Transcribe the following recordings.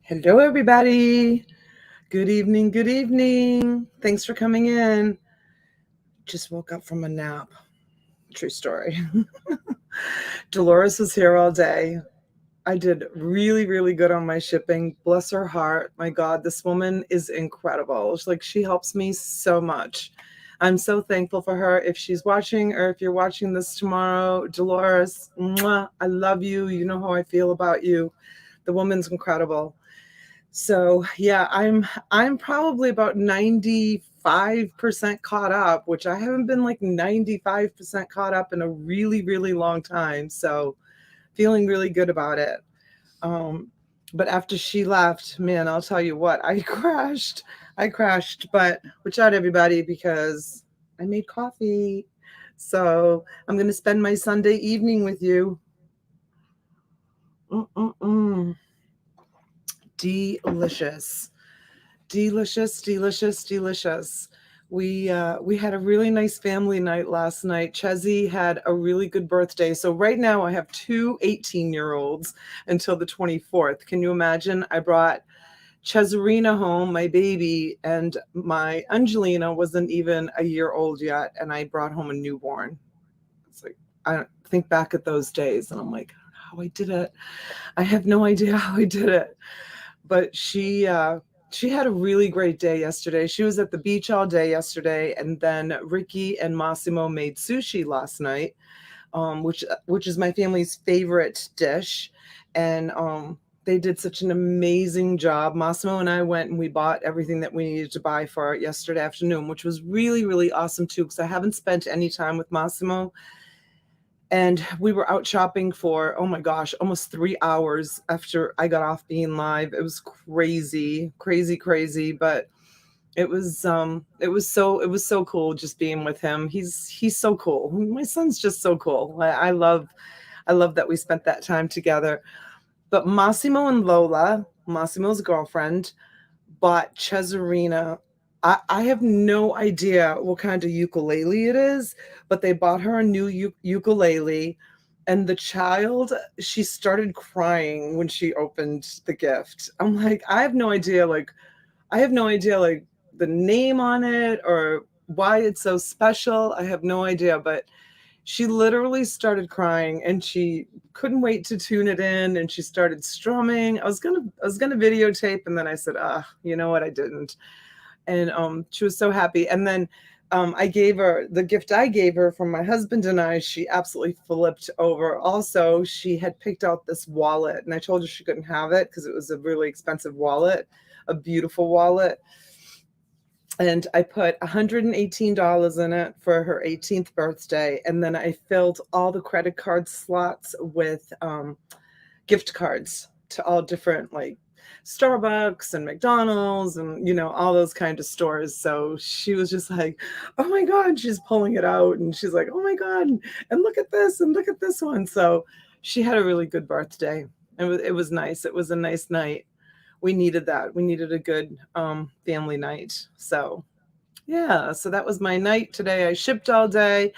Hello, everybody. Good evening. Good evening. Thanks for coming in. Just woke up from a nap. True story. Dolores was here all day. I did really, really good on my shipping. Bless her heart. My God, this woman is incredible. She helps me so much. I'm so thankful for her. If she's watching or if you're watching this tomorrow, Dolores, mwah, I love you. You know how I feel about you. The woman's incredible. So yeah, I'm probably about 95% caught up, which I haven't been like 95% caught up in a really, really long time. So feeling really good about it. But after she left, man, I'll tell you what, I crashed, but watch out, everybody, because I made coffee. So I'm going to spend my Sunday evening with you. Delicious. Delicious, delicious, delicious. We had a really nice family night last night. Chezzy had a really good birthday. So right now I have two 18-year-olds until the 24th. Can you imagine? I brought Chezarina home, my baby, and my Angelina wasn't even a year old yet, and I brought home a newborn. It's like, I think back at those days, and I'm like, how I did it. I have no idea how I did it. But she had a really great day yesterday. She was at the beach all day yesterday, and then Ricky and Massimo made sushi last night, which is my family's favorite dish, and they did such an amazing job. Massimo and I went and we bought everything that we needed to buy for it yesterday afternoon, which was really, really awesome too, because I haven't spent any time with Massimo. And we were out shopping for, oh my gosh, almost 3 hours after I got off being live. It was crazy, crazy, crazy. But it was so cool just being with him. He's so cool. My son's just so cool. I love that we spent that time together. But Massimo and Lola, Massimo's girlfriend, bought Cesarina. I have no idea what kind of ukulele it is, but they bought her a new ukulele, and the child, she started crying when she opened the gift. I'm like, I have no idea the name on it or why it's so special. I have no idea, but she literally started crying and she couldn't wait to tune it in, and she started strumming. I was gonna videotape, and then I said, you know what, I didn't. And she was so happy. And then I gave her the gift I gave her from my husband and I. She absolutely flipped over. Also, she had picked out this wallet, and I told her she couldn't have it because it was a really expensive wallet, a beautiful wallet. And I put $118 in it for her 18th birthday. And then I filled all the credit card slots with gift cards to all different, like, Starbucks and McDonald's and, you know, all those kind of stores. So she was just like, oh my God, she's pulling it out. And she's like, oh my God, and look at this and look at this one. So she had a really good birthday. It was nice. It was a nice night. We needed that. We needed a good family night. So yeah, so that was my night today. I shipped all day.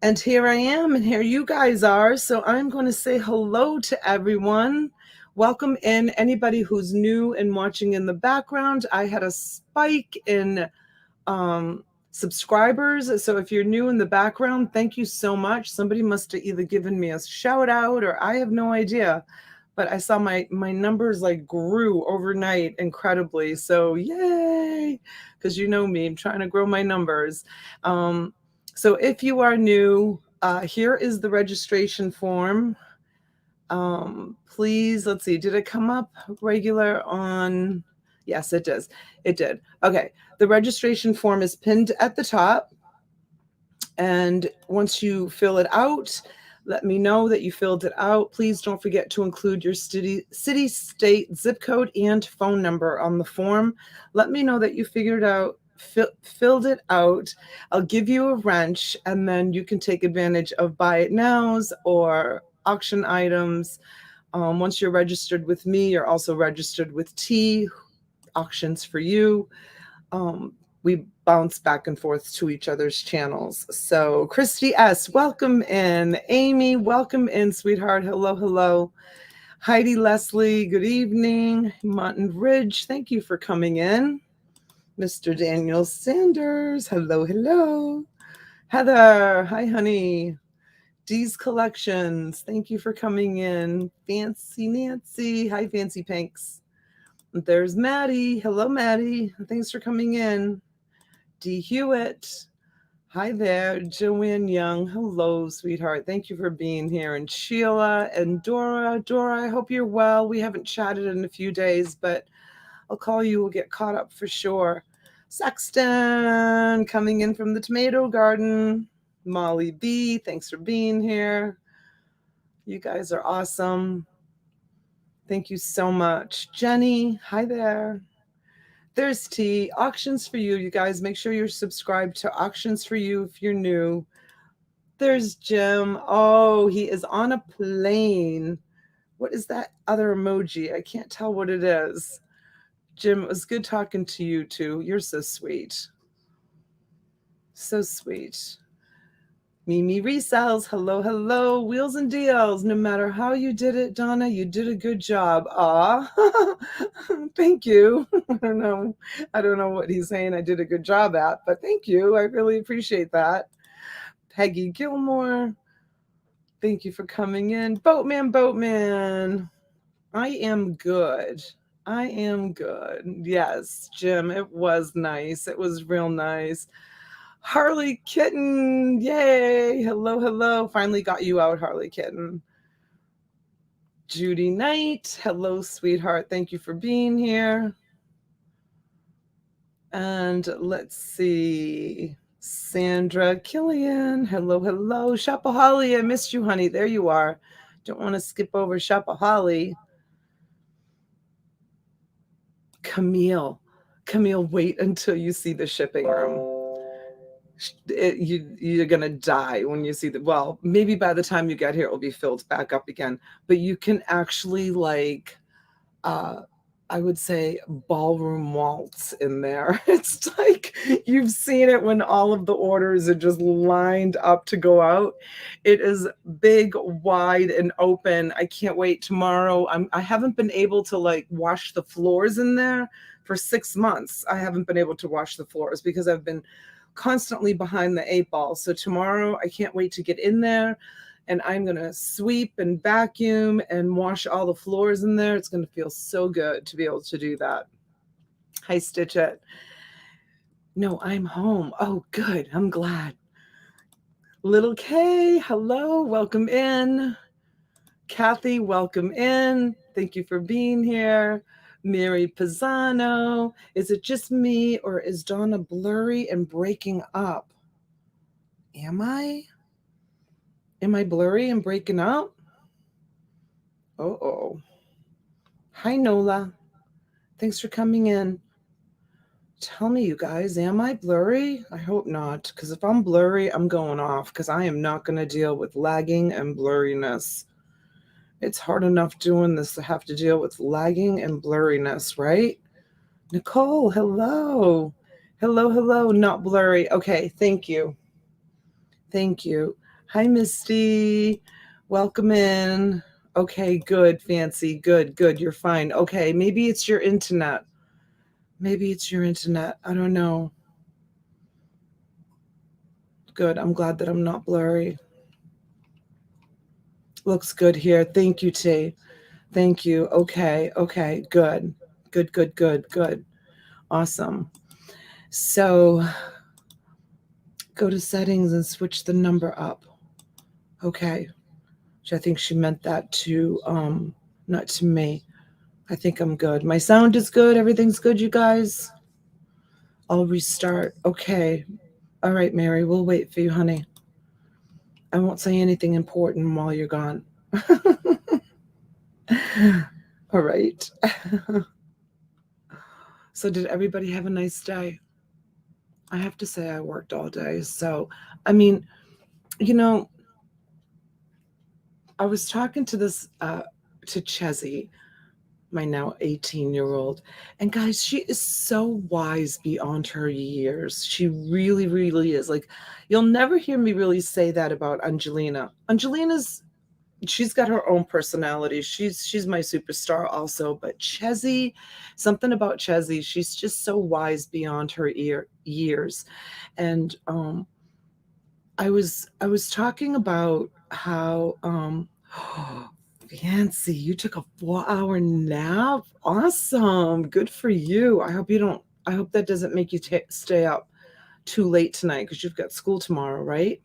And here I am, and here you guys are. So I'm going to say hello to everyone. Welcome in anybody who's new and watching in the background. I had a spike in subscribers. So if you're new in the background, thank you so much. Somebody must have either given me a shout out or I have no idea. But I saw my numbers like grew overnight incredibly. So yay, because you know me, I'm trying to grow my numbers. So if you are new, here is the registration form. Please, let's see, did it come up regular on? Yes, it does. It did. Okay, the registration form is pinned at the top. And once you fill it out, let me know that you filled it out. Please don't forget to include your city, state, zip code, and phone number on the form. Let me know that you figured out, filled it out. I'll give you a wrench, and then you can take advantage of buy it nows or auction items. Once you're registered with me, you're also registered with T, auctions for you. We bounce back and forth to each other's channels. So Christy S., welcome in. Amy, welcome in, sweetheart. Hello, hello. Heidi Leslie, good evening. Mountain Ridge, thank you for coming in. Mr. Daniel Sanders, hello, hello. Heather, hi, honey. Dee's Collections, thank you for coming in. Fancy Nancy, hi, Fancy Pinks. There's Maddie. Hello, Maddie. Thanks for coming in. D. Hewitt. Hi there. Joanne Young. Hello, sweetheart. Thank you for being here. And Sheila and Dora. Dora, I hope you're well. We haven't chatted in a few days, but I'll call you. We'll get caught up for sure. Sexton coming in from the tomato garden. Molly B. Thanks for being here. You guys are awesome. Thank you so much. Jenny. Hi there. There's T. Auctions for You. You guys, make sure you're subscribed to Auctions for You if you're new. There's Jim. Oh, he is on a plane. What is that other emoji? I can't tell what it is. Jim, it was good talking to you too. You're so sweet. So sweet. Mimi Resells. Hello, hello. Wheels and deals. No matter how you did it, Donna, you did a good job. Aw. Thank you. I don't know what he's saying I did a good job at, but thank you. I really appreciate that. Peggy Gilmore. Thank you for coming in. Boatman. I am good. I am good. Yes, Jim, it was nice. It was real nice. Harley Kitten, yay. Hello, hello. Finally got you out, Harley Kitten. Judy Knight, hello, sweetheart. Thank you for being here. And let's see. Sandra Killian, hello, hello. Shopaholic, I missed you, honey. There you are. Don't want to skip over Shopaholic. Camille, wait until you see the shipping room. You're gonna die when you see the, well, maybe by the time you get here it will be filled back up again, but you can actually like I would say ballroom waltz in there. It's like you've seen it when all of the orders are just lined up to go out. It is big, wide, and open. I can't wait. Tomorrow I haven't been able to like wash the floors in there for 6 months. I haven't been able to wash the floors because I've been constantly behind the 8 ball. So tomorrow I can't wait to get in there, and I'm going to sweep and vacuum and wash all the floors in there. It's going to feel so good to be able to do that. Hi, Stitch It. No, I'm home. Oh, good. I'm glad. Little K, hello. Welcome in. Kathy, welcome in. Thank you for being here. Mary Pisano. Is it just me or is Donna blurry and breaking up? Am I? Am I blurry and breaking up? Uh-oh. Hi, Nola. Thanks for coming in. Tell me, you guys, am I blurry? I hope not, because if I'm blurry, I'm going off, because I am not going to deal with lagging and blurriness. It's hard enough doing this to have to deal with lagging and blurriness, right? Nicole, hello. Hello, not blurry. Okay, thank you. Thank you. Hi, Misty. Welcome in. Okay, good, Fancy. Good. You're fine. Okay, maybe it's your internet. I don't know. Good. I'm glad that I'm not blurry. Looks good here. Thank you, T. Thank you. Okay. Okay. Good. Good, good, good, good. Awesome. So go to settings and switch the number up. Okay. Which I think she meant that to not to me. I think I'm good. My sound is good. Everything's good, you guys. I'll restart. Okay. All right, Mary, we'll wait for you, honey. I won't say anything important while you're gone. All right. So did everybody have a nice day? I have to say I worked all day. So, I mean, you know, I was talking to to Chezzy, my now 18-year-old. And guys, she is so wise beyond her years. She really, really is. Like, you'll never hear me really say that about Angelina. She's got her own personality. She's my superstar also. But Chezzy, something about Chezzy, she's just so wise beyond her years. And I was talking about how fancy, you took a 4-hour nap. Awesome. Good for you. I hope that doesn't make you stay up too late tonight because you've got school tomorrow, right?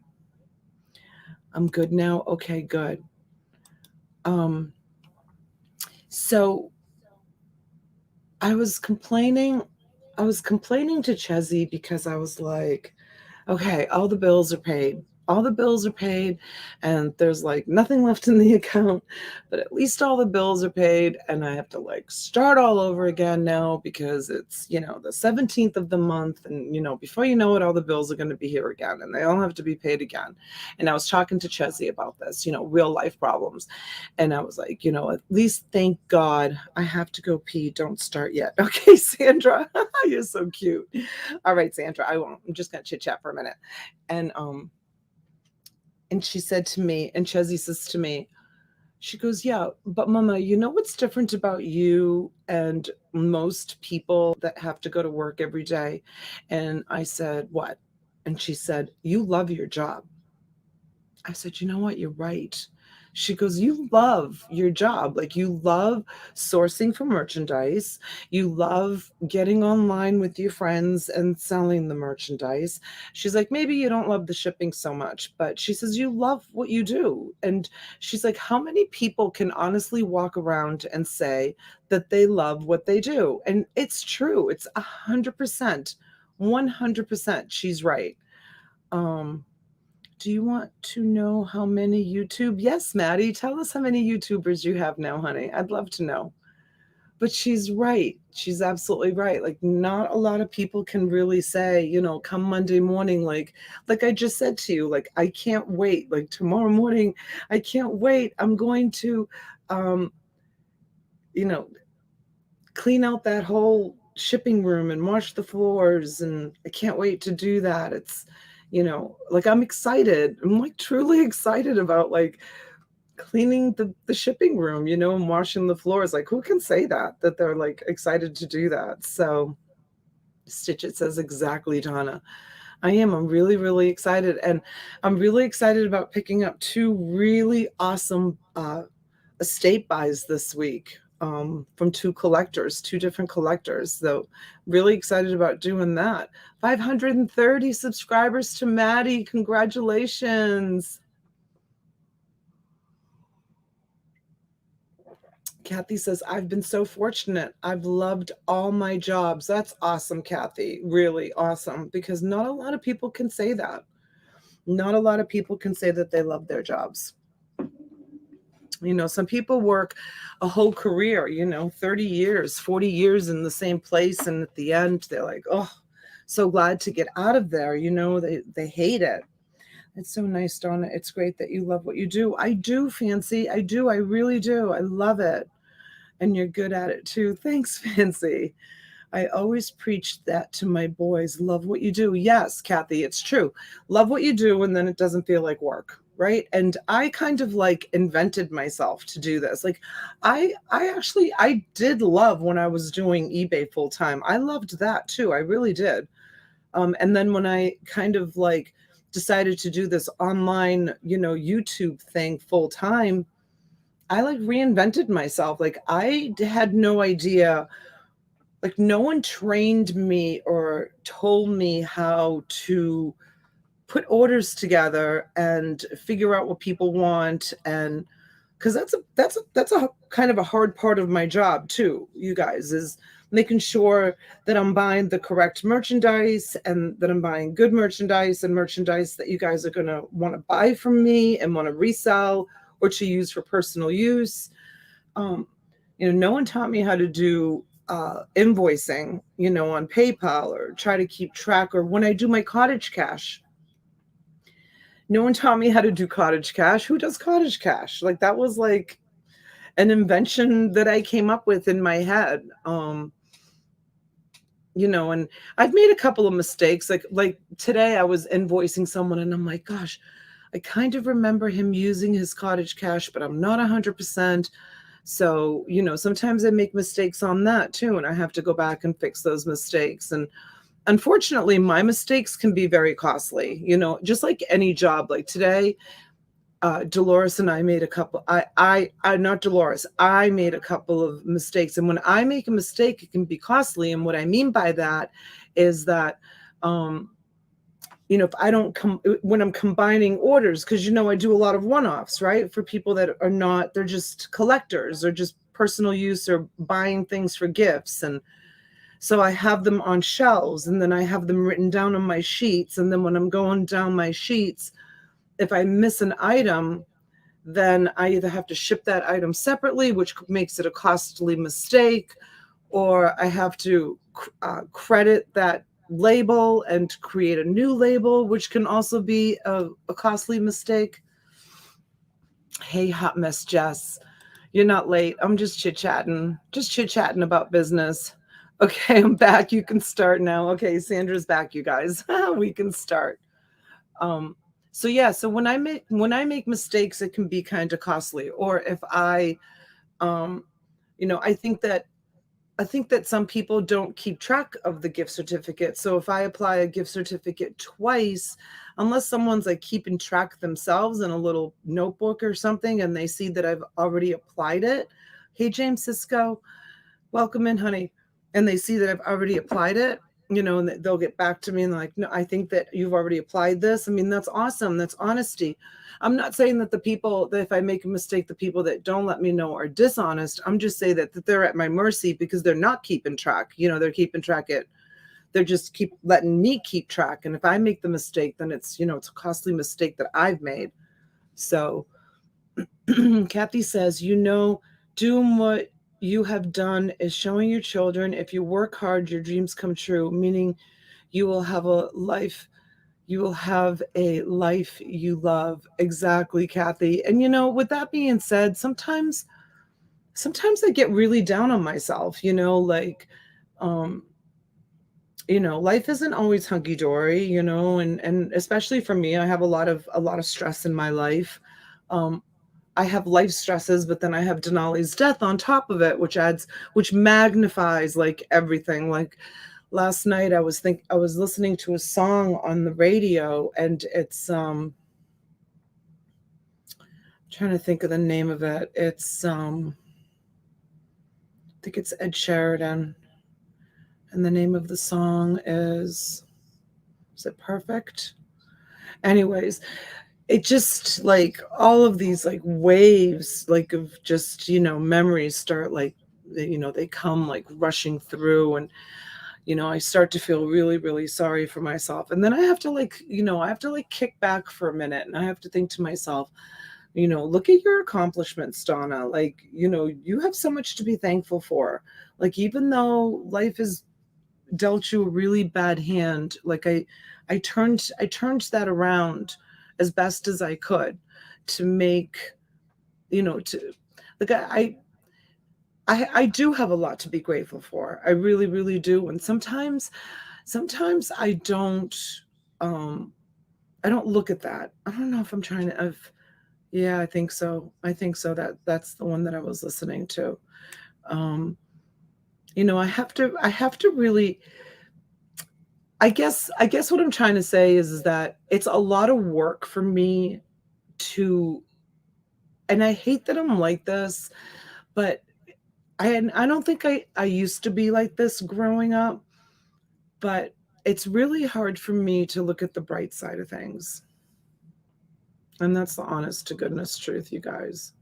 I'm good now. Okay, good. So I was complaining to Chezzy because I was like, okay, all the bills are paid. All the bills are paid, and there's like nothing left in the account, but at least all the bills are paid, and I have to like start all over again now because it's, the 17th of the month, and before you know it, all the bills are going to be here again, and they all have to be paid again. And I was talking to Chezzy about this, real life problems. And I was like, at least thank God I have to go pee. Don't start yet. Okay, Sandra, you're so cute. All right, Sandra, I won't. I'm just going to chit chat for a minute. And she said to me, and Chezzy says to me, she goes, yeah, but Mama, you know what's different about you and most people that have to go to work every day? And I said, what? And she said, you love your job. I said, you know what? You're right. She goes, you love your job. Like, you love sourcing for merchandise. You love getting online with your friends and selling the merchandise. She's like, maybe you don't love the shipping so much, but she says, you love what you do. And she's like, how many people can honestly walk around and say that they love what they do? And it's true. It's 100%, 100%. She's right. Do you want to know how many YouTube? Yes, Maddie, tell us how many YouTubers you have now, honey. I'd love to know. But she's right. She's absolutely right. Like, not a lot of people can really say, come Monday morning, like I just said to you, like, I can't wait. Like, tomorrow morning, I can't wait. I'm going to, you know, clean out that whole shipping room and wash the floors. And I can't wait to do that. It's, like, I'm excited. I'm like truly excited about like cleaning the shipping room, and washing the floors. Like, who can say that they're like excited to do that? So Stitch, it says exactly, Donna. I'm really, really excited. And I'm really excited about picking up 2 really awesome estate buys this week from 2 different collectors. So really excited about doing that. 530 subscribers to Maddie. Congratulations. Kathy says, I've been so fortunate. I've loved all my jobs. That's awesome, Kathy. Really awesome. Because not a lot of people can say that. Not a lot of people can say that they love their jobs. Some people work a whole career, 30 years, 40 years in the same place. And at the end, they're like, oh, so glad to get out of there. They hate it. It's so nice, Donna. It's great that you love what you do. I do, Fancy. I do. I really do. I love it. And you're good at it too. Thanks, Fancy. I always preach that to my boys. Love what you do. Yes, Kathy, it's true. Love what you do, and then it doesn't feel like work, right? And I kind of like invented myself to do this. Like, I did love when I was doing eBay full time. I loved that too. I really did. And then when I kind of like decided to do this online, YouTube thing full time, I like reinvented myself. Like I had no idea, like no one trained me or told me how to put orders together and figure out what people want. And because that's a kind of a hard part of my job too, you guys, is making sure that I'm buying the correct merchandise and that I'm buying good merchandise and merchandise that you guys are going to want to buy from me and want to resell or to use for personal use. No one taught me how to do invoicing, on PayPal, or try to keep track, or when I do my cottage cash. No one taught me how to do cottage cash. Who does cottage cash? Like that was like an invention that I came up with in my head. And I've made a couple of mistakes. Like today I was invoicing someone and I'm like, gosh, I kind of remember him using his cottage cash, but I'm not 100%. So, sometimes I make mistakes on that too, and I have to go back and fix those mistakes. And unfortunately, my mistakes can be very costly, just like any job. Like today, Dolores and I made a couple, not Dolores, I made a couple of mistakes. And when I make a mistake, it can be costly. And what I mean by that is that, if I don't when I'm combining orders, because, I do a lot of one-offs, right? For people that are not, they're just collectors or just personal use or buying things for gifts. And so I have them on shelves and then I have them written down on my sheets. And then when I'm going down my sheets, if I miss an item, then I either have to ship that item separately, which makes it a costly mistake, or I have to credit that label and create a new label, which can also be a costly mistake. Hey, Hot Mess Jess, you're not late. I'm just chit-chatting about business. Okay, I'm back. You can start now. Okay, Sandra's back, you guys. We can start. So yeah, so when I make mistakes, it can be kind of costly. Or if I I think that some people don't keep track of the gift certificate. So if I apply a gift certificate twice, unless someone's like keeping track themselves in a little notebook or something, and they see that I've already applied it. Hey, James Cisco, welcome in, honey. And they see that I've already applied it, and they'll get back to me and like, no, I think that you've already applied this. I mean, that's awesome. That's honesty. I'm not saying that the people that if I make a mistake, the people that don't let me know are dishonest. I'm just saying that they're at my mercy because they're not keeping track. They're keeping track they're just keep letting me keep track. And if I make the mistake, then it's, it's a costly mistake that I've made. So Kathy says, doing what you have done is showing your children if you work hard, your dreams come true, meaning you will have a life you love. Exactly, Kathy. And with that being said, sometimes I get really down on myself, life isn't always hunky-dory, and especially for me, I have a lot of stress in my life. I have life stresses, but then I have Denali's death on top of it, which magnifies like everything. Like last night I was listening to a song on the radio, and it's trying to think of the name of it. It's I think it's Ed Sheridan, and the name of the song is it Perfect? Anyways, it just like all of these like waves like of just memories start like they come like rushing through, and I start to feel really, really sorry for myself. And then I have to like kick back for a minute, and I have to think to myself, look at your accomplishments, Donna. Like, you have so much to be thankful for. Like, even though life has dealt you a really bad hand, like I turned that around as best as I could to make, to like I do have a lot to be grateful for. I really, really do. And sometimes I don't look at that. I don't know if I'm trying to yeah, I think so. That's the one that I was listening to. I have to really I guess what I'm trying to say is that it's a lot of work for me to, and I hate that I'm like this, but I don't think I used to be like this growing up, but it's really hard for me to look at the bright side of things. And that's the honest to goodness truth, you guys.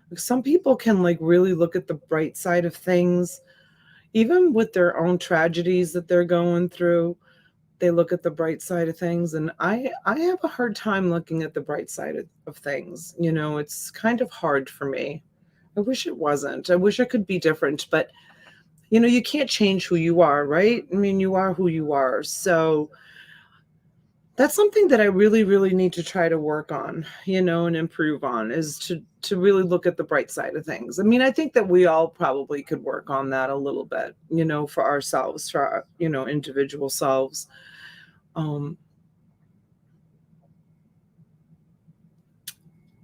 Like, some people can like really look at the bright side of things, even with their own tragedies that they're going through. They look at the bright side of things, and I have a hard time looking at the bright side of things. It's kind of hard for me. I wish it wasn't. I wish I could be different, but you can't change who you are, right? I mean, you are who you are. So that's something that I really, really need to try to work on, and improve on, is to really look at the bright side of things. I mean, I think that we all probably could work on that a little bit, for ourselves, for our, individual selves. Um,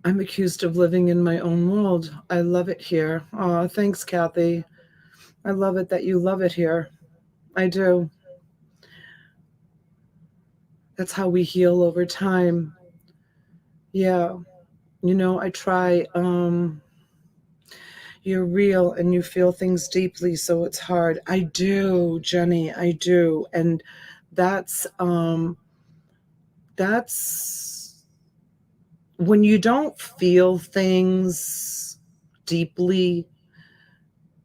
I'm accused of living in my own world. I love it here. Oh, thanks, Kathy. I love it that you love it here. I do. That's how we heal over time. Yeah. I try. You're real and you feel things deeply, so it's hard. I do, Jenny. I do. And that's when you don't feel things deeply,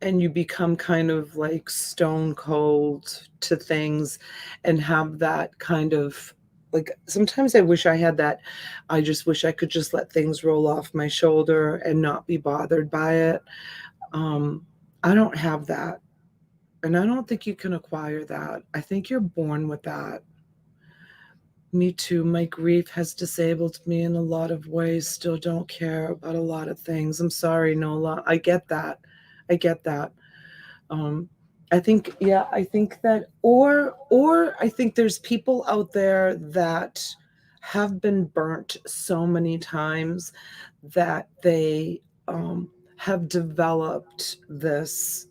and you become kind of like stone cold to things, and have that kind of, like, sometimes I wish I had that. I just wish I could just let things roll off my shoulder and not be bothered by it. um I don't have that, and I don't think you can acquire that. I think you're born with that. Me too. My grief has disabled me in a lot of ways. Still don't care about a lot of things. I'm sorry, Nola. I get that. I get that. Um, I think, yeah, I think that, or I think there's people out there that have been burnt so many times that they have developed this,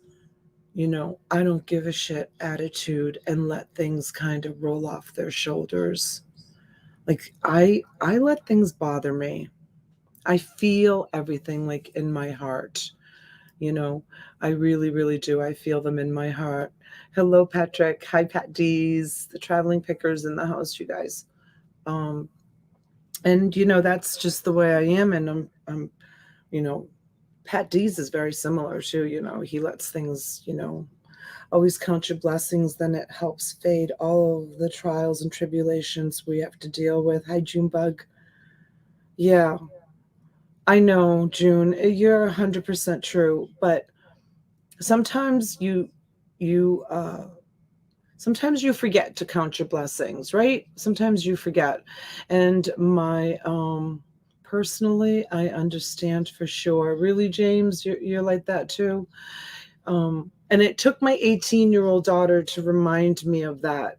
I don't give a shit attitude, and let things kind of roll off their shoulders. Like, I let things bother me. I feel everything like in my heart. You know, I really, really do. I feel them in my heart. Hello, Patrick. Hi, Pat D's, the traveling pickers in the house, you guys. Um, and that's just the way I am. And you know, Pat D's is very similar too. He lets things, always count your blessings, then it helps fade all of the trials and tribulations we have to deal with. Hi, Junebug. Yeah, I know, June. You're 100% true, but sometimes you sometimes you forget to count your blessings, right? Sometimes you forget. And my personally, I understand for sure. Really, James, you're like that too. And it took my 18-year-old daughter to remind me of that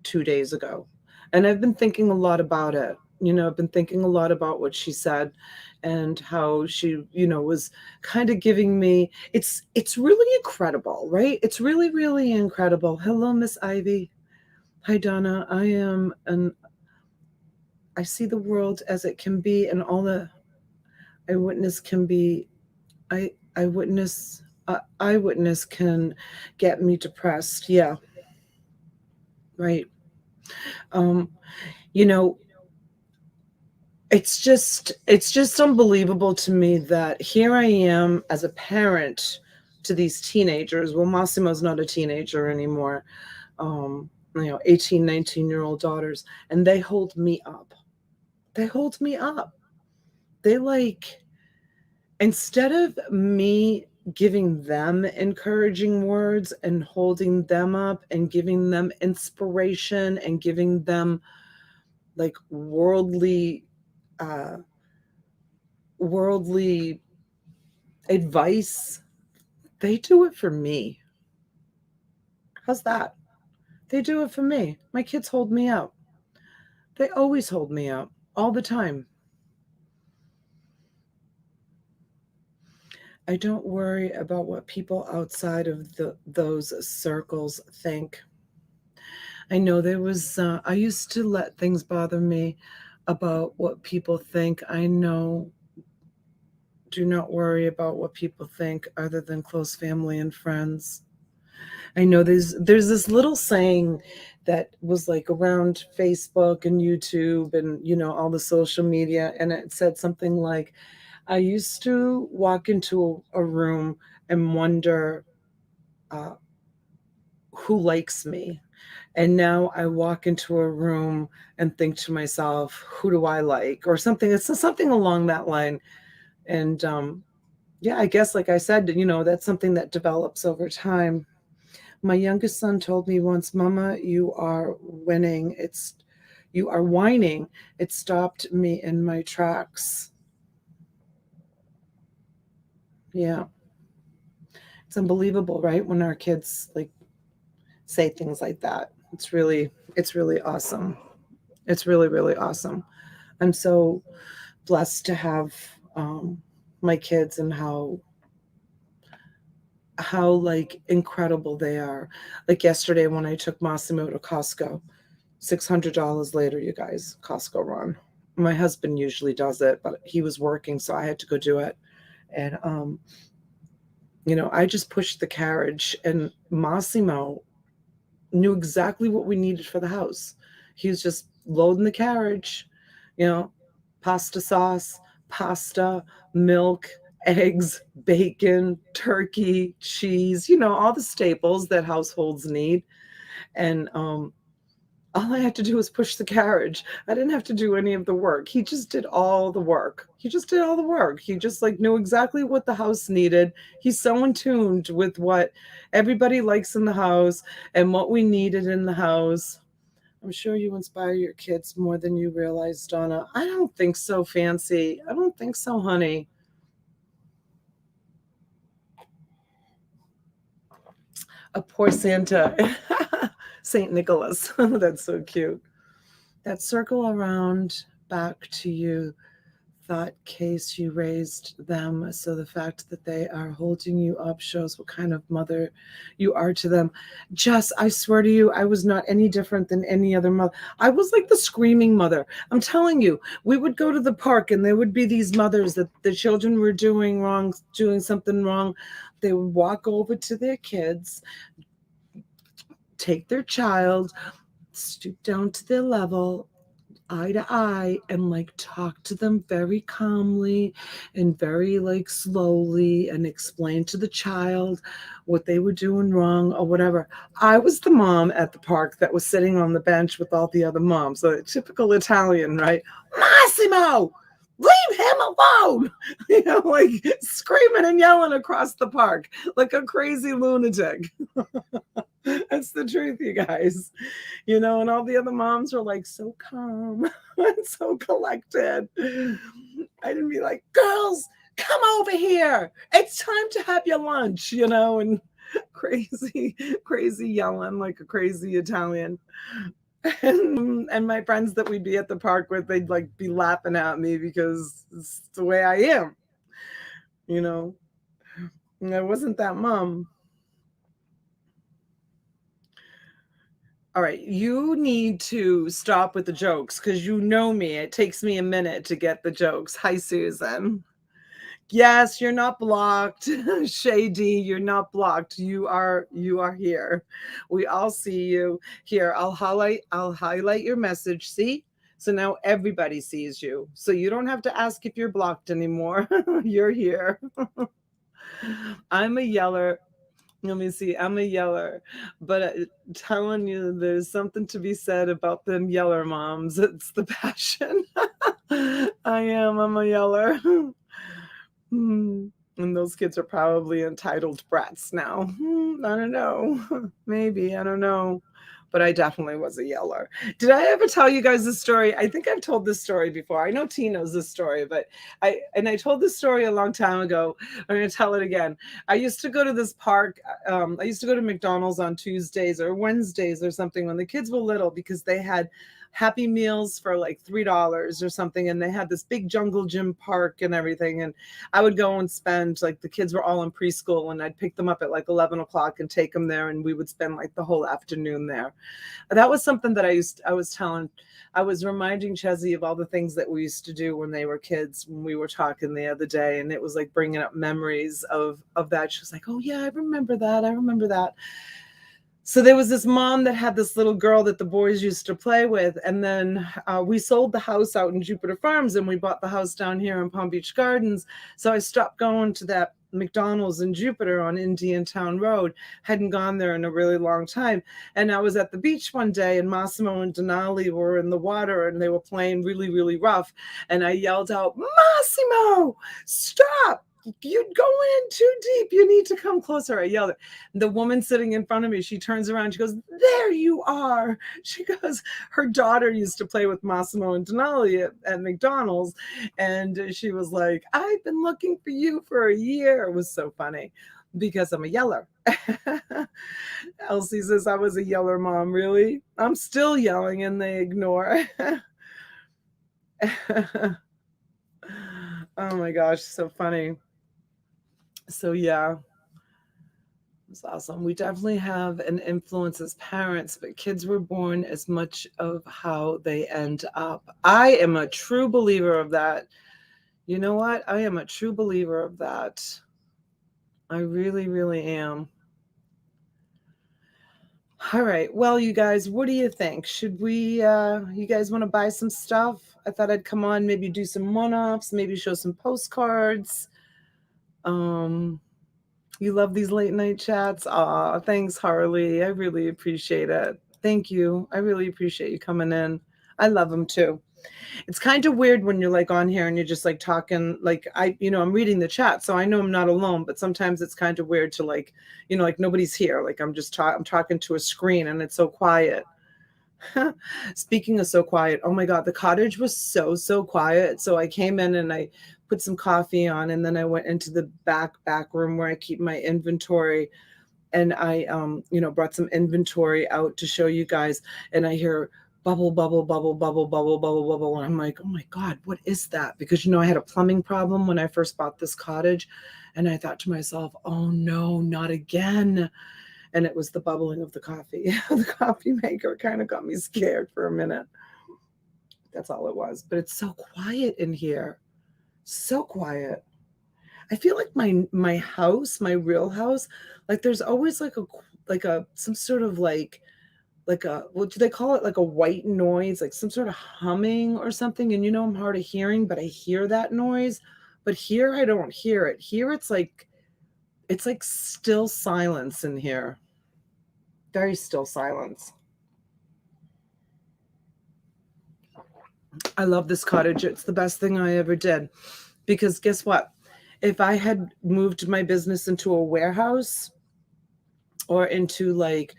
2 days ago. And I've been thinking a lot about it. I've been thinking a lot about what she said, and how she, was kind of giving me, it's really incredible, right? It's really, really incredible. Hello, Miss Ivy. Hi, Donna. I see the world as it can be, and all the eyewitness can be. Eyewitness can get me depressed. Yeah, right. Um, you know, it's just unbelievable to me that here I am as a parent to these teenagers. Well, Massimo's not a teenager anymore. 18, 19-year-old daughters, and they hold me up. They hold me up. They, like, instead of me giving them encouraging words and holding them up and giving them inspiration and giving them like uh worldly advice, they do it for me. How's that? They do it for me. My kids hold me up. They always hold me up all the time. I don't worry about what people outside of those circles think. I know there was, I used to let things bother me about what people think. I know, do not worry about what people think other than close family and friends. I know there's this little saying that was like around Facebook and YouTube and all the social media, and it said something like, I used to walk into a room and wonder uh, who likes me. And now I walk into a room and think to myself, who do I like? Or something. It's something along that line. And yeah, I guess, like I said, that's something that develops over time. My youngest son told me once, Mama, you are winning. You are whining. It stopped me in my tracks. Yeah. It's unbelievable, right? When our kids like say things like that. It's really awesome. It's really, really awesome. I'm so blessed to have my kids and how like incredible they are. Like yesterday when I took Massimo to Costco, $600 later, you guys, Costco run. My husband usually does it, but he was working, so I had to go do it. And I just pushed the carriage, and Massimo knew exactly what we needed for the house. He was just loading the carriage, you know, pasta sauce, pasta, milk, eggs, bacon, turkey, cheese, all the staples that households need. And all I had to do was push the carriage. I didn't have to do any of the work. He just did all the work. He just did all the work. He just like knew exactly what the house needed. He's so in tuned with what everybody likes in the house and what we needed in the house. I'm sure you inspire your kids more than you realize, Donna. I don't think so, Fancy. I don't think so, honey. A poor Santa. St. Nicholas. That's so cute. That circle around back to you, thought case you raised them. So the fact that they are holding you up shows what kind of mother you are to them. Jess, I swear to you, I was not any different than any other mother. I was like the screaming mother. I'm telling you, we would go to the park and there would be these mothers that the children were doing wrong, doing something wrong. They would walk over to their kids, take their child, stoop down to their level, eye to eye, and like talk to them very calmly and very like slowly and explain to the child what they were doing wrong or whatever. I was the mom at the park that was sitting on the bench with all the other moms. So typical Italian, right? Massimo, leave him alone. Like screaming and yelling across the park like a crazy lunatic. That's the truth, you guys. And all the other moms were like so calm and so collected. I didn't be like, girls, come over here. It's time to have your lunch, and crazy, crazy yelling like a crazy Italian. And my friends that we'd be at the park with, they'd like be laughing at me because it's the way I am, And I wasn't that mom. All right, you need to stop with the jokes because you know me. It takes me a minute to get the jokes. Hi, Susan. Yes, you're not blocked. Shady, you're not blocked. You are here. We all see you. Here, I'll highlight your message. See? So now everybody sees you. So you don't have to ask if you're blocked anymore. You're here. I'm a yeller. Let me see. I'm a yeller, but telling you, there's something to be said about them yeller moms. It's the passion. I am. I'm a yeller. And those kids are probably entitled brats now. I don't know. Maybe. I don't know. But I definitely was a yeller. Did I ever tell you guys this story? I think I've told this story before. I know T knows this story, but I told this story a long time ago. I'm going to tell it again. I used to go to this park. I used to go to McDonald's on Tuesdays or Wednesdays or something when the kids were little because they had Happy Meals for like $3 or something. And they had this big jungle gym park and everything. And I would go and spend, like, the kids were all in preschool, and I'd pick them up at like 11 o'clock and take them there. And we would spend like the whole afternoon there. That was something that I was reminding Chezzy of all the things that we used to do when they were kids, when we were talking the other day. And it was like bringing up memories of that. She was like, oh yeah, I remember that. I remember that. So there was this mom that had this little girl that the boys used to play with. And then we sold the house out in Jupiter Farms, and we bought the house down here in Palm Beach Gardens. So I stopped going to that McDonald's in Jupiter on Indian Town Road. Hadn't gone there in a really long time. And I was at the beach one day, and Massimo and Denali were in the water, and they were playing really, really rough. And I yelled out, Massimo, stop. You're going in too deep. You need to come closer. I yelled. The woman sitting in front of me, she turns around. She goes, there you are. She goes, her daughter used to play with Massimo and Denali at McDonald's. And she was like, I've been looking for you for a year. It was so funny because I'm a yeller. Elsie says I was a yeller mom. Really? I'm still yelling and they ignore. Oh my gosh, so funny. So yeah, it's awesome. We definitely have an influence as parents, but kids were born as much of how they end up. I am a true believer of that. You know what? I am a true believer of that. I really, really am. All right. Well, you guys, what do you think? Should we, you guys want to buy some stuff? I thought I'd come on, maybe do some one-offs, maybe show some postcards. You love these late night chats? Aw, thanks, Harley. I really appreciate it. Thank you. I really appreciate you coming in. I love them too. It's kind of weird when you're like on here and you're just like talking, like I'm reading the chat, so I know I'm not alone, but sometimes it's kind of weird to like, like nobody's here. Like I'm talking to a screen and it's so quiet. Speaking of so quiet, oh my God, the cottage was so quiet. So I came in and I put some coffee on, and then I went into the back room where I keep my inventory. And I, brought some inventory out to show you guys. And I hear bubble, bubble, bubble, bubble, bubble, bubble, bubble. And I'm like, oh my God, what is that? Because, I had a plumbing problem when I first bought this cottage. And I thought to myself, oh no, not again. And it was the bubbling of the coffee. The coffee maker kind of got me scared for a minute. That's all it was. But it's so quiet in here. So quiet. I feel like my house, my real house, like there's always like a some sort of like a, what do they call it? Like a white noise, like some sort of humming or something. And I'm hard of hearing, but I hear that noise. But here I don't hear it. Here it's like still silence in here. Very still silence. I love this cottage. It's the best thing I ever did. Because guess what? If I had moved my business into a warehouse or into like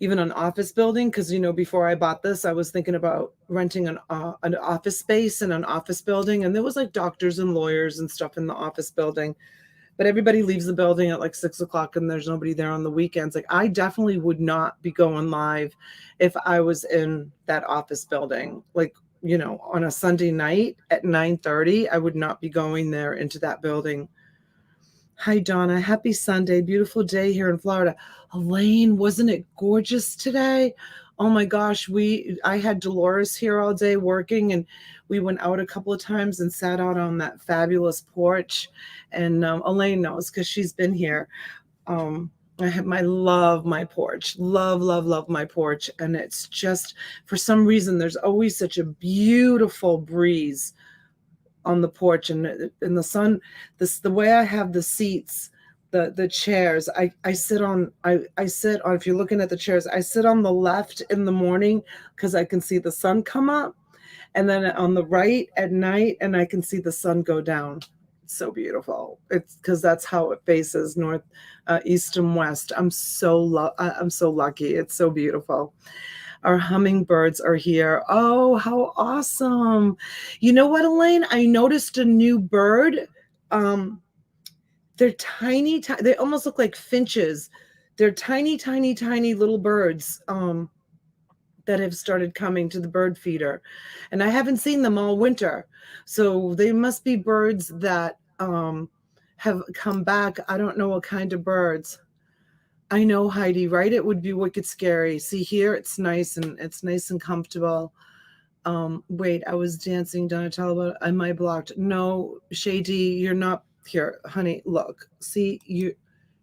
even an office building, because before I bought this, I was thinking about renting an office space in an office building, and there was like doctors and lawyers and stuff in the office building, but everybody leaves the building at like 6 o'clock and there's nobody there on the weekends. Like I definitely would not be going live if I was in that office building. Like, on a Sunday night at 9:30, I would not be going there into that building. Hi, Donna. Happy Sunday. Beautiful day here in Florida. Elaine, wasn't it gorgeous today? Oh my gosh, I had Dolores here all day working, and we went out a couple of times and sat out on that fabulous porch. And Elaine knows because she's been here. I love my porch. Love, love, love my porch. And it's just, for some reason, there's always such a beautiful breeze on the porch, and the sun, the way I have the seats, the chairs, I sit on, if you're looking at the chairs, I sit on the left in the morning because I can see the sun come up, and then on the right at night, and I can see the sun go down. It's so beautiful. It's because that's how it faces north, east, and west. I'm so lucky. It's so beautiful. Our hummingbirds are here. Oh, how awesome. You know what, Elaine? I noticed a new bird. They're tiny. They almost look like finches. They're tiny, tiny, tiny little birds. that have started coming to the bird feeder. And I haven't seen them all winter. So they must be birds that have come back. I don't know what kind of birds. I know, Heidi, right? It would be wicked scary. See here, it's nice and comfortable. Wait, I was dancing, Donatella, but am I blocked? No, Shady, you're not here, honey. Look, see,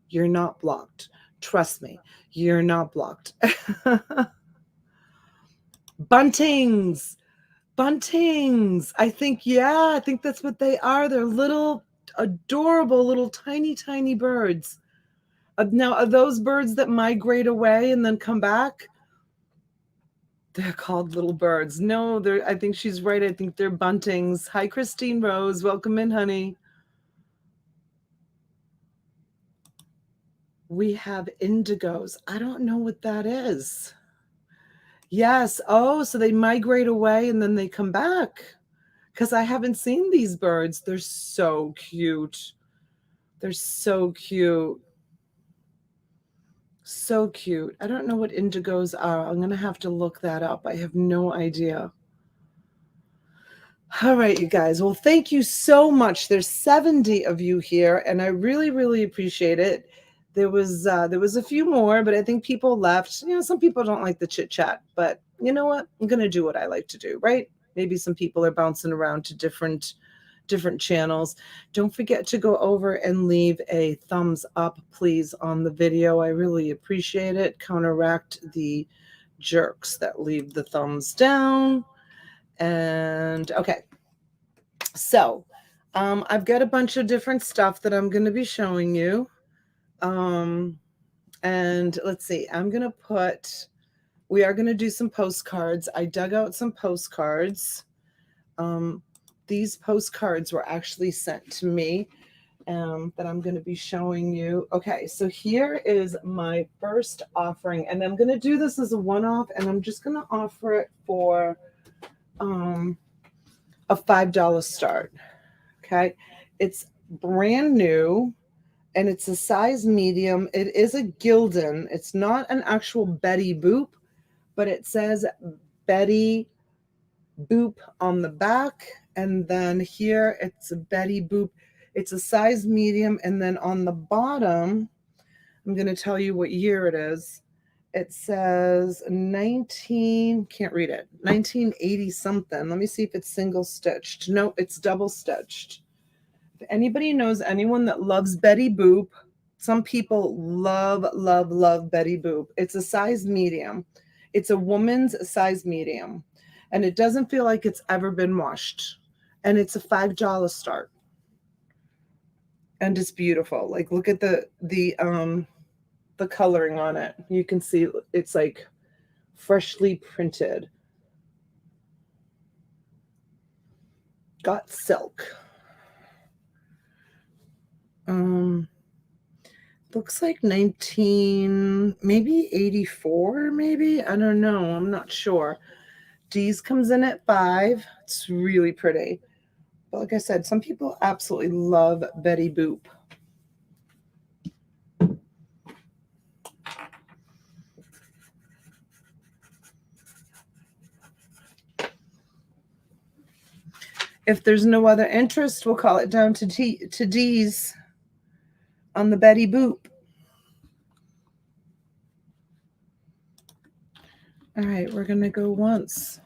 you're not blocked. Trust me, you're not blocked. Buntings. Buntings. I think, yeah, I think that's what they are. They're little, adorable, little tiny, tiny birds. Now, are those birds that migrate away and then come back? They're called little birds. No, I think she's right. I think they're buntings. Hi, Christine Rose. Welcome in, honey. We have indigos. I don't know what that is. Yes. Oh, so they migrate away and then they come back. Because I haven't seen these birds. They're so cute. They're so cute. So cute. I don't know what indigos are. I'm going to have to look that up. I have no idea. All right, you guys. Well, thank you so much. There's 70 of you here, and I really, really appreciate it. There was a few more, but I think people left. You know, some people don't like the chit chat, but you know what? I'm gonna do what I like to do, right? Maybe some people are bouncing around to different channels. Don't forget to go over and leave a thumbs up, please, on the video. I really appreciate it. Counteract the jerks that leave the thumbs down. And okay, so I've got a bunch of different stuff that I'm going to be showing you. And let's see, we are going to do some postcards. I dug out some postcards. These postcards were actually sent to me that I'm going to be showing you. Okay, so here is my first offering, and I'm going to do this as a one-off, and I'm just going to offer it for a $5 start. Okay, it's brand new and it's a size medium. It is a Gildan. It's not an actual Betty Boop, but it says Betty Boop on the back, and then here it's a Betty Boop. It's a size medium, and then on the bottom, I'm going to tell you what year it is. It says 1980 something. Let me see if it's single stitched. No, it's double stitched. If anybody knows anyone that loves Betty Boop, some people love, love, love Betty Boop. It's a size medium. It's a woman's size medium. And it doesn't feel like it's ever been washed. And it's a $5 start. And it's beautiful. Like, look at the coloring on it. You can see it's like freshly printed. Got silk. Looks like 84, maybe. I don't know. I'm not sure. D's comes in at 5. It's really pretty. But like I said, some people absolutely love Betty Boop. If there's no other interest, we'll call it down to D's on the Betty Boop. All right, we're going to go once.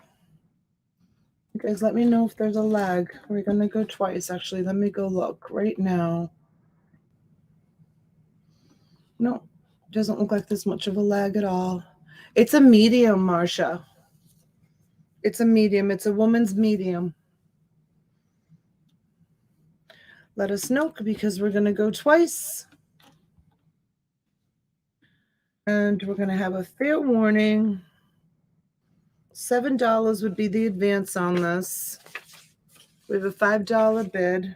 You guys, let me know if there's a lag. We're going to go twice, actually. Let me go look right now. No, doesn't look like there's much of a lag at all. It's a medium, Marsha. It's a medium. It's a woman's medium. Let us know because we're going to go twice. And we're going to have a fair warning. $7 would be the advance on this. We have a $5 bid.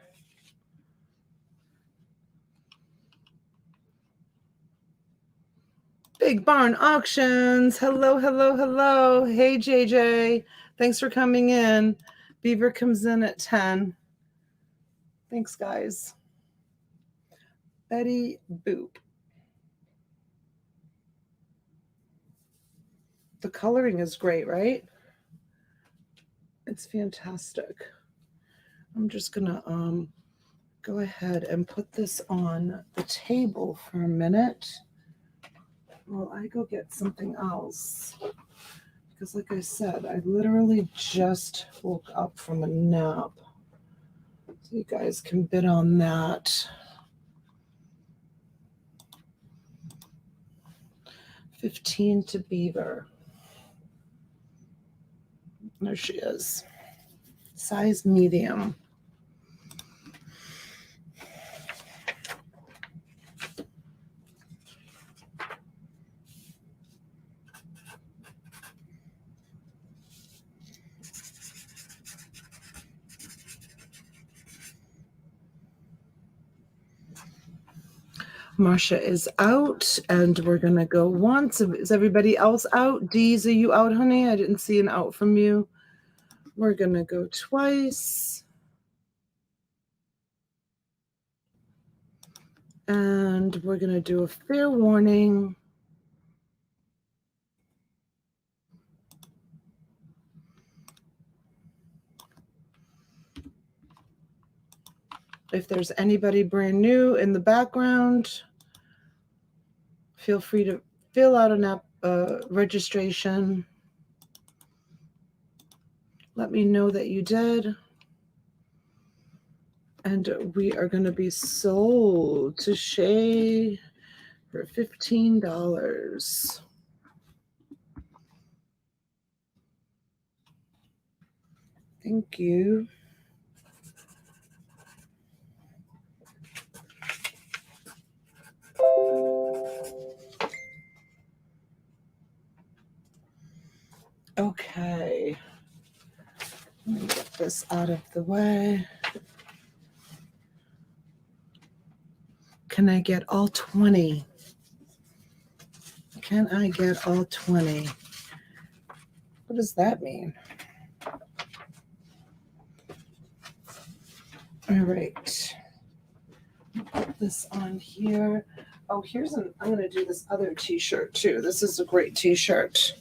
Big Barn Auctions. Hello, hello, hello. Hey, JJ. Thanks for coming in. Beaver comes in at 10. Thanks, guys. Betty Boop. The coloring is great, right? It's fantastic. I'm just gonna go ahead and put this on the table for a minute while I go get something else. Because like I said, I literally just woke up from a nap. So you guys can bid on that. 15 to Beaver. There she is. Size medium. Marcia is out, and we're going to go once. Is everybody else out? Deez, are you out, honey? I didn't see an out from you. We're going to go twice. And we're going to do a fair warning. If there's anybody brand new in the background, feel free to fill out an registration. Let me know that you did. And we are going to be sold to Shay for $15. Thank you. Okay. Let me get this out of the way. Can I get all 20? Can I get all 20? What does that mean? All right. Put this on here. Oh, I'm going to do this other t-shirt too. This is a great t-shirt.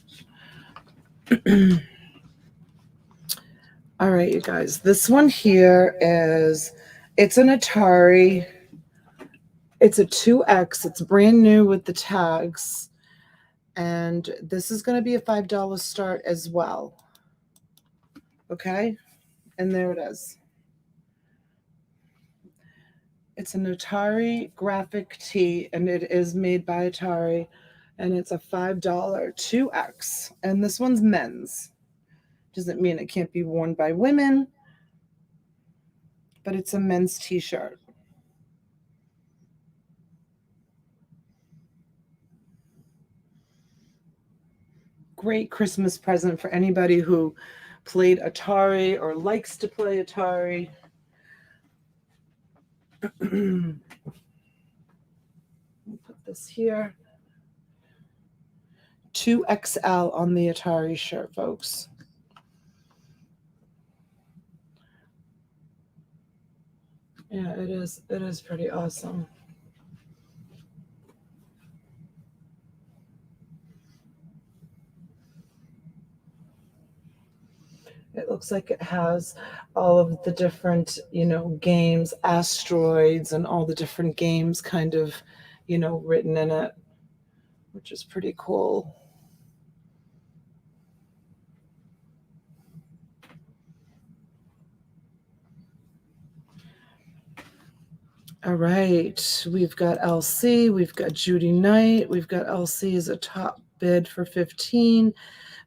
All right, you guys. This one here it's an Atari. It's a 2X. It's brand new with the tags. And this is going to be a $5 start as well. Okay? And there it is. It's an Atari graphic tee, and it is made by Atari. And it's a $5 2X. And this one's men's. Doesn't mean it can't be worn by women, but it's a men's t-shirt. Great Christmas present for anybody who played Atari or likes to play Atari. Put this here. 2XL on the Atari shirt, folks. Yeah, it is pretty awesome. It looks like it has all of the different, games, asteroids, and all the different games kind of, written in it, which is pretty cool. All right, we've got LC, we've got Judy Knight, we've got LC as a top bid for 15.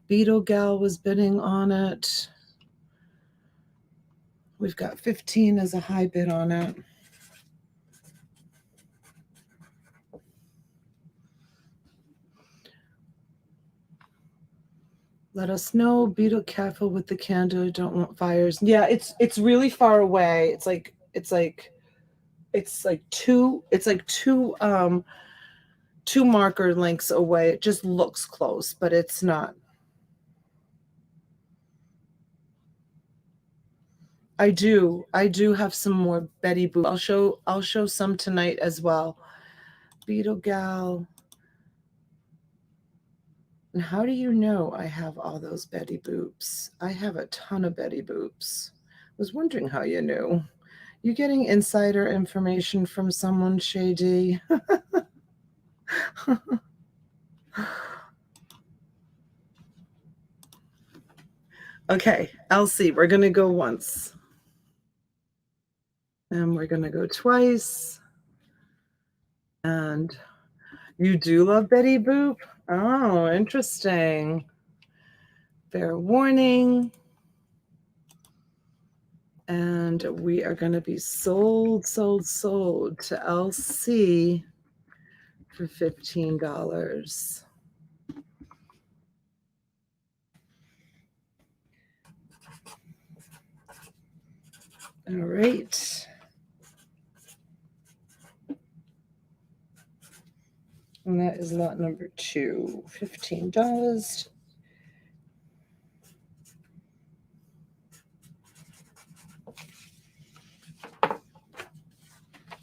Beetle Gal was bidding on it. We've got 15 as a high bid on it. Let us know. Beetle, careful with the candle. Don't want fires. Yeah, it's really far away. It's like two marker lengths away. It just looks close, but it's not. I do have some more Betty Boop. I'll show some tonight as well. Beetle Gal. And how do you know I have all those Betty Boops? I have a ton of Betty Boops. Was wondering how you knew. You getting insider information from someone shady? Okay, Elsie, we're going to go once. And we're going to go twice. And you do love Betty Boop? Oh, interesting. Fair warning. And we are going to be sold to LC for $15. All right. And that is lot number 2, $15.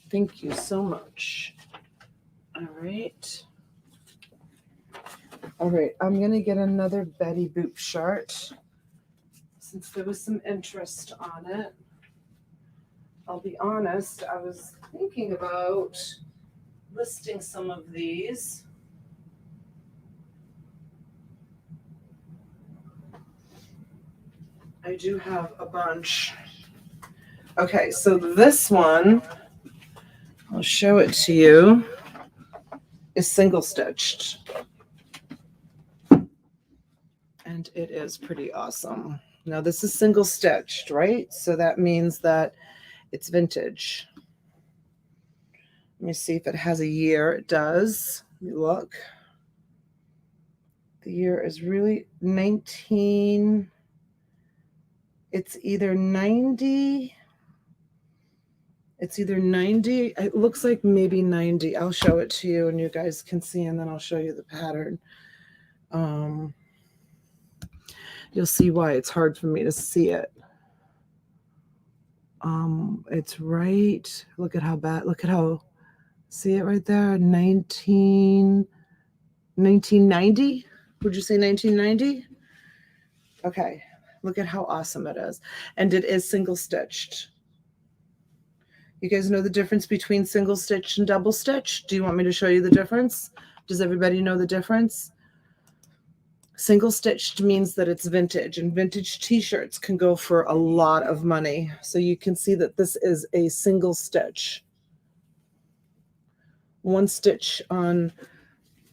Thank you so much. All right. All right, I'm going to get another Betty Boop shirt since there was some interest on it. I'll be honest, I was thinking about listing some of these. I do have a bunch. Okay, so this one, I'll show it to you, is single stitched. And it is pretty awesome. Now this is single stitched, right? So that means that it's vintage. Let me see if it has a year. It does. Let me look. The year is really 19. It's either 90. It's either 90. It looks like maybe 90. I'll show it to you and you guys can see, and then I'll show you the pattern. You'll see why it's hard for me to see it. It's right. Look at how bad. Look at how. See it right there? 1990? Would you say 1990? Okay. Look at how awesome it is. And it is single stitched. You guys know the difference between single stitch and double stitch? Do you want me to show you the difference? Does everybody know the difference? Single stitched means that it's vintage, and vintage t-shirts can go for a lot of money. So you can see that this is a single stitch. One stitch on,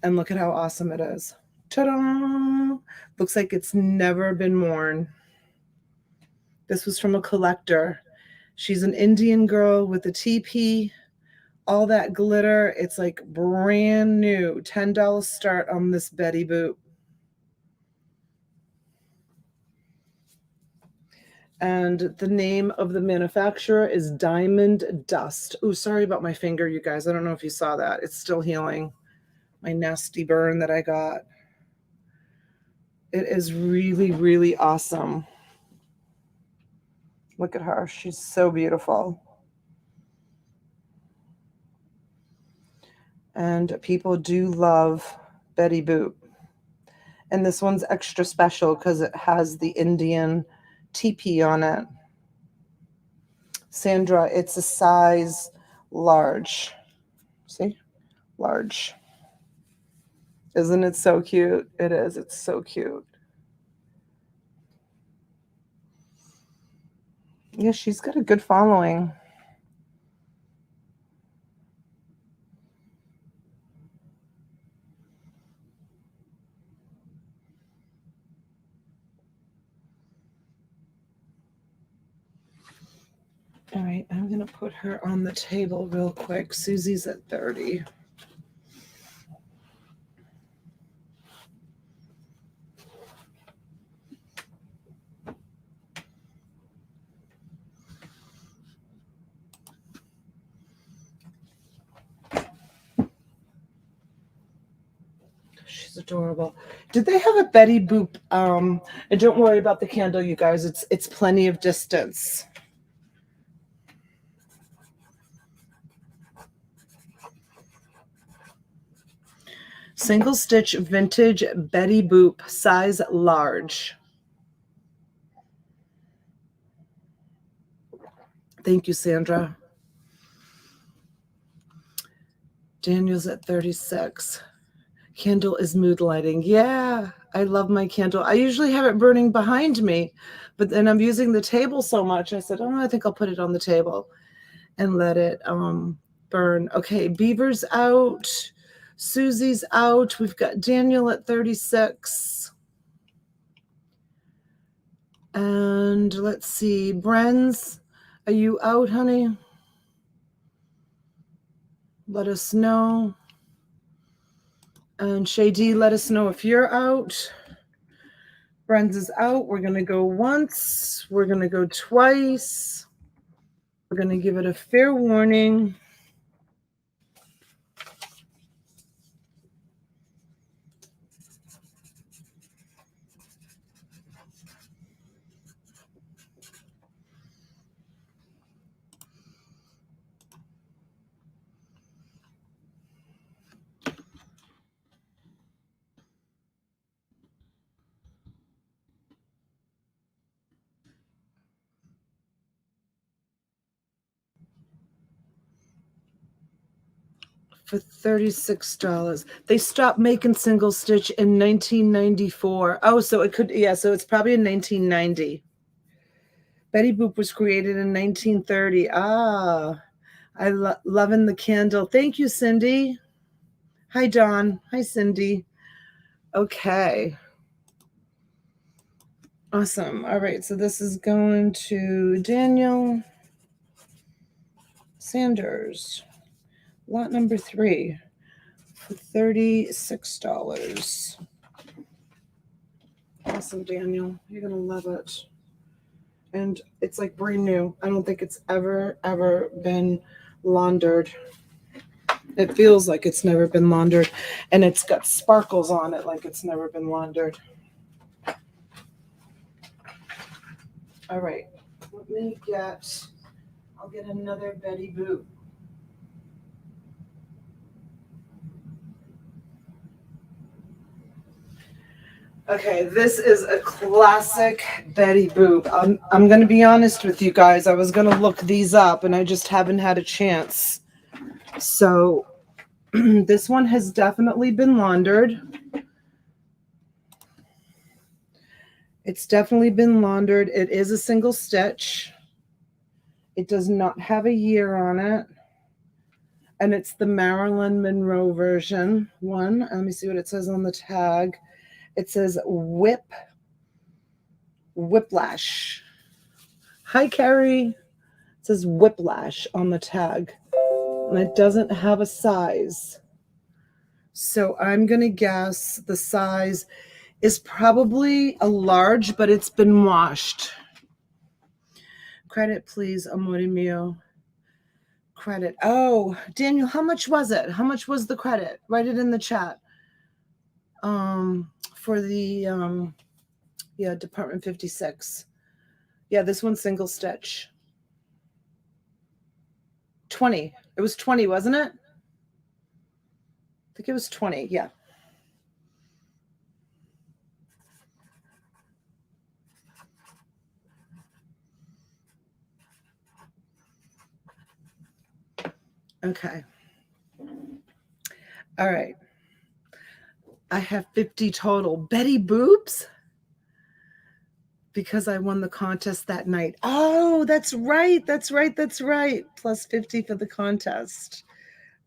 and look at how awesome it is. Ta-da! Looks like it's never been worn. This was from a collector. She's an Indian girl with a teepee, all that glitter. It's like brand new. $10 start on this Betty Boop. And the name of the manufacturer is Diamond Dust. Oh, sorry about my finger, you guys. I don't know if you saw that. It's still healing. My nasty burn that I got. It is really, really awesome. Look at her. She's so beautiful. And people do love Betty Boop. And this one's extra special because it has the Indian teepee on it. Sandra, it's a size large. See? Large. Isn't it so cute? It is. It's so cute. Yeah, she's got a good following. All right, I'm going to put her on the table real quick. Susie's at 30. She's adorable. Did they have a Betty Boop? And don't worry about the candle, you guys. It's plenty of distance. Single stitch vintage Betty Boop, size large. Thank you, Sandra. Daniel's at 36. Candle is mood lighting. Yeah, I love my candle. I usually have it burning behind me, but then I'm using the table so much. I said, oh, I think I'll put it on the table and let it burn. Okay, Beaver's out. Susie's out. We've got Daniel at 36. And let's see, Bren's, are you out, honey? Let us know. And Shady, let us know if you're out. Bren's is out. We're going to go once. We're going to go twice. We're going to give it a fair warning. For $36. They stopped making single stitch in 1994. Oh, so it could, yeah, so it's probably in 1990. Betty Boop was created in 1930. Ah, I loving the candle. Thank you, Cindy. Hi, Dawn. Hi, Cindy. Okay. Awesome. All right, so this is going to Daniel Sanders. Lot number 3 for $36. Awesome, Daniel. You're going to love it. And it's like brand new. I don't think it's ever been laundered. It feels like it's never been laundered. And it's got sparkles on it like it's never been laundered. All right. I'll get another Betty Boop. Okay, this is a classic Betty Boop. I'm going to be honest with you guys. I was going to look these up, and I just haven't had a chance. So this one has definitely been laundered. It's definitely been laundered. It is a single stitch. It does not have a year on it. And it's the Marilyn Monroe version one. Let me see what it says on the tag. It says Whiplash. Hi, Carrie. It says Whiplash on the tag. And it doesn't have a size. So I'm going to guess the size is probably a large, but it's been washed. Credit, please, amore mio. Credit. Oh, Daniel, how much was it? How much was the credit? Write it in the chat. For the yeah, Department 56. Yeah, this one's single stitch. 20. It was 20, wasn't it? I think it was 20. Yeah. Okay. All right. I have 50 total. Betty Boops? Because I won the contest that night. Oh, that's right. That's right. That's right. Plus 50 for the contest.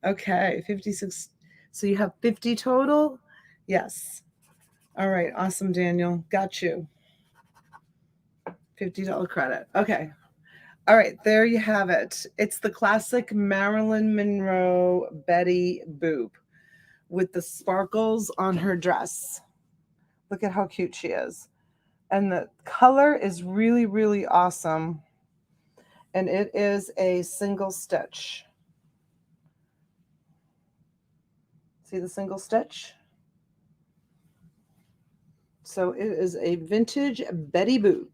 Okay, 56. So you have 50 total? Yes. All right. Awesome, Daniel. Got you. $50 credit. Okay. All right. There you have it. It's the classic Marilyn Monroe Betty Boop with the sparkles on her dress. Look at how cute she is. And the color is really, really awesome. And it is a single stitch. See the single stitch? So it is a vintage Betty Boop.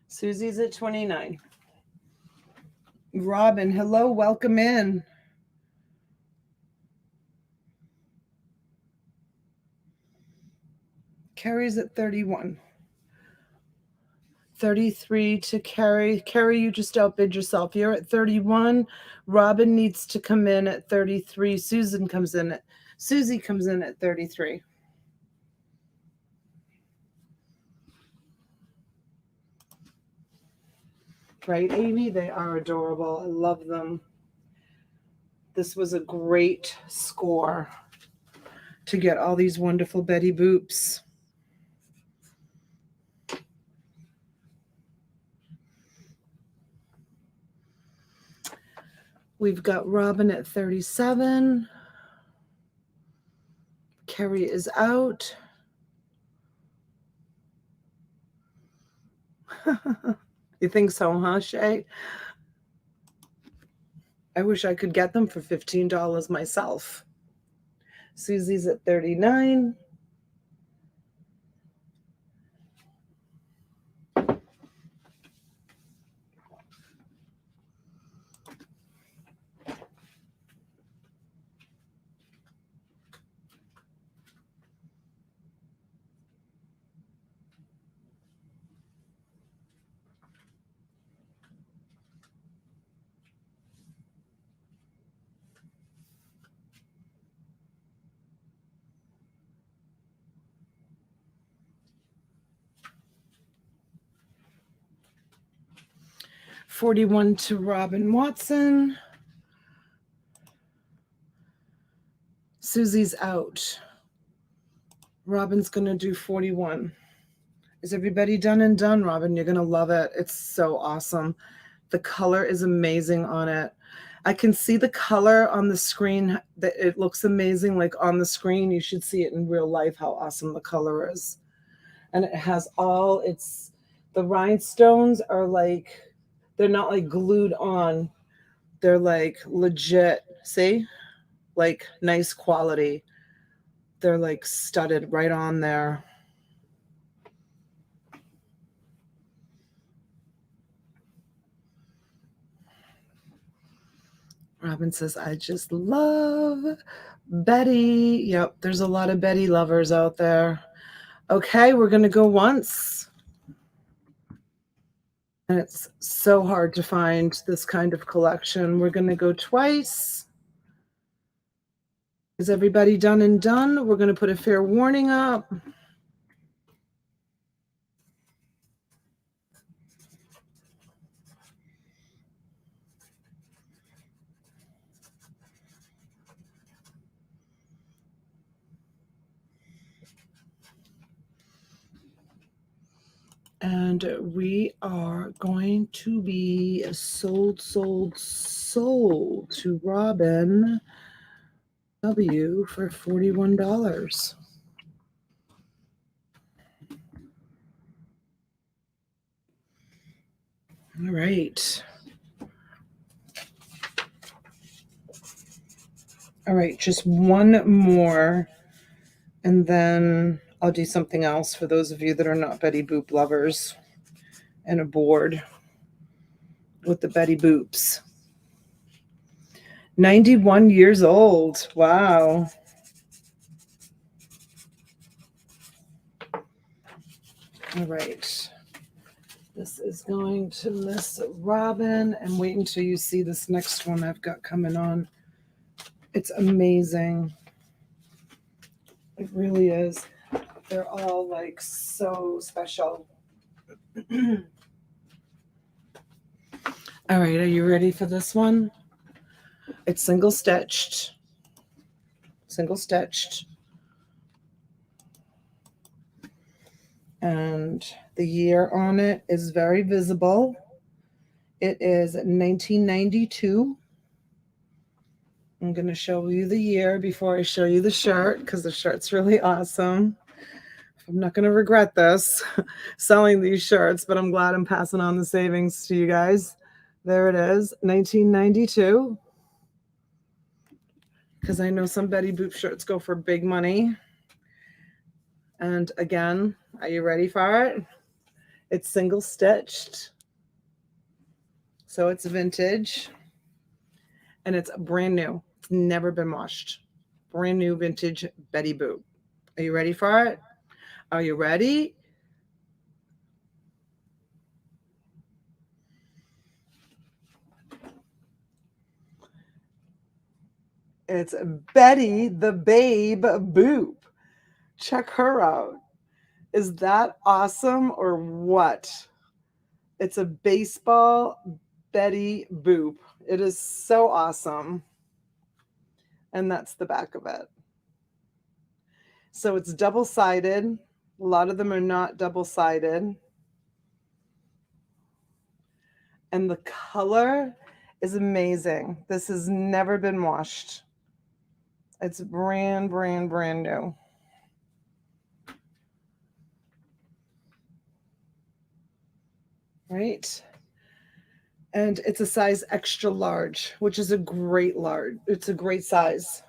Susie's at 29. Robin, hello, welcome in. Carrie's at 31. 33 to Carrie. Carrie, you just outbid yourself. You're at 31. Robin needs to come in at 33. Susie comes in at 33. Right, Amy? They are adorable. I love them. This was a great score to get all these wonderful Betty Boops. We've got Robin at 37. Carrie is out. You think so, huh, Shay? I wish I could get them for $15 myself. Susie's at 39. $41 to Robin Watson. Susie's out. Robin's going to do 41. Is everybody done and done, Robin? You're going to love it. It's so awesome. The color is amazing on it. I can see the color on the screen. That it looks amazing like on the screen. You should see it in real life how awesome the color is. And it has all its, the rhinestones are like, they're not like glued on. They're like legit, see? Like nice quality. They're like studded right on there. Robin says, I just love Betty. Yep, there's a lot of Betty lovers out there. Okay, we're going to go once. And it's so hard to find this kind of collection. We're going to go twice. Is everybody done and done? We're going to put a fair warning up. And we are going to be sold to Robin W for $41. All right. All right, just one more, and then I'll do something else for those of you that are not Betty Boop lovers and a board with the Betty Boops. 91 years old. Wow. All right. This is going to Miss Robin, and wait until you see this next one I've got coming on. It's amazing. It really is. They're all like so special. All right, are you ready for this one? It's single stitched. And the year on it is very visible. It is 1992. I'm going to show you the year before I show you the shirt because the shirt's really awesome. I'm not going to regret this selling these shirts, but I'm glad I'm passing on the savings to you guys. There it is, 1992. Because I know some Betty Boop shirts go for big money. And again, are you ready for it? It's single stitched. So it's vintage. And it's brand new. It's never been washed. Brand new vintage Betty Boop. Are you ready for it? Are you ready? It's Betty the Babe Boop. Check her out. Is that awesome or what? It's a baseball Betty Boop. It is so awesome. And that's the back of it. So it's double-sided. A lot of them are not double-sided. And the color is amazing. This has never been washed. It's brand new. Right? And it's a size extra large, which is a great large. It's a great size.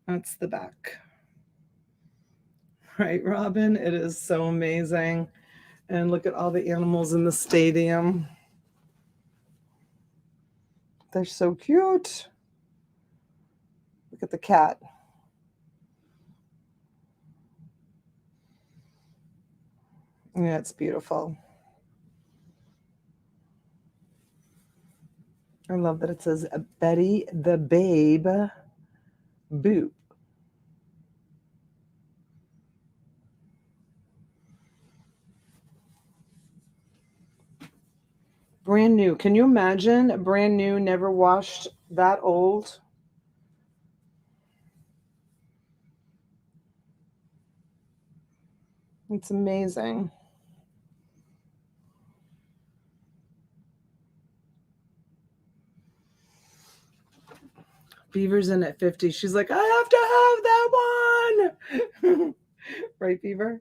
That's the back. Right, Robin? It is so amazing. And look at all the animals in the stadium. They're so cute. Look at the cat. Yeah, it's beautiful. I love that it says Betty the Babe Boop. Brand new. Can you imagine? Brand new, never washed, that old. It's amazing. Beaver's in at 50. She's like, I have to have that one. Right, Beaver?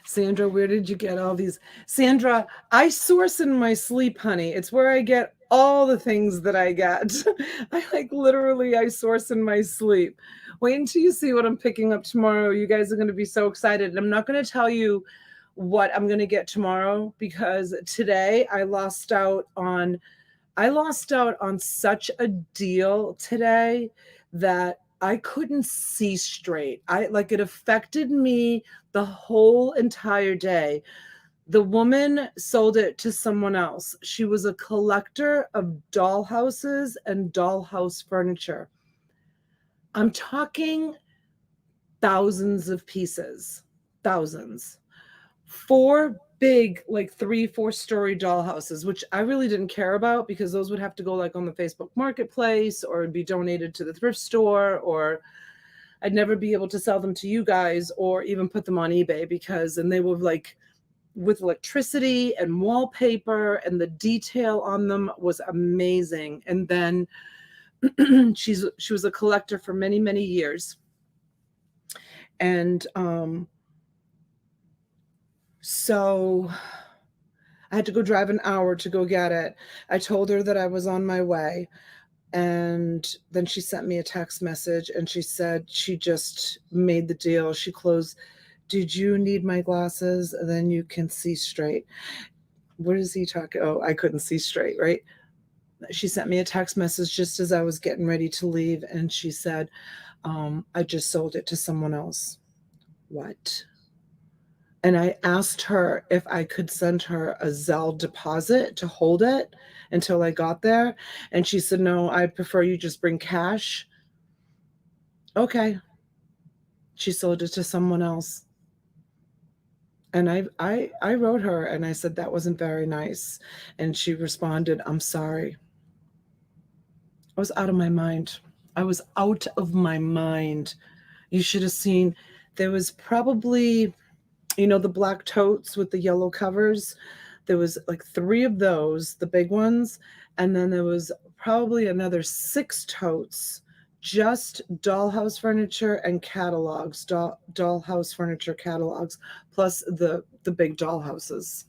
Sandra, where did you get all these? Sandra, I source in my sleep, honey. It's where I get all the things that I get. I source in my sleep. Wait until you see what I'm picking up tomorrow. You guys are going to be so excited. And I'm not going to tell you what I'm going to get tomorrow because today I lost out on such a deal today that I couldn't see straight. It affected me the whole entire day. The woman sold it to someone else. She was a collector of dollhouses and dollhouse furniture. I'm talking thousands of pieces, thousands. 4 big, like 3-4 story dollhouses, which I really didn't care about because those would have to go like on the Facebook Marketplace or be donated to the thrift store, or I'd never be able to sell them to you guys or even put them on eBay and they were like with electricity and wallpaper, and the detail on them was amazing. And then she was a collector for many, many years. And so I had to go drive an hour to go get it. I told her that I was on my way. And then she sent me a text message and she said she just made the deal. She closed. Did you need my glasses? Then you can see straight. What is he talking? Oh, I couldn't see straight, right? She sent me a text message just as I was getting ready to leave. And she said, I just sold it to someone else. What? And I asked her if I could send her a Zelle deposit to hold it until I got there. And she said, no, I prefer you just bring cash. Okay. She sold it to someone else. And I wrote her and I said, that wasn't very nice. And she responded, I'm sorry. I was out of my mind. I was out of my mind. You should have seen, there was probably, the black totes with the yellow covers. There was like 3 of those, the big ones. And then there was probably another 6 totes just dollhouse furniture and catalogs, dollhouse furniture catalogs, plus the big dollhouses.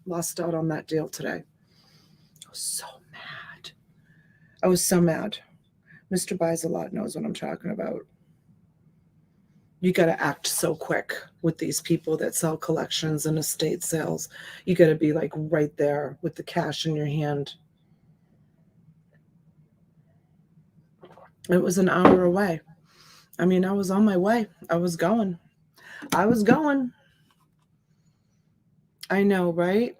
Lost out on that deal today. I was so mad. I was so mad. Mr. Buys a Lot knows what I'm talking about. You got to act so quick with these people that sell collections and estate sales. You got to be like right there with the cash in your hand. It was an hour away. I mean, I was on my way. I was going. I was going. I know, right?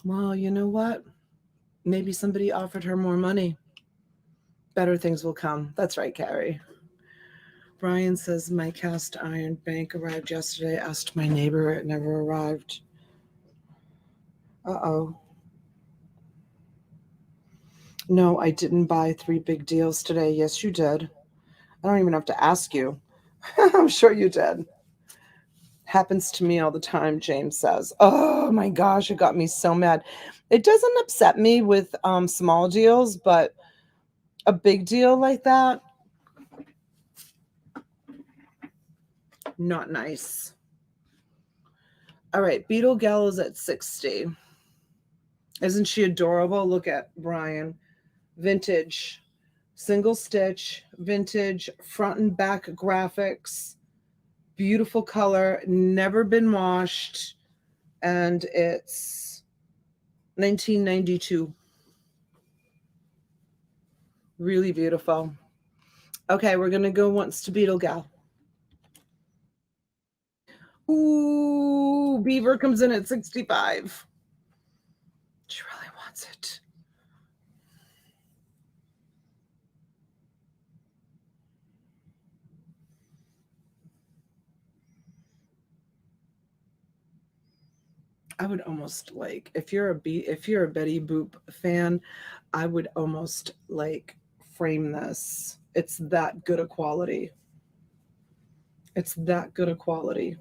Well, you know what? Maybe somebody offered her more money. Better things will come. That's right, Carrie. Brian says my cast iron bank arrived yesterday. Asked my neighbor. It never arrived. Uh-oh. No, I didn't buy 3 big deals today. Yes, you did. I don't even have to ask you. I'm sure you did. Happens to me all the time, James says. Oh my gosh, it got me so mad. It doesn't upset me with small deals, but a big deal like that, not nice. All right, Beetle Gal is at 60. Isn't she adorable? Look at Brian. Vintage, single stitch, vintage, front and back graphics, beautiful color, never been washed, and it's 1992. Really beautiful. Okay, we're going to go once to Beetle Gal. Ooh, Beaver comes in at 65. She really wants it. I would almost like, if you're a Betty Boop fan, I would almost like frame this. It's that good a quality. It's that good a quality.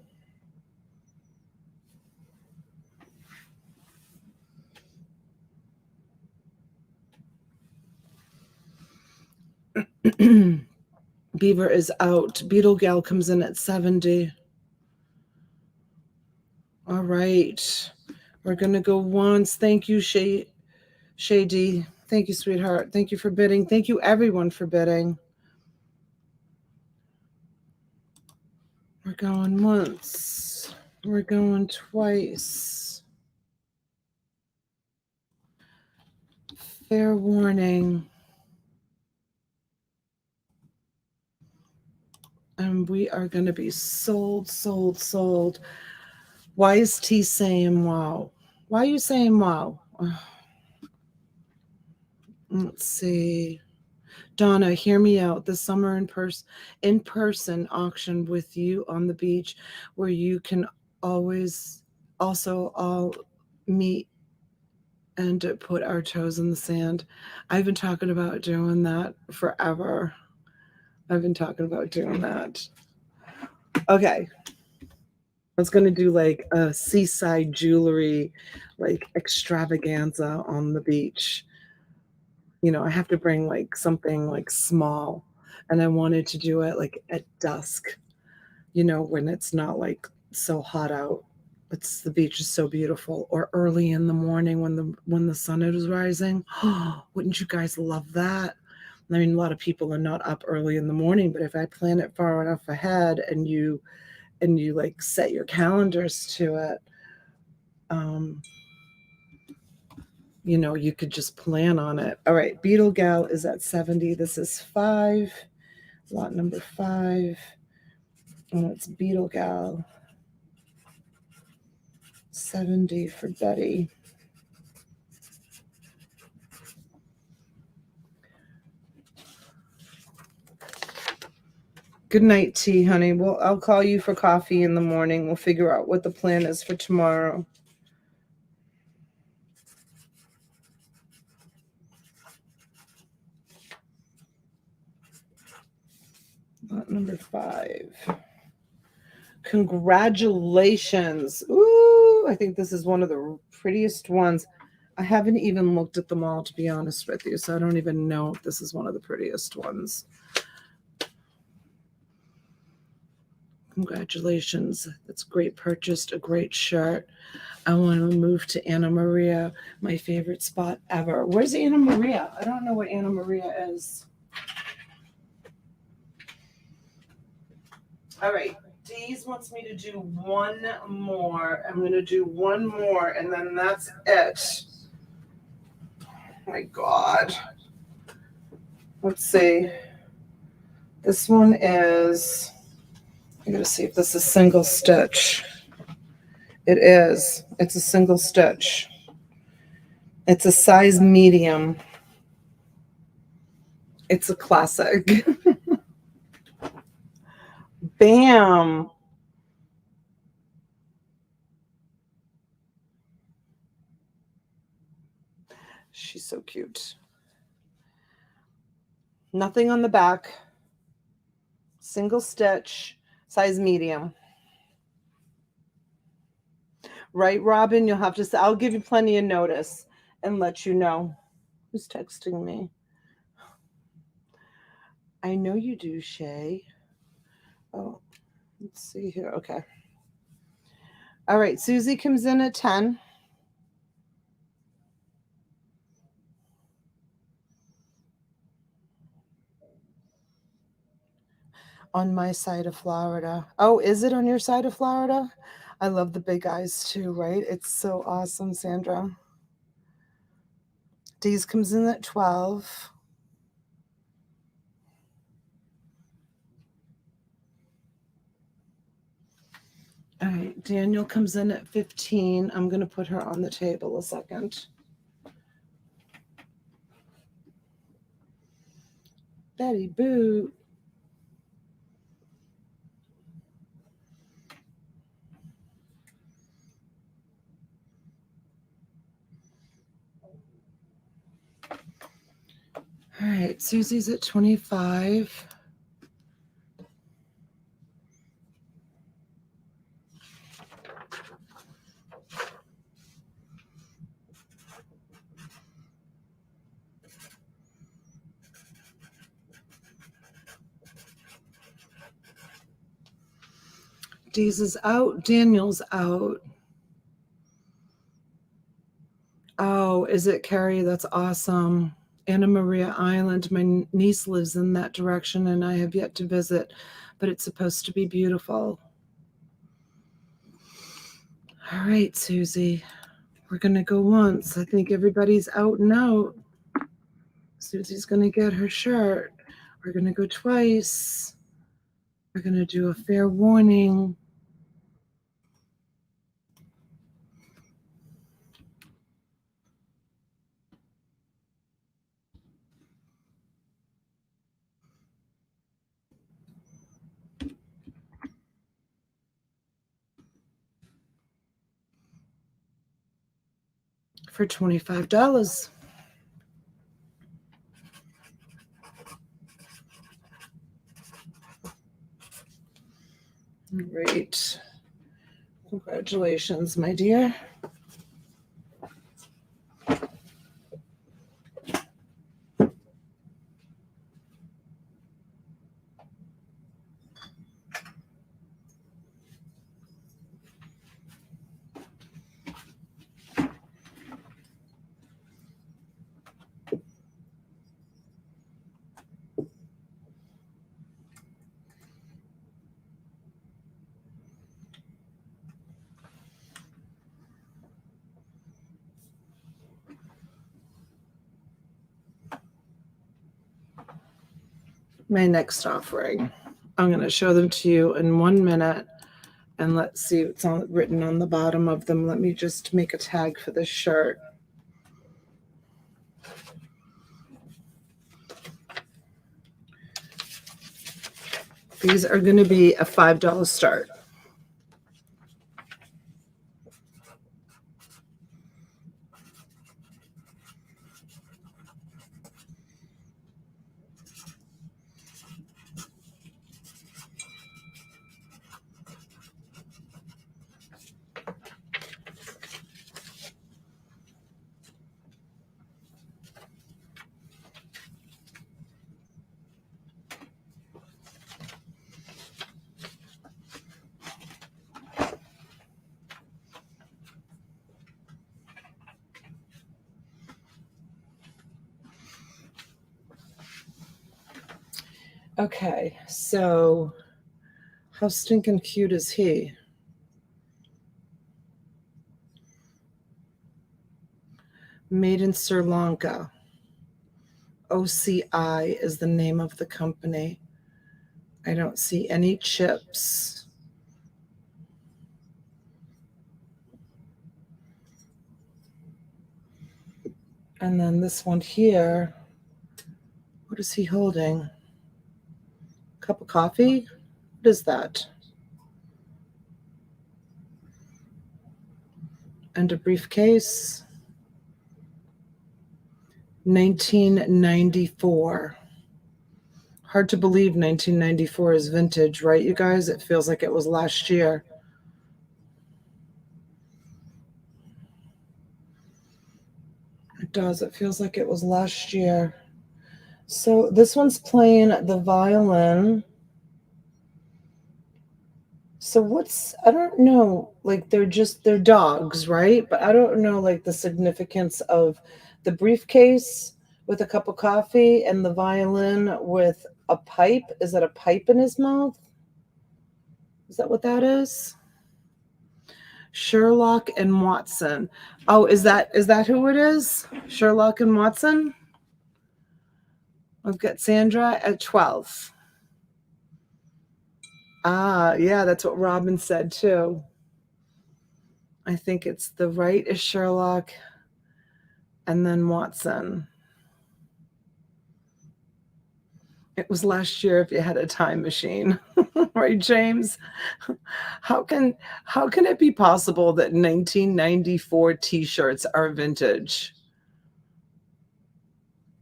Beaver is out. Beetle Gal comes in at 70. All right. We're going to go once. Thank you, Shady. Thank you, sweetheart. Thank you for bidding. Thank you, everyone, for bidding. We're going once. We're going twice. Fair warning. And we are going to be sold, sold, sold. Why is T saying wow? Why are you saying wow? Let's see. Donna, hear me out. The summer in-person auction with you on the beach where you can always also all meet and put our toes in the sand. I've been talking about doing that forever. I've been talking about doing that. Okay. I was going to do like a seaside jewelry, like extravaganza on the beach. You know, I have to bring like something like small, and I wanted to do it like at dusk, you know, when it's not like so hot out. The beach is so beautiful, or early in the morning when the sun is rising. Wouldn't you guys love that? I mean, a lot of people are not up early in the morning, but if I plan it far enough ahead and you like set your calendars to it, you know, you could just plan on it. All right, Beetle Gal is at 70. This is 5, lot number 5. And it's Beetle Gal. 70 for Betty. Good night, T, honey. Well, I'll call you for coffee in the morning. We'll figure out what the plan is for tomorrow. Lot number 5. Congratulations. Ooh, I think this is one of the prettiest ones. I haven't even looked at them all, to be honest with you, so I don't even know if this is one of the prettiest ones. Congratulations. That's a great purchase, a great shirt. I want to move to Anna Maria, my favorite spot ever. Where's Anna Maria? I don't know what Anna Maria is. All right. Dee's wants me to do one more. I'm going to do one more, and then that's it. Oh my God. Let's see. This one is, I got to see if this is single stitch. It is. It's a single stitch. It's a size medium. It's a classic. Bam. She's so cute. Nothing on the back. Single stitch, size medium. Right, Robin? You'll have to say, I'll give you plenty of notice and let you know. Who's texting me? I know you do, Shay. Oh, let's see here. Okay. All right. Susie comes in at 10. On my side of Florida. Oh, is it on your side of Florida? I love the big eyes too, right? It's so awesome, Sandra. Dee's comes in at 12. All right, Daniel comes in at 15. I'm going to put her on the table a second. Betty Boo. All right, Susie's at 25. Dee's is out. Daniel's out. Oh, is it Carrie? That's awesome. Anna Maria Island. My niece lives in that direction and I have yet to visit, but it's supposed to be beautiful. All right, Susie. We're going to go once. I think everybody's out and out. Susie's going to get her shirt. We're going to go twice. We're going to do a fair warning. For $25. Great. Congratulations, my dear. My next offering. I'm going to show them to you in 1 minute. And let's see what's written on the bottom of them. Let me just make a tag for this shirt. These are going to be a $5 start. Okay, so how stinking cute is he? Made in Sri Lanka. OCI is the name of the company. I don't see any chips. And then this one here, what is he holding? Cup of coffee? What is that? And a briefcase. 1994. Hard to believe 1994 is vintage, right, you guys? It feels like it was last year. It does. It feels like it was last year. So this one's playing the violin. So I don't know, like they're dogs, right? But I don't know like the significance of the briefcase with a cup of coffee and the violin with a pipe. Is that a pipe in his mouth? Is that what that is? Sherlock and Watson. Oh, is that who it is? Sherlock and Watson? I've got Sandra at 12. Ah, yeah, that's what Robin said too. I think it's the right is Sherlock and then Watson. It was last year if you had a time machine. Right, James? How can it be possible that 1994 t-shirts are vintage?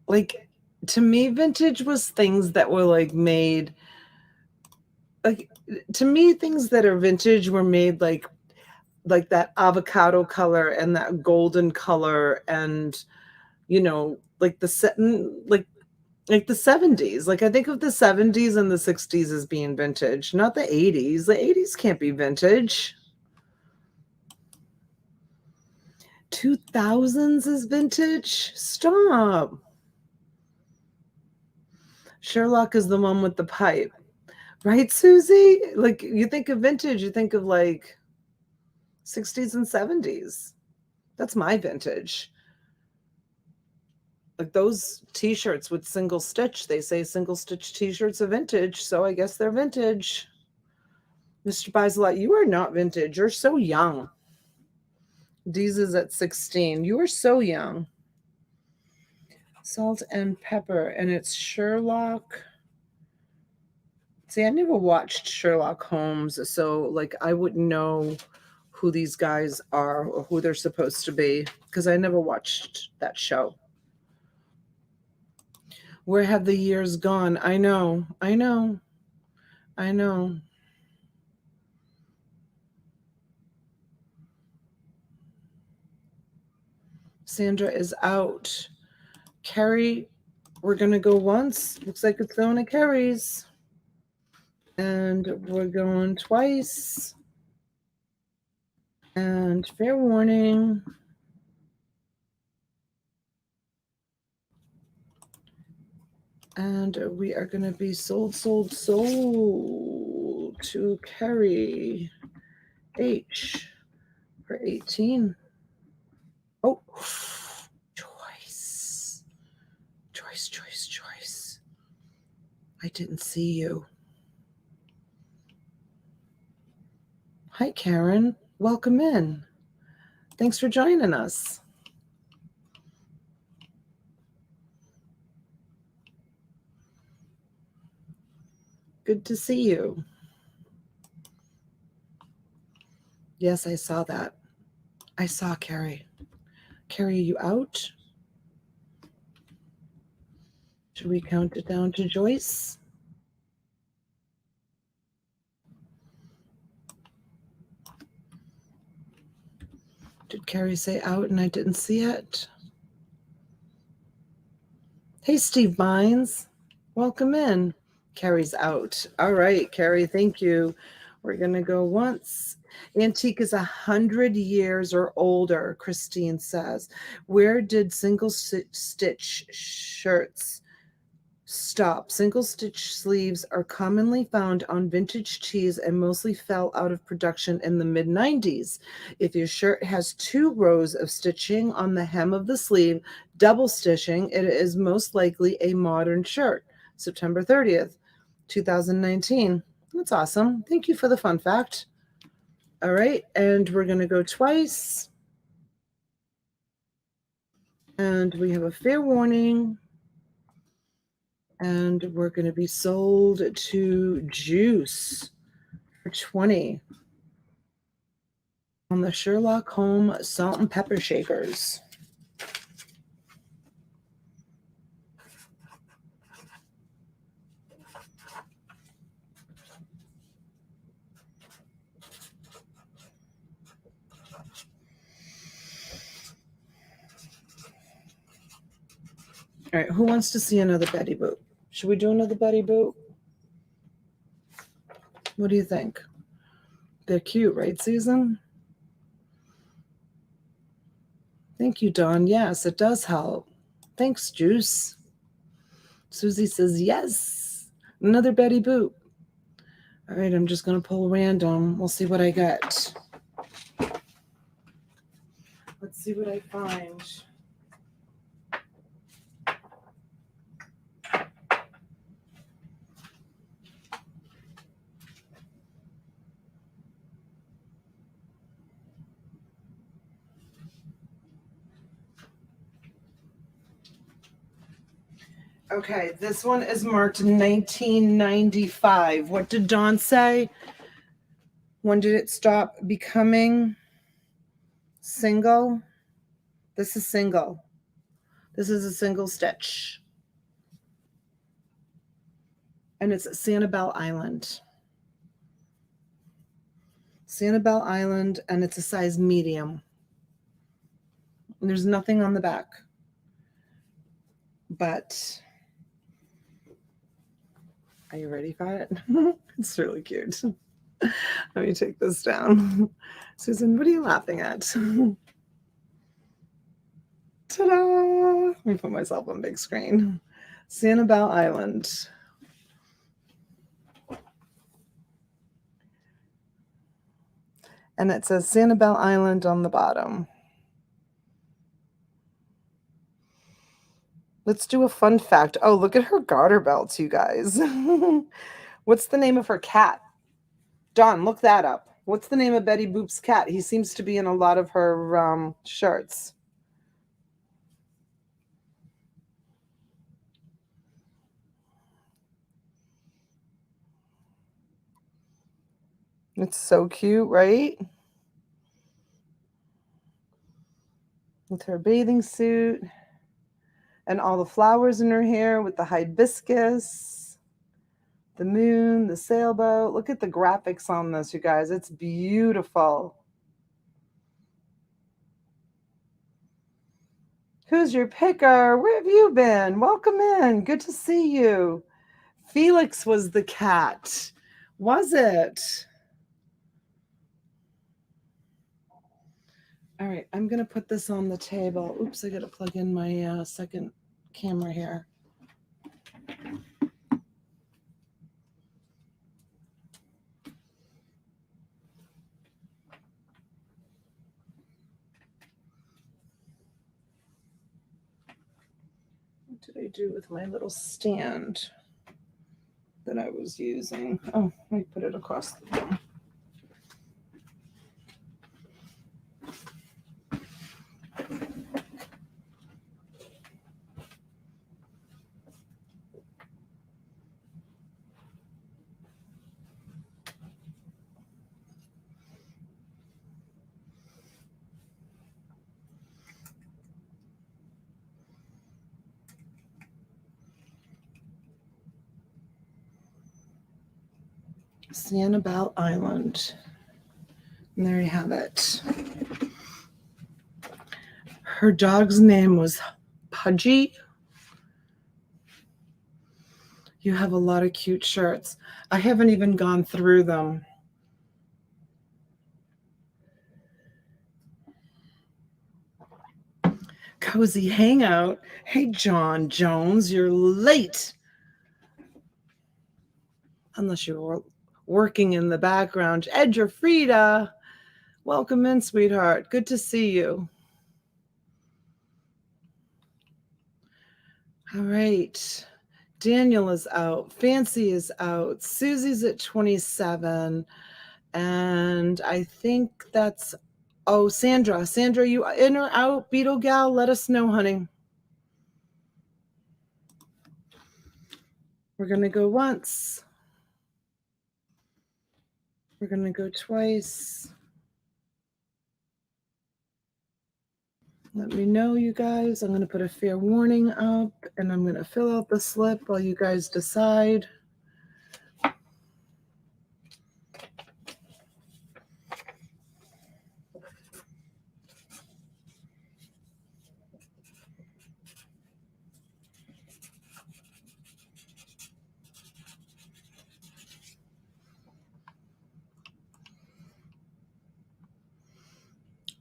Like, to me, vintage was things that were like made like, to me, things that are vintage were made like that avocado color and that golden color and like like the 70s. Like I think of the 70s and the 60s as being vintage, not the 80s. The 80s can't be vintage. 2000s is vintage? Stop. Sherlock is the one with the pipe. Right, Susie? Like you think of vintage, you think of like 60s and 70s. That's my vintage. Like those t-shirts with single stitch, they say single stitch t-shirts are vintage, so I guess they're vintage. Mr. Biselot, you are not vintage. You're so young. Deez is at 16. You are so young. Salt and pepper, and it's Sherlock. See, I never watched Sherlock Holmes, so like I wouldn't know who these guys are or who they're supposed to be because I never watched that show. Where have the years gone? I know. Sandra is out. Carrie, we're going to go once. Looks like it's going to Carrie's. And we're going twice. And fair warning. And we are going to be sold to Carrie H for 18. Oh, Joyce. I didn't see you. Hi, Karen. Welcome in. Thanks for joining us. Good to see you. Yes, I saw that. I saw Carrie. Carrie, are you out? Should we count it down to Joyce? Did Carrie say out and I didn't see it? Hey, Steve Mines. Welcome in. Carrie's out. All right, Carrie, thank you. We're going to go once. Antique is 100 years or older, Christine says. Where did single stitch shirts Stop. Single stitch sleeves are commonly found on vintage tees and mostly fell out of production in the mid-90s. If your shirt has 2 rows of stitching on the hem of the sleeve, double stitching, it is most likely a modern shirt. September 30th, 2019. That's awesome. Thank you for the fun fact. All right, and we're going to go twice. And we have a fair warning. And we're going to be sold to Juice for 20 on the Sherlock Holmes salt and pepper shakers. All right, who wants to see another Betty Boop? Should we do another Betty Boop? What do you think? They're cute, right, Susan? Thank you, Dawn. Yes, it does help. Thanks, Juice. Susie says yes. Another Betty Boop. All right, I'm just going to pull random. We'll see what I get. Let's see what I find. Okay, this one is marked 1995. What did Dawn say? When did it stop becoming single? This is single. This is a single stitch. And it's Sanibel Island. Sanibel Island, and it's a size medium. And there's nothing on the back. But are you ready for it? It's really cute. Let me take this down. Susan, what are you laughing at? Ta-da! Let me put myself on big screen. Sanibel Island. And it says Sanibel Island on the bottom. Let's do a fun fact. Oh, look at her garter belts, you guys. What's the name of her cat? Dawn, look that up. What's the name of Betty Boop's cat? He seems to be in a lot of her shirts. It's so cute, right? With her bathing suit and all the flowers in her hair with the hibiscus, the moon, the sailboat. Look at the graphics on this, you guys. It's beautiful. Who's your picker? Where have you been? Welcome in. Good to see you. Felix was the cat. Was it? All right, I'm going to put this on the table. Oops, I got to plug in my second camera here. What did I do with my little stand that I was using? Oh, let me put it across the room. Sanibel Island. And there you have it. Her dog's name was Pudgy. You have a lot of cute shirts. I haven't even gone through them. Cozy Hangout. Hey, John Jones, you're late. unless you're working in the background. Edger Frida, welcome in, sweetheart. Good to see you. All right. Daniel is out. Fancy is out. Susie's at 27. And I think that's, oh, Sandra. Sandra, you in or out, Beetle Gal? Let us know, honey. We're going to go once. We're going to go twice. Let me know, you guys. I'm going to put a fair warning up, and I'm going to fill out the slip while you guys decide.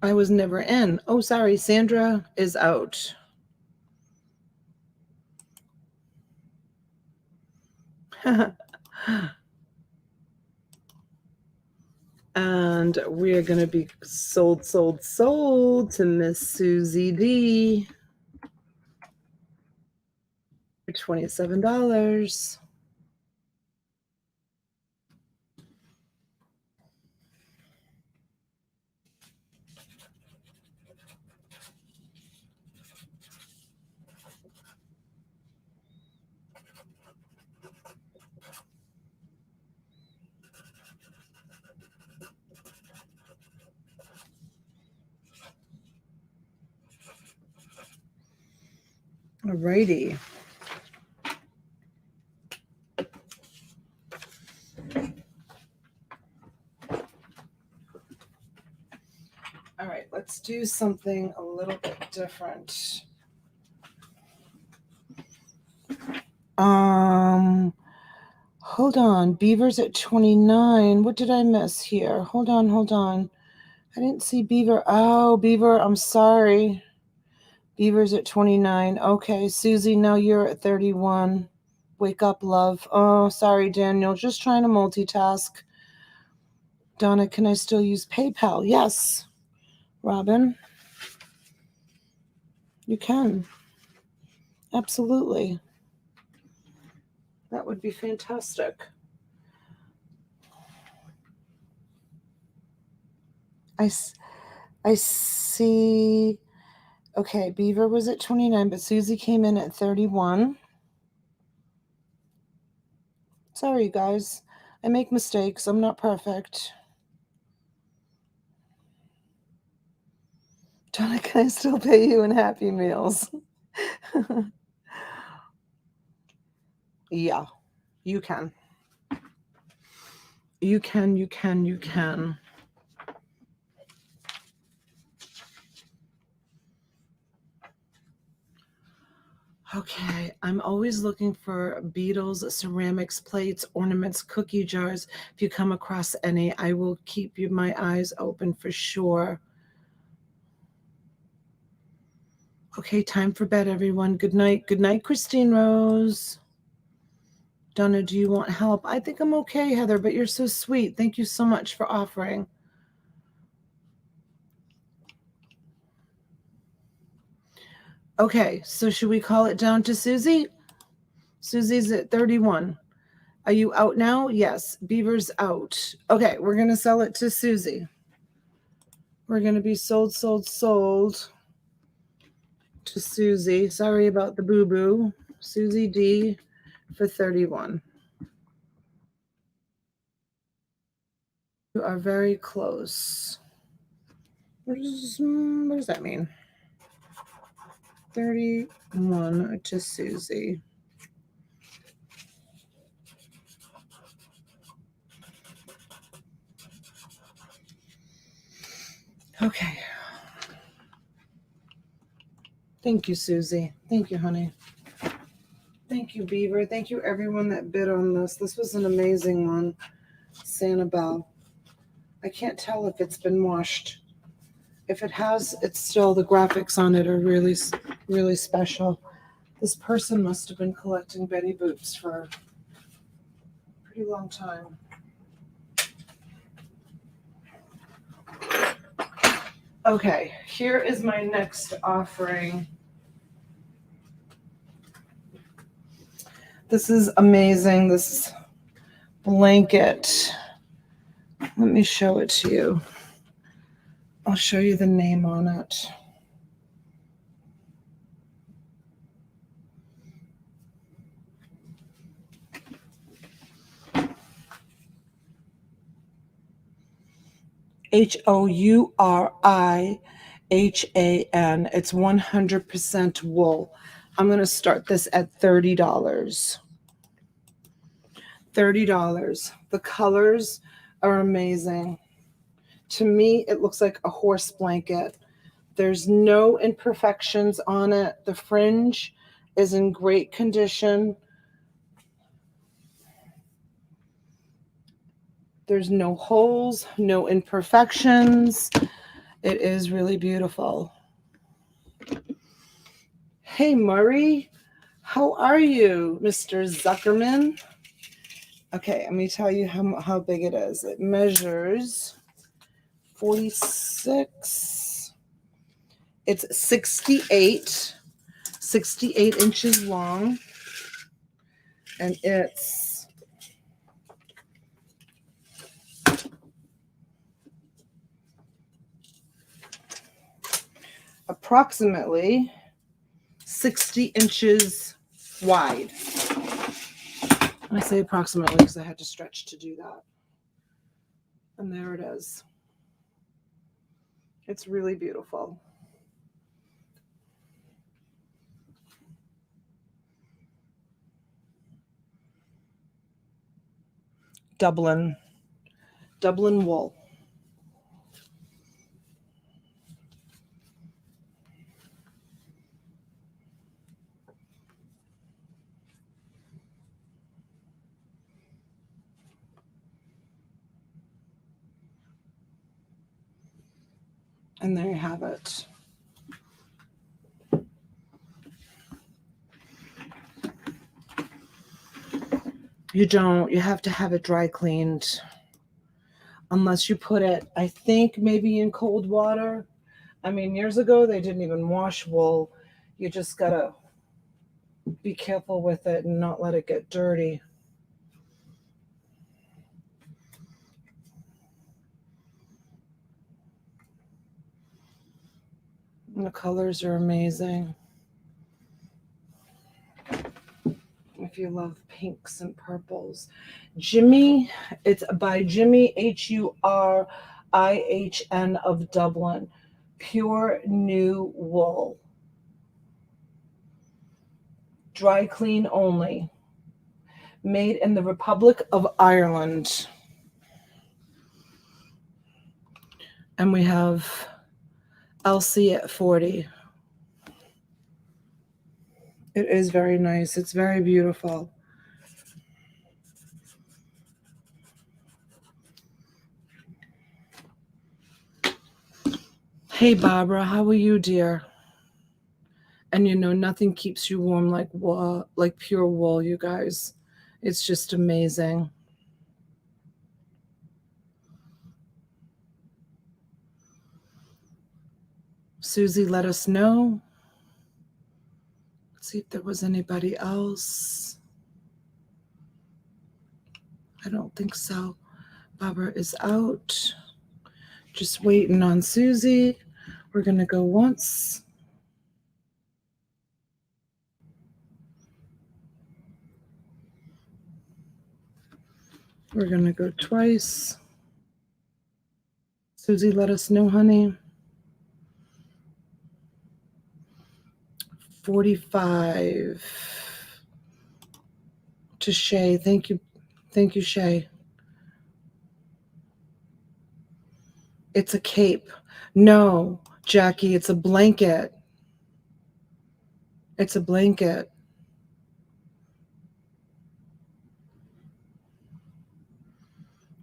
I was never in. Oh, sorry. Sandra is out. And we're going to be sold to Miss Susie D for $27. All righty. All right, let's do something a little bit different. Hold on. Beaver's at 29. What did I miss here? Hold on. I didn't see Beaver. Oh, Beaver, I'm sorry. Beaver's at 29. Okay, Susie, now you're at 31. Wake up, love. Oh, sorry, Daniel. Just trying to multitask. Donna, can I still use PayPal? Yes. Robin, you can. Absolutely. That would be fantastic. I see. Okay, Beaver was at 29, but Susie came in at 31. Sorry, guys. I make mistakes. I'm not perfect. Donna, can I still pay you in Happy Meals? Yeah, you can. You can. Okay, I'm always looking for beetles, ceramics, plates, ornaments, cookie jars. If you come across any, I will keep my eyes open for sure. Okay, time for bed, everyone. Good night. Good night, Christine Rose. Donna, do you want help? I think I'm okay, Heather, but you're so sweet. Thank you so much for offering. Okay, so should we call it down to Susie? Susie's at 31. Are you out now? Yes. Beaver's out. Okay, we're going to sell it to Susie. We're going to be sold to Susie. Sorry about the boo-boo. Susie D for 31. You are very close. What does that mean? 31 to Susie. Okay. Thank you, Susie. Thank you, honey. Thank you, Beaver. Thank you, everyone that bid on this. This was an amazing one. Sanibel. I can't tell if it's been washed. If it has, it's still, the graphics on it are really, really special. This person must have been collecting Betty Boops for pretty long time. Okay, here is my next offering. This is amazing. This blanket. Let me show it to you. I'll show you the name on it. Hourihan. It's 100% wool. I'm going to start this at $30. $30. The colors are amazing. To me, it looks like a horse blanket. There's no imperfections on it. The fringe is in great condition. There's no holes, no imperfections. It is really beautiful. Hey, Murray, how are you, Mr. Zuckerman? Okay, let me tell you how big it is. It measures 46. It's 68 inches long, and it's approximately 60 inches wide. I say approximately because I had to stretch to do that. And there it is. It's really beautiful. Dublin wool. And there you have it. You have to have it dry cleaned. Unless you put it, I think, maybe in cold water. I mean, years ago, they didn't even wash wool. You just gotta be careful with it and not let it get dirty. And the colors are amazing. If you love pinks and purples. Jimmy, it's by Jimmy, Hurihn of Dublin. Pure new wool. Dry clean only. Made in the Republic of Ireland. And we have Elsie at 40. It is very nice. It's very beautiful. Hey, Barbara, how are you, dear? And nothing keeps you warm like wool, like pure wool, you guys. It's just amazing. Susie, let us know. Let's see if there was anybody else. I don't think so. Barbara is out. Just waiting on Susie. We're going to go once. We're going to go twice. Susie, let us know, honey. 45 to Shay. Thank you. Thank you, Shay. It's a cape. No, Jackie, it's a blanket. It's a blanket.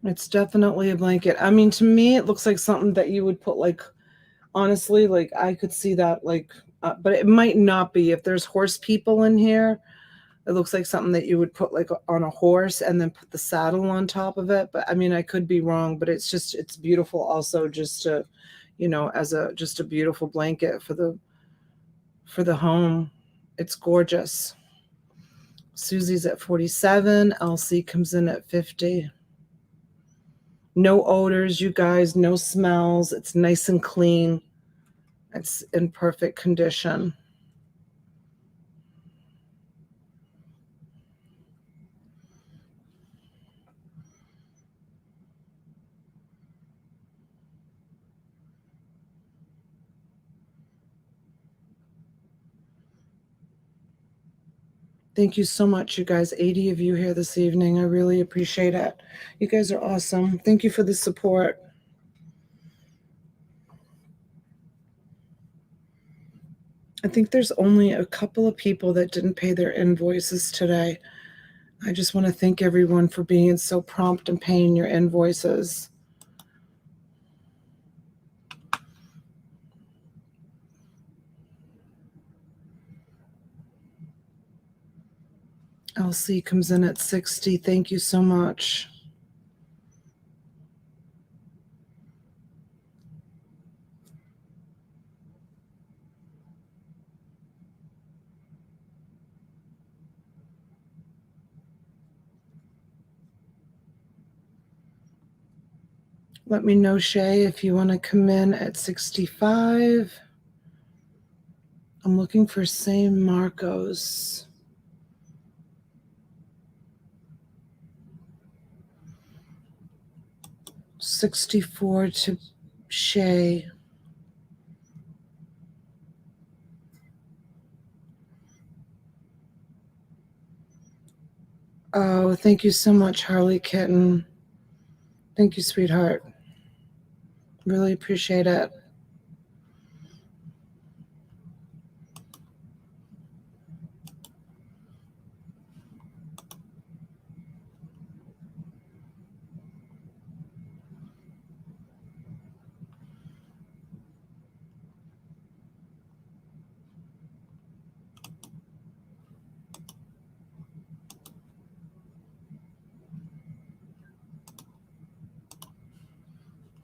It's definitely a blanket. I mean, to me, it looks like something that you would put, like, honestly, like, I could see that, like, but it might not be. If there's horse people in here, It looks like something that you would put like on a horse and then put the saddle on top of it. But I mean, I could be wrong, but it's beautiful also just to, as just a beautiful blanket for the home. It's gorgeous. Susie's at 47. Elsie comes in at 50. No odors, you guys, no smells. It's nice and clean. It's in perfect condition. Thank you so much, you guys. 80 of you here this evening. I really appreciate it. You guys are awesome. Thank you for the support. I think there's only a couple of people that didn't pay their invoices today. I just want to thank everyone for being so prompt and paying your invoices. Elsie comes in at 60. Thank you so much. Let me know, Shay, if you want to come in at 65. I'm looking for San Marcos. $64 to Shay. Oh, thank you so much, Harley Kitten. Thank you, sweetheart. Really appreciate it.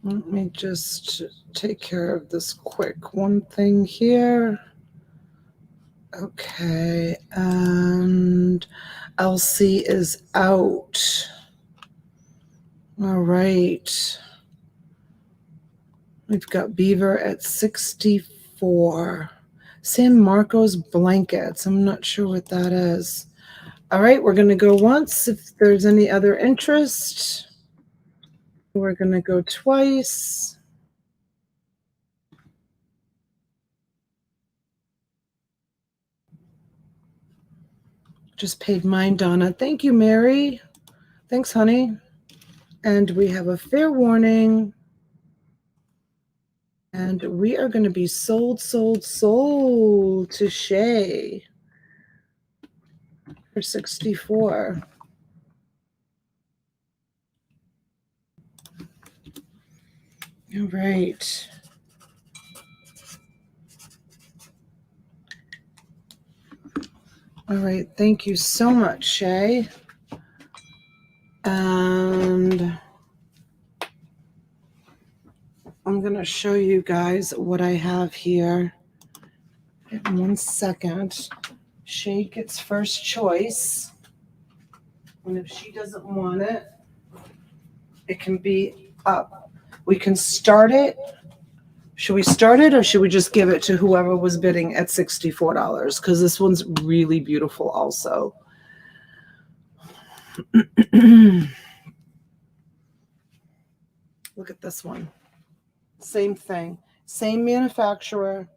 Let me just take care of this quick one thing here. Okay, and Elsie is out. All right. We've got Beaver at 64. San Marcos blankets. I'm not sure what that is. All right, we're going to go once. If there's any other interest, we're going to go twice. Just paid mine, Donna. Thank you, Mary. Thanks, honey. And we have a fair warning. And we are going to be sold to Shay for 64. All right. All right. Thank you so much, Shay. And I'm going to show you guys what I have here in 1 second. Shay gets first choice. And if she doesn't want it, it can be up. We can start it. Should we start it or should we just give it to whoever was bidding at $64? Because this one's really beautiful also. Look at this one. Same thing. Same manufacturer,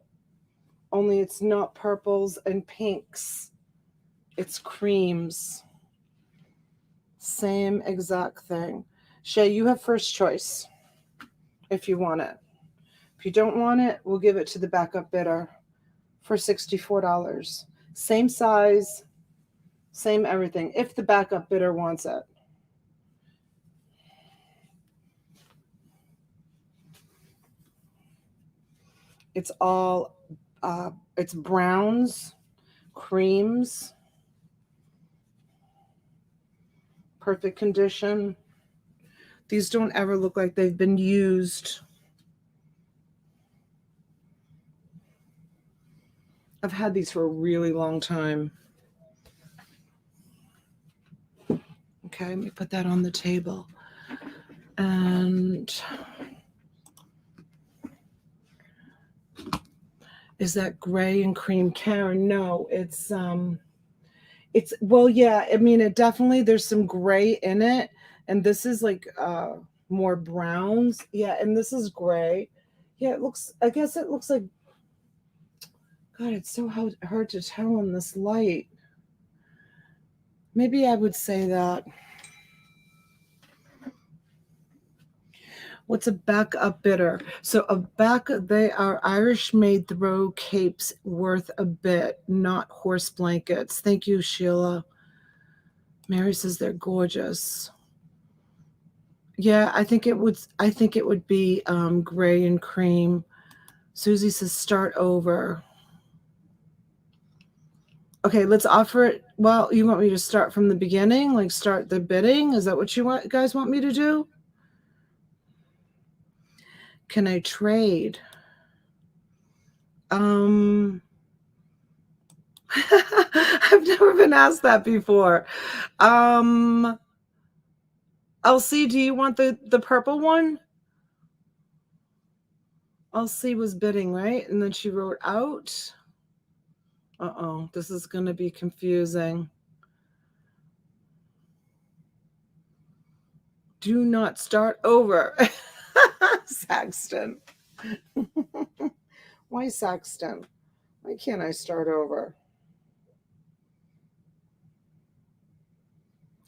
only it's not purples and pinks. It's creams. Same exact thing. Shay, you have first choice if you want it. If you don't want it, we'll give it to the backup bidder for $64. Same size, same everything, if the backup bidder wants it. It's all, it's browns, creams, perfect condition. These don't ever look like they've been used. I've had these for a really long time. Okay, let me put that on the table. And is that gray and cream, Karen? No, it's well, yeah, I mean, it definitely, there's some gray in it, and this is like more browns. Yeah, and this is gray. Yeah, it looks, I guess it looks like, God, it's so hard to tell in this light. Maybe I would say that. What's a backup bidder? So they are Irish made throw capes worth a bit, not horse blankets. Thank you, Sheila. Mary says they're gorgeous. Yeah, I think it would be gray and cream. Susie says start over. Okay, let's offer it. Well, you want me to start from the beginning, like start the bidding? Is that what you guys want me to do? Can I trade? I've never been asked that before. Elsie, do you want the purple one? Elsie was bidding, right? And then she wrote out. Uh-oh, this is going to be confusing. Do not start over. Saxton. Why Saxton? Why can't I start over?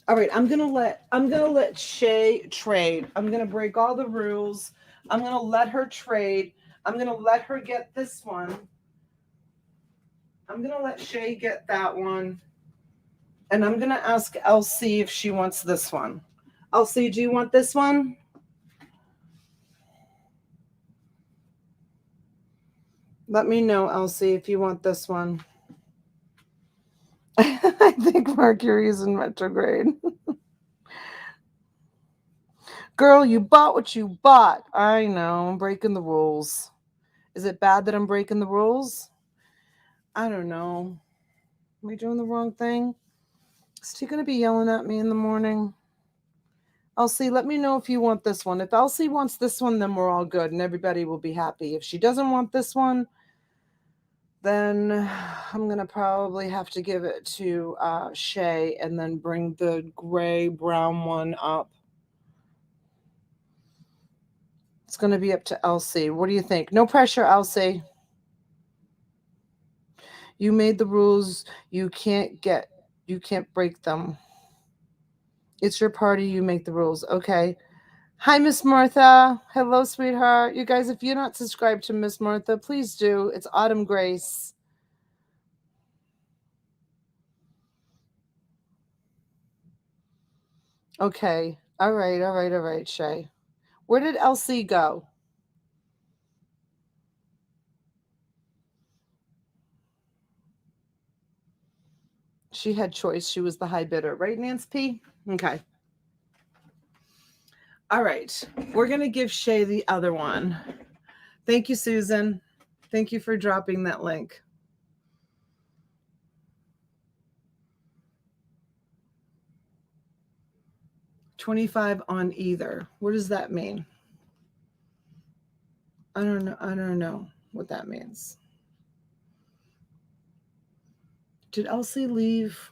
All right, I'm gonna let Shay trade. I'm gonna break all the rules. I'm gonna let her trade. I'm gonna let her get this one. I'm gonna let Shay get that one. And I'm gonna ask Elsie if she wants this one. Elsie, do you want this one? Let me know, Elsie, if you want this one. I think Mercury is in retrograde. Girl, you bought what you bought. I know, I'm breaking the rules. Is it bad that I'm breaking the rules? I don't know. Am I doing the wrong thing? Is he going to be yelling at me in the morning? Elsie, let me know if you want this one. If Elsie wants this one, then we're all good and everybody will be happy. If she doesn't want this one, then I'm going to probably have to give it to Shay and then bring the gray brown one up. It's going to be up to Elsie. What do you think? No pressure, Elsie. You made the rules. You can't break them. It's your party. You make the rules. Okay. Hi, Miss Martha. Hello, sweetheart. You guys, if you're not subscribed to Miss Martha, please do. It's Autumn Grace. Okay. All right, Shay. Where did Elsie go? She had choice. She was the high bidder, right, Nance P? Okay. All right. We're going to give Shay the other one. Thank you, Susan. Thank you for dropping that link. $25 on either. What does that mean? I don't know what that means. Did Elsie leave?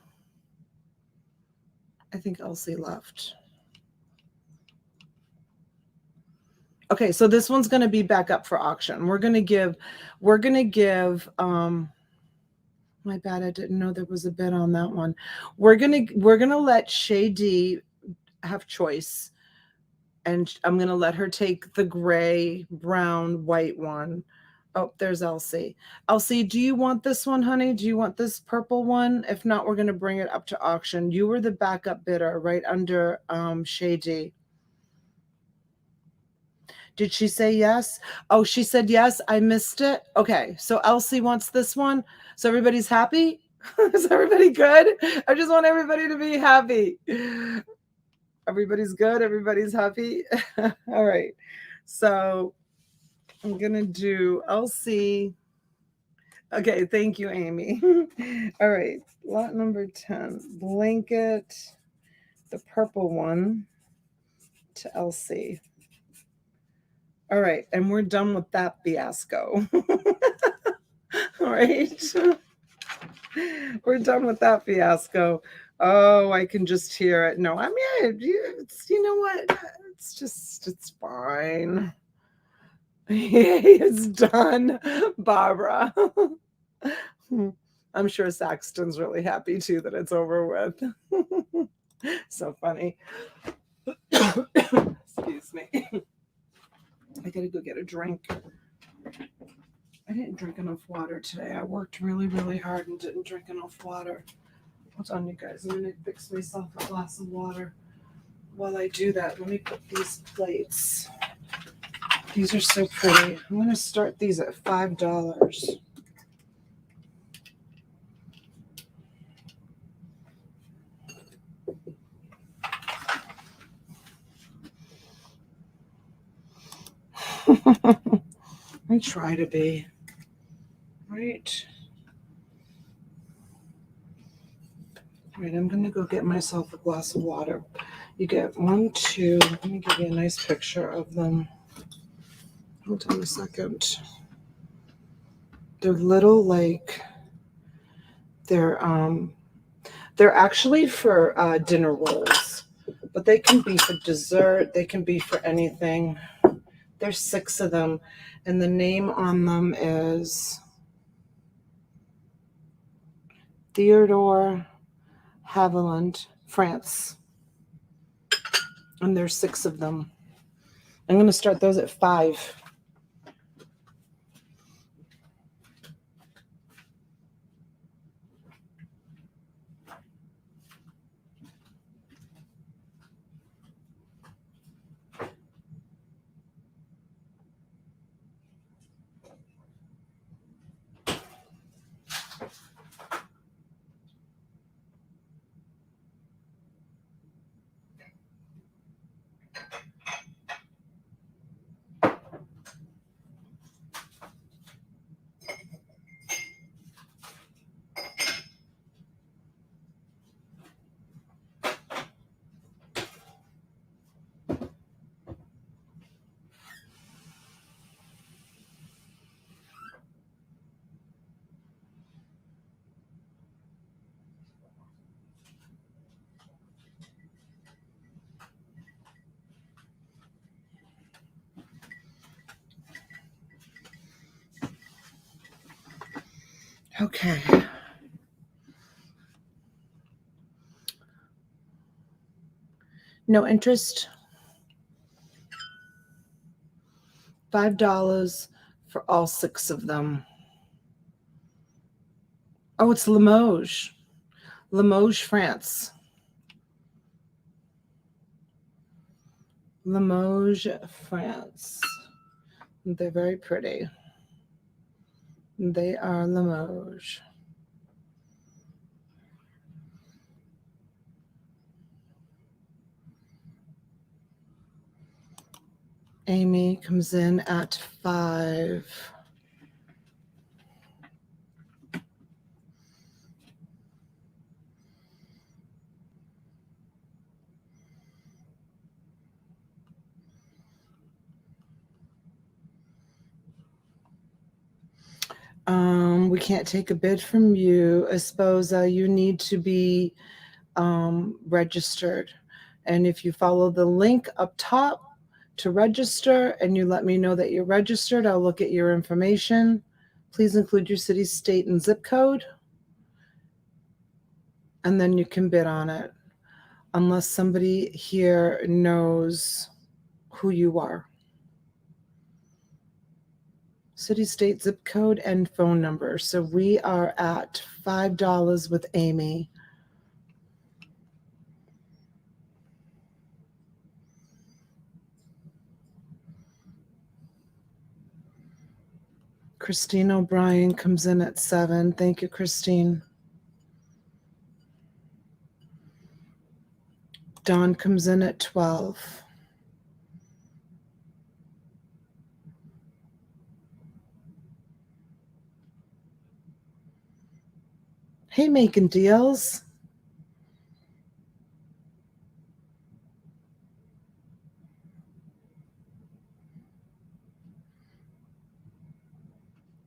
I think Elsie left. Okay, so this one's going to be back up for auction. We're going to give my bad, I didn't know there was a bid on that one. We're going to let Shay D have choice. And I'm going to let her take the gray, brown, white one. Oh, there's Elsie. Elsie, do you want this one, honey? Do you want this purple one? If not, we're going to bring it up to auction. You were the backup bidder right under Shay D. Did she say yes? Oh, she said yes. I missed it. Okay, so Elsie wants this one. So everybody's happy? Is everybody good? I just want everybody to be happy. Everybody's good. Everybody's happy. All right. So I'm going to do LC. Okay. Thank you, Amy. All right. Lot number 10. Blanket, the purple one to LC. All right. And we're done with that fiasco. All right. We're done with that fiasco. Oh, I can just hear it. No, I mean, it's, you know what? It's fine. It's done, Barbara. I'm sure Saxton's really happy too that it's over with. So funny. Excuse me. I gotta go get a drink. I didn't drink enough water today. I worked really, really hard and didn't drink enough water. Hold on, you guys. I'm going to fix myself a glass of water. While I do that, let me put these plates. These are so pretty. I'm going to start these at $5. I try to be. Right. Right, I'm going to go get myself a glass of water. You get 1, 2. Let me give you a nice picture of them. Hold on a second. They're little, like, they're actually for dinner rolls, but they can be for dessert. They can be for anything. There's 6 of them, and the name on them is Theodore Haviland, France. And there's 6 of them. I'm going to start those at $5. Okay. No interest. $5 for all 6 of them. Oh, it's Limoges. Limoges, France. Limoges, France. They're very pretty. They are Limoges. Amy comes in at 5. We can't take a bid from you, Esposa. You need to be registered. And if you follow the link up top to register and you let me know that you're registered, I'll look at your information. Please include your city, state, and zip code. And then you can bid on it. Unless somebody here knows who you are. City, state, zip code, and phone number. So we are at $5 with Amy. Christine O'Brien comes in at 7. Thank you, Christine. Dawn comes in at 12. Hey, making deals.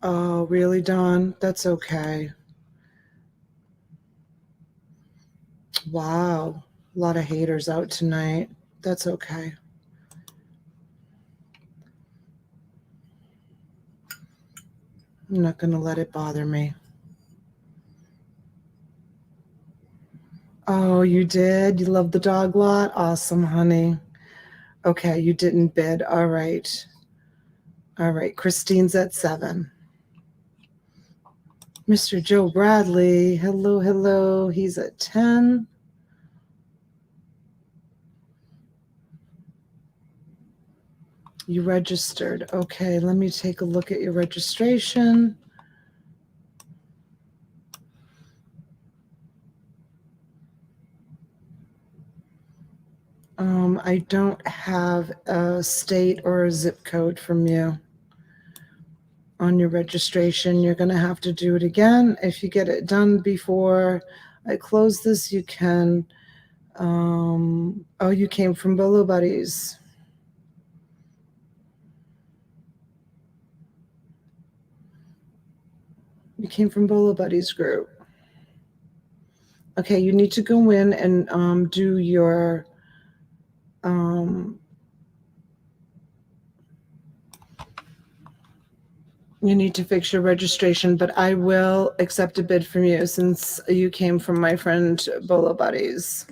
Oh, really, Dawn? That's okay. Wow. A lot of haters out tonight. That's okay. I'm not going to let it bother me. Oh, you did? You love the dog lot? Awesome, honey. Okay, you didn't bid. All right. All right. Christine's at 7. Mr. Joe Bradley. Hello, hello. He's at 10. You registered. Okay, let me take a look at your registration. I don't have a state or a zip code from you on your registration. You're going to have to do it again. If you get it done before I close this, you can. Oh, you came from Bolo Buddies. You came from Bolo Buddies group. Okay, you need to go in and do your you need to fix your registration, but I will accept a bid from you since you came from my friend Bolo Buddies.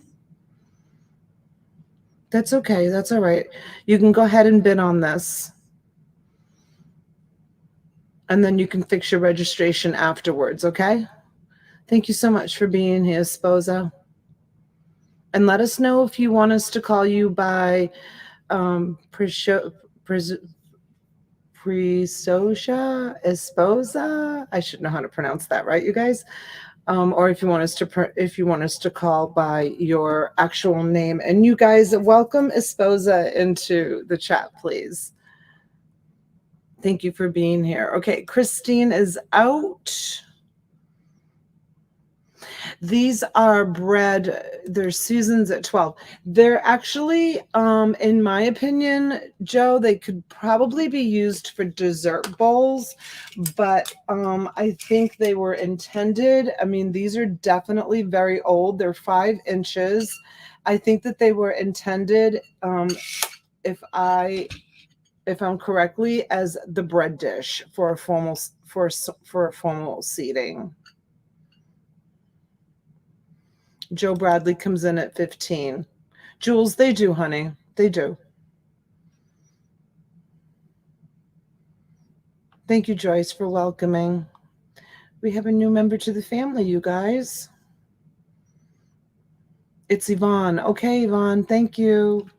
That's okay. That's all right. You can go ahead and bid on this. And then you can fix your registration afterwards, okay? Thank you so much for being here, Sposa. And let us know if you want us to call you by Presosha, Esposa. I should know how to pronounce that, right, you guys? Or if you want us to call by your actual name. And you guys, welcome Esposa into the chat, please. Thank you for being here. Okay, Christine is out. These are bred, they're Susans at 12. They're actually, in my opinion, Joe, they could probably be used for dessert bowls, but I think they were intended. I mean, these are definitely very old. They're 5 inches. I think that they were intended, if I'm correctly, as the bread dish for a formal seating. Joe Bradley comes in at 15. Jules, they do, honey. They do. Thank you, Joyce, for welcoming. We have a new member to the family, you guys. It's Yvonne. Okay, Yvonne, thank you.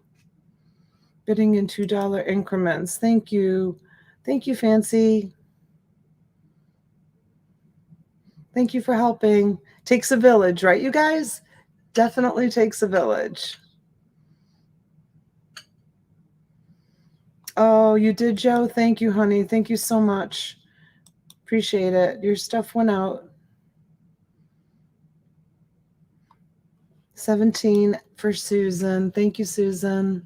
Bidding in $2 increments. Thank you. Thank you, Fancy. Thank you for helping. Takes a village, right, you guys? Definitely takes a village. Oh, you did, Joe? Thank you, honey. Thank you so much. Appreciate it. Your stuff went out. 17 for Susan. Thank you, Susan.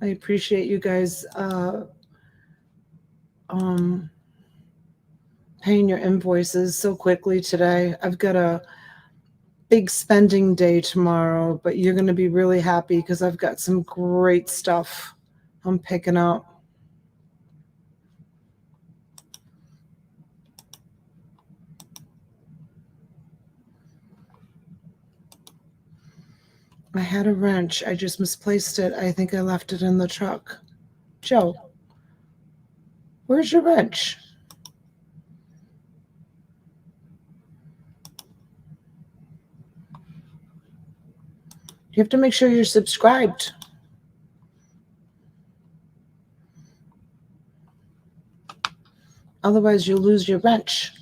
I appreciate you guys paying your invoices so quickly today. I've got a big spending day tomorrow, but you're going to be really happy because I've got some great stuff I'm picking up. I had a wrench. I just misplaced it. I think I left it in the truck. Joe, where's your wrench? You have to make sure you're subscribed. Otherwise, you'll lose your wrench.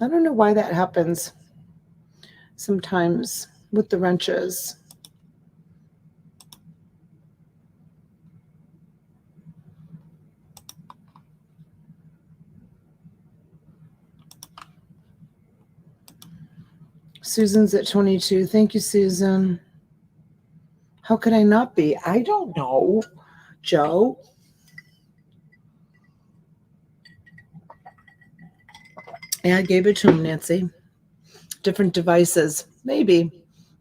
I don't know why that happens sometimes with the wrenches. Susan's at 22. Thank you, Susan. How could I not be? I don't know, Joe. Yeah, I gave it to him, Nancy. Different devices. Maybe.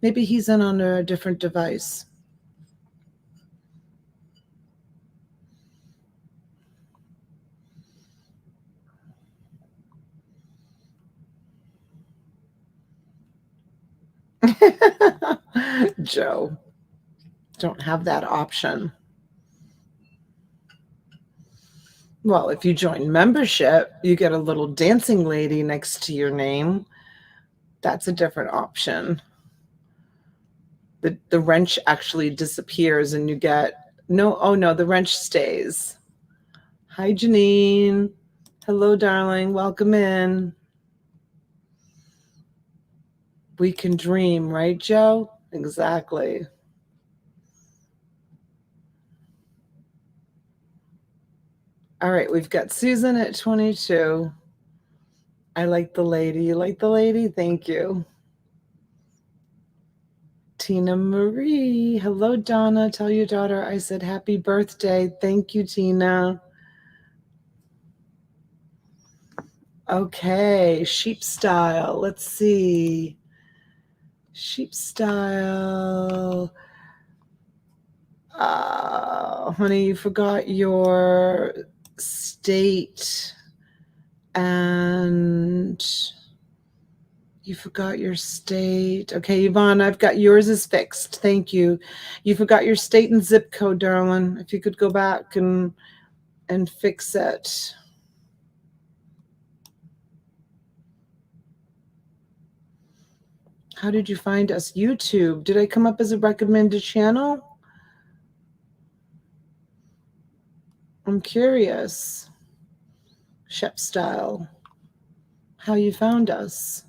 Maybe he's in on a different device. Joe, don't have that option. Well, if you join membership, you get a little dancing lady next to your name. That's a different option. The wrench actually disappears and you get no, oh no, the wrench stays. Hi, Janine. Hello, darling. Welcome in. We can dream, right, Joe? Exactly. All right, we've got Susan at 22. I like the lady. You like the lady? Thank you. Tina Marie. Hello, Donna. Tell your daughter I said happy birthday. Thank you, Tina. Okay, sheep style. Let's see. Sheep style. Honey, you forgot your state and you forgot your state. Okay, Yvonne, I've got yours is fixed. Thank you. You forgot your state and zip code, darling. If you could go back and fix it. How did you find us? YouTube. Did I come up as a recommended channel? I'm curious. Shep style. How you found us?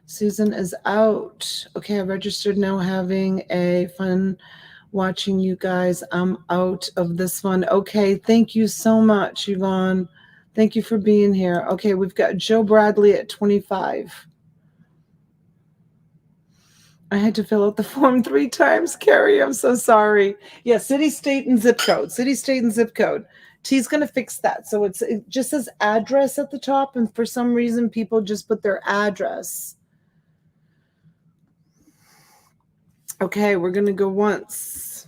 Susan is out. Okay, I registered now, having a fun watching you guys. I'm out of this one. Okay, thank you so much, Yvonne. Thank you for being here. Okay, we've got Joe Bradley at 25. I had to fill out the form 3 times, Carrie. I'm so sorry. Yeah, city, state, and zip code. City, state, and zip code. T's going to fix that. So it just says address at the top, and for some reason, people just put their address. Okay, we're going to go once.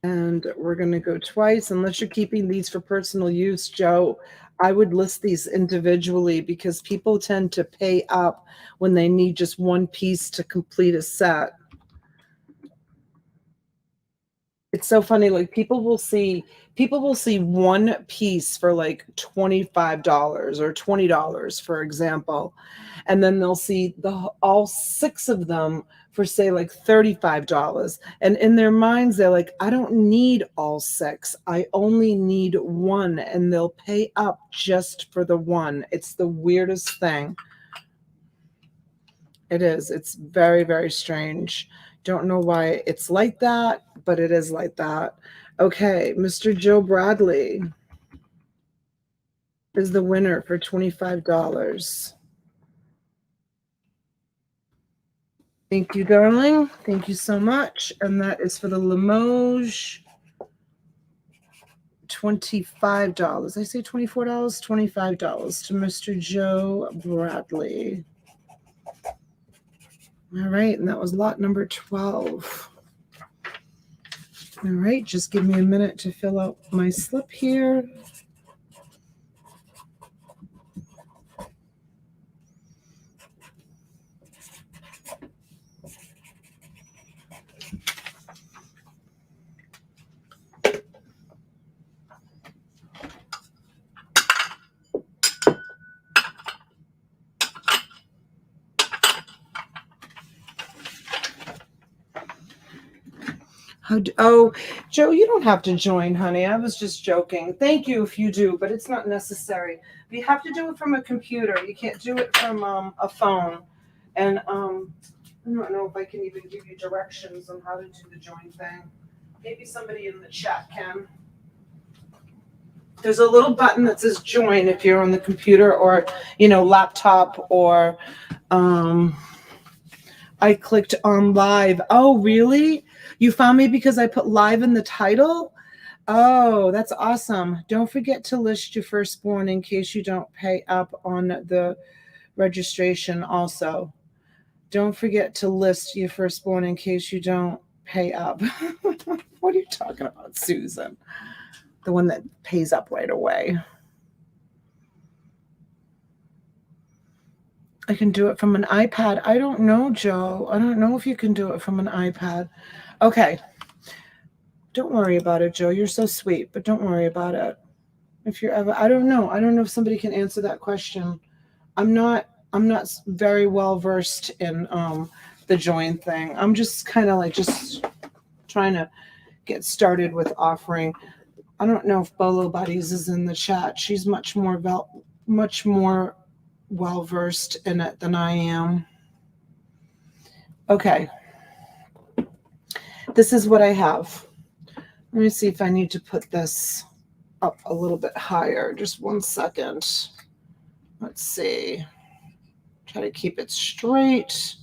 And we're going to go twice, unless you're keeping these for personal use, Joe. I would list these individually because people tend to pay up when they need just one piece to complete a set. It's so funny. Like people will see one piece for like $25 or $20, for example, and then they'll see all 6 of them for say like $35. And in their minds, they're like, I don't need all 6. I only need one, and they'll pay up just for the one. It's the weirdest thing. It is. It's very, very strange. Don't know why it's like that, but it is like that. Okay, Mr. Joe Bradley is the winner for $25. Thank you, darling. Thank you so much. And that is for the Limoges. $25. I say $24, $25 to Mr. Joe Bradley. All right, and that was lot number 12. All right, just give me a minute to fill out my slip here. Oh, Joe, you don't have to join, honey. I was just joking. Thank you if you do, but it's not necessary. You have to do it from a computer. You can't do it from a phone. And I don't know if I can even give you directions on how to do the join thing. Maybe somebody in the chat can. There's a little button that says join if you're on the computer or, laptop or I clicked on live. Oh, really? You found me because I put live in the title? Oh, that's awesome. Don't forget to list your firstborn in case you don't pay up on the registration also. Don't forget to list your firstborn in case you don't pay up. What are you talking about, Susan? The one that pays up right away. I can do it from an iPad. I don't know, Joe. I don't know if you can do it from an iPad. Okay. Don't worry about it, Joe. You're so sweet, but don't worry about it. If you're ever, I don't know. I don't know if somebody can answer that question. I'm not very well versed in the join thing. I'm just kind of like just trying to get started with offering. I don't know if Bolo Buddies is in the chat. She's much more well versed in it than I am. Okay. This is what I have. Let me see if I need to put this up a little bit higher. Just 1 second. Let's see. Try to keep it straight.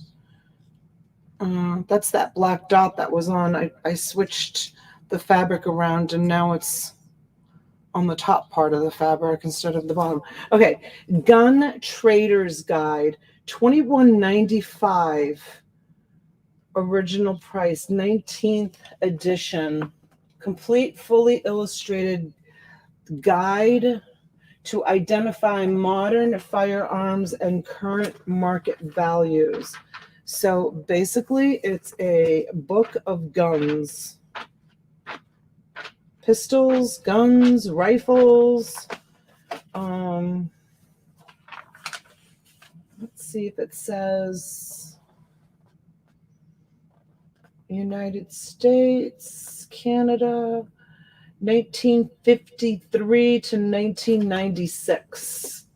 That's that black dot that was on. I switched the fabric around and now it's on the top part of the fabric instead of the bottom. Okay, Gun Trader's Guide, $21.95. Original price, 19th edition. Complete, fully illustrated guide to identify modern firearms and current market values. So basically, it's a book of guns. Pistols, guns, rifles. Let's see if it says United States, Canada, 1953 to 1996.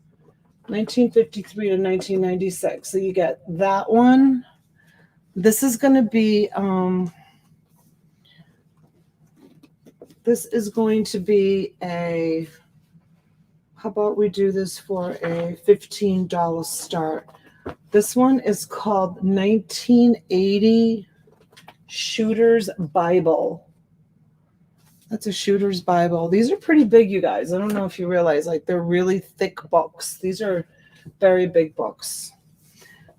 1953 to 1996. So you get that one. This is going to be a, how about we do this for a $15 start? This one is called 1980 Shooter's Bible. That's a Shooter's Bible. These are pretty big, you guys. I don't know if you realize, like, they're really thick books. These are very big books.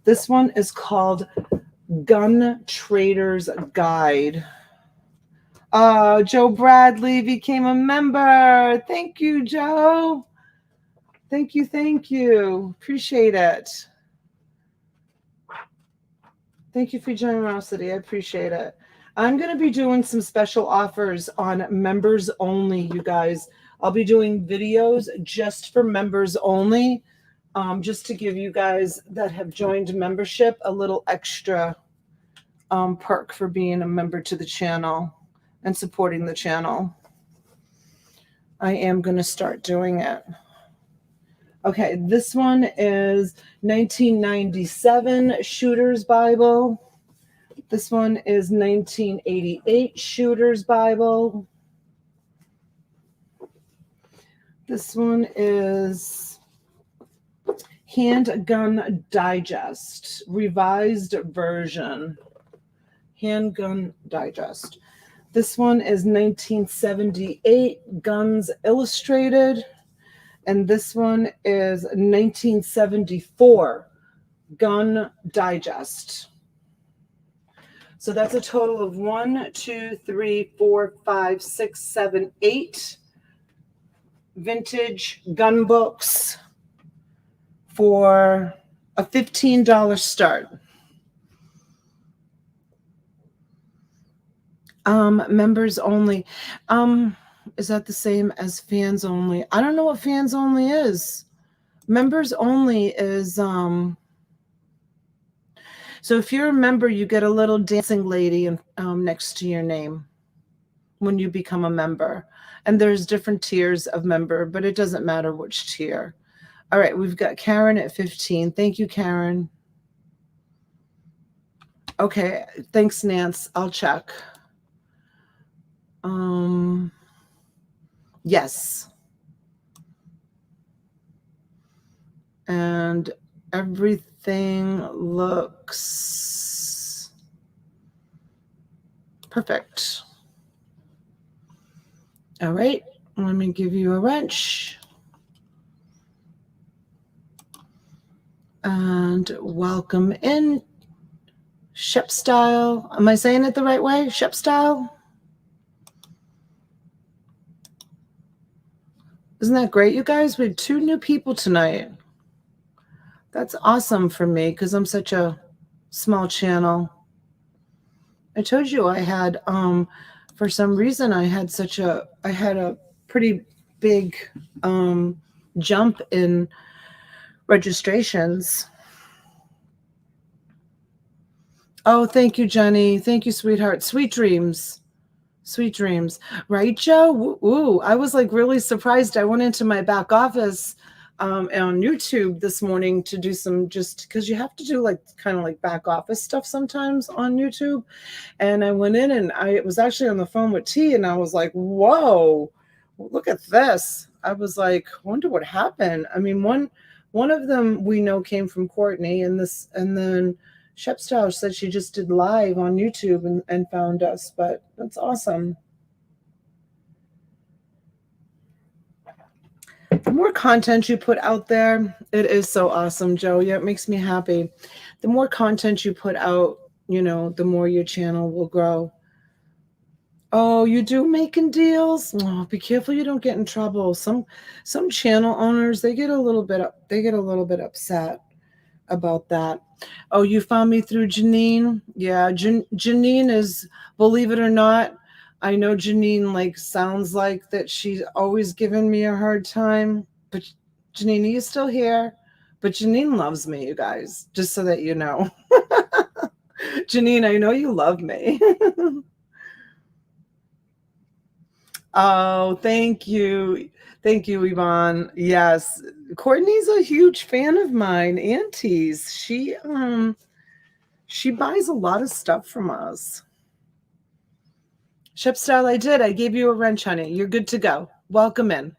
This one is called Gun Trader's Guide. Oh, Joe Bradley became a member. Thank you, Joe. Thank you. Appreciate it. Thank you for your generosity. I appreciate it. I'm going to be doing some special offers on members only, you guys. I'll be doing videos just for members only, just to give you guys that have joined membership a little extra perk for being a member to the channel and supporting the channel. I am going to start doing it. Okay, this one is 1997 Shooter's Bible. This one is 1988 Shooter's Bible. This one is Handgun Digest, revised version. Handgun Digest. This one is 1978 Guns Illustrated. And this one is 1974 Gun Digest. So that's a total of 1, 2, 3, 4, 5, 6, 7, 8 vintage gun books for a $15 start. Members only. Is that the same as fans only? I don't know what fans only is. Members only is so if you're a member, you get a little dancing lady next to your name. when you become a member. And there's different tiers of member, but it doesn't matter which tier. All right, we've got Karen at 15. Thank you, Karen. Okay, thanks, Nance. I'll check. Yes. And everything looks perfect. All right, let me give you a wrench. And welcome in, Shep Style. Am I saying it the right way? Shep Style? Isn't that great, you guys? We had 2 new people tonight. That's awesome for me because I'm such a small channel. I told you I had, for some reason, I had a pretty big jump in registrations. Oh, thank you, Jenny. Thank you, sweetheart. Sweet dreams. Sweet dreams. Right, Joe? Ooh, I was like really surprised. I went into my back office on YouTube this morning to do some, just because you have to do like kind of like back office stuff sometimes on YouTube. And I went in and I was actually on the phone with T, and I was like, whoa, look at this. I was like, wonder what happened. I mean, one of them we know came from Courtney, and then Shep Style said she just did live on YouTube and found us, but that's awesome. The more content you put out there, it is so awesome, Joe. Yeah, it makes me happy. The more content you put out, the more your channel will grow. Oh, you do making deals? Oh, be careful you don't get in trouble. Some channel owners, they get a little bit upset about that. Oh, you found me through Janine? Yeah, Janine is, believe it or not, I know Janine like sounds like that she's always giving me a hard time, but Janine, are you still here? But Janine loves me, you guys, just so that you know. Janine, I know you love me. Oh, thank you. Thank you, Yvonne. Yes. Courtney's a huge fan of mine. Auntie's. She buys a lot of stuff from us. Shep Style, I did. I gave you a wrench, honey. You're good to go. Welcome in.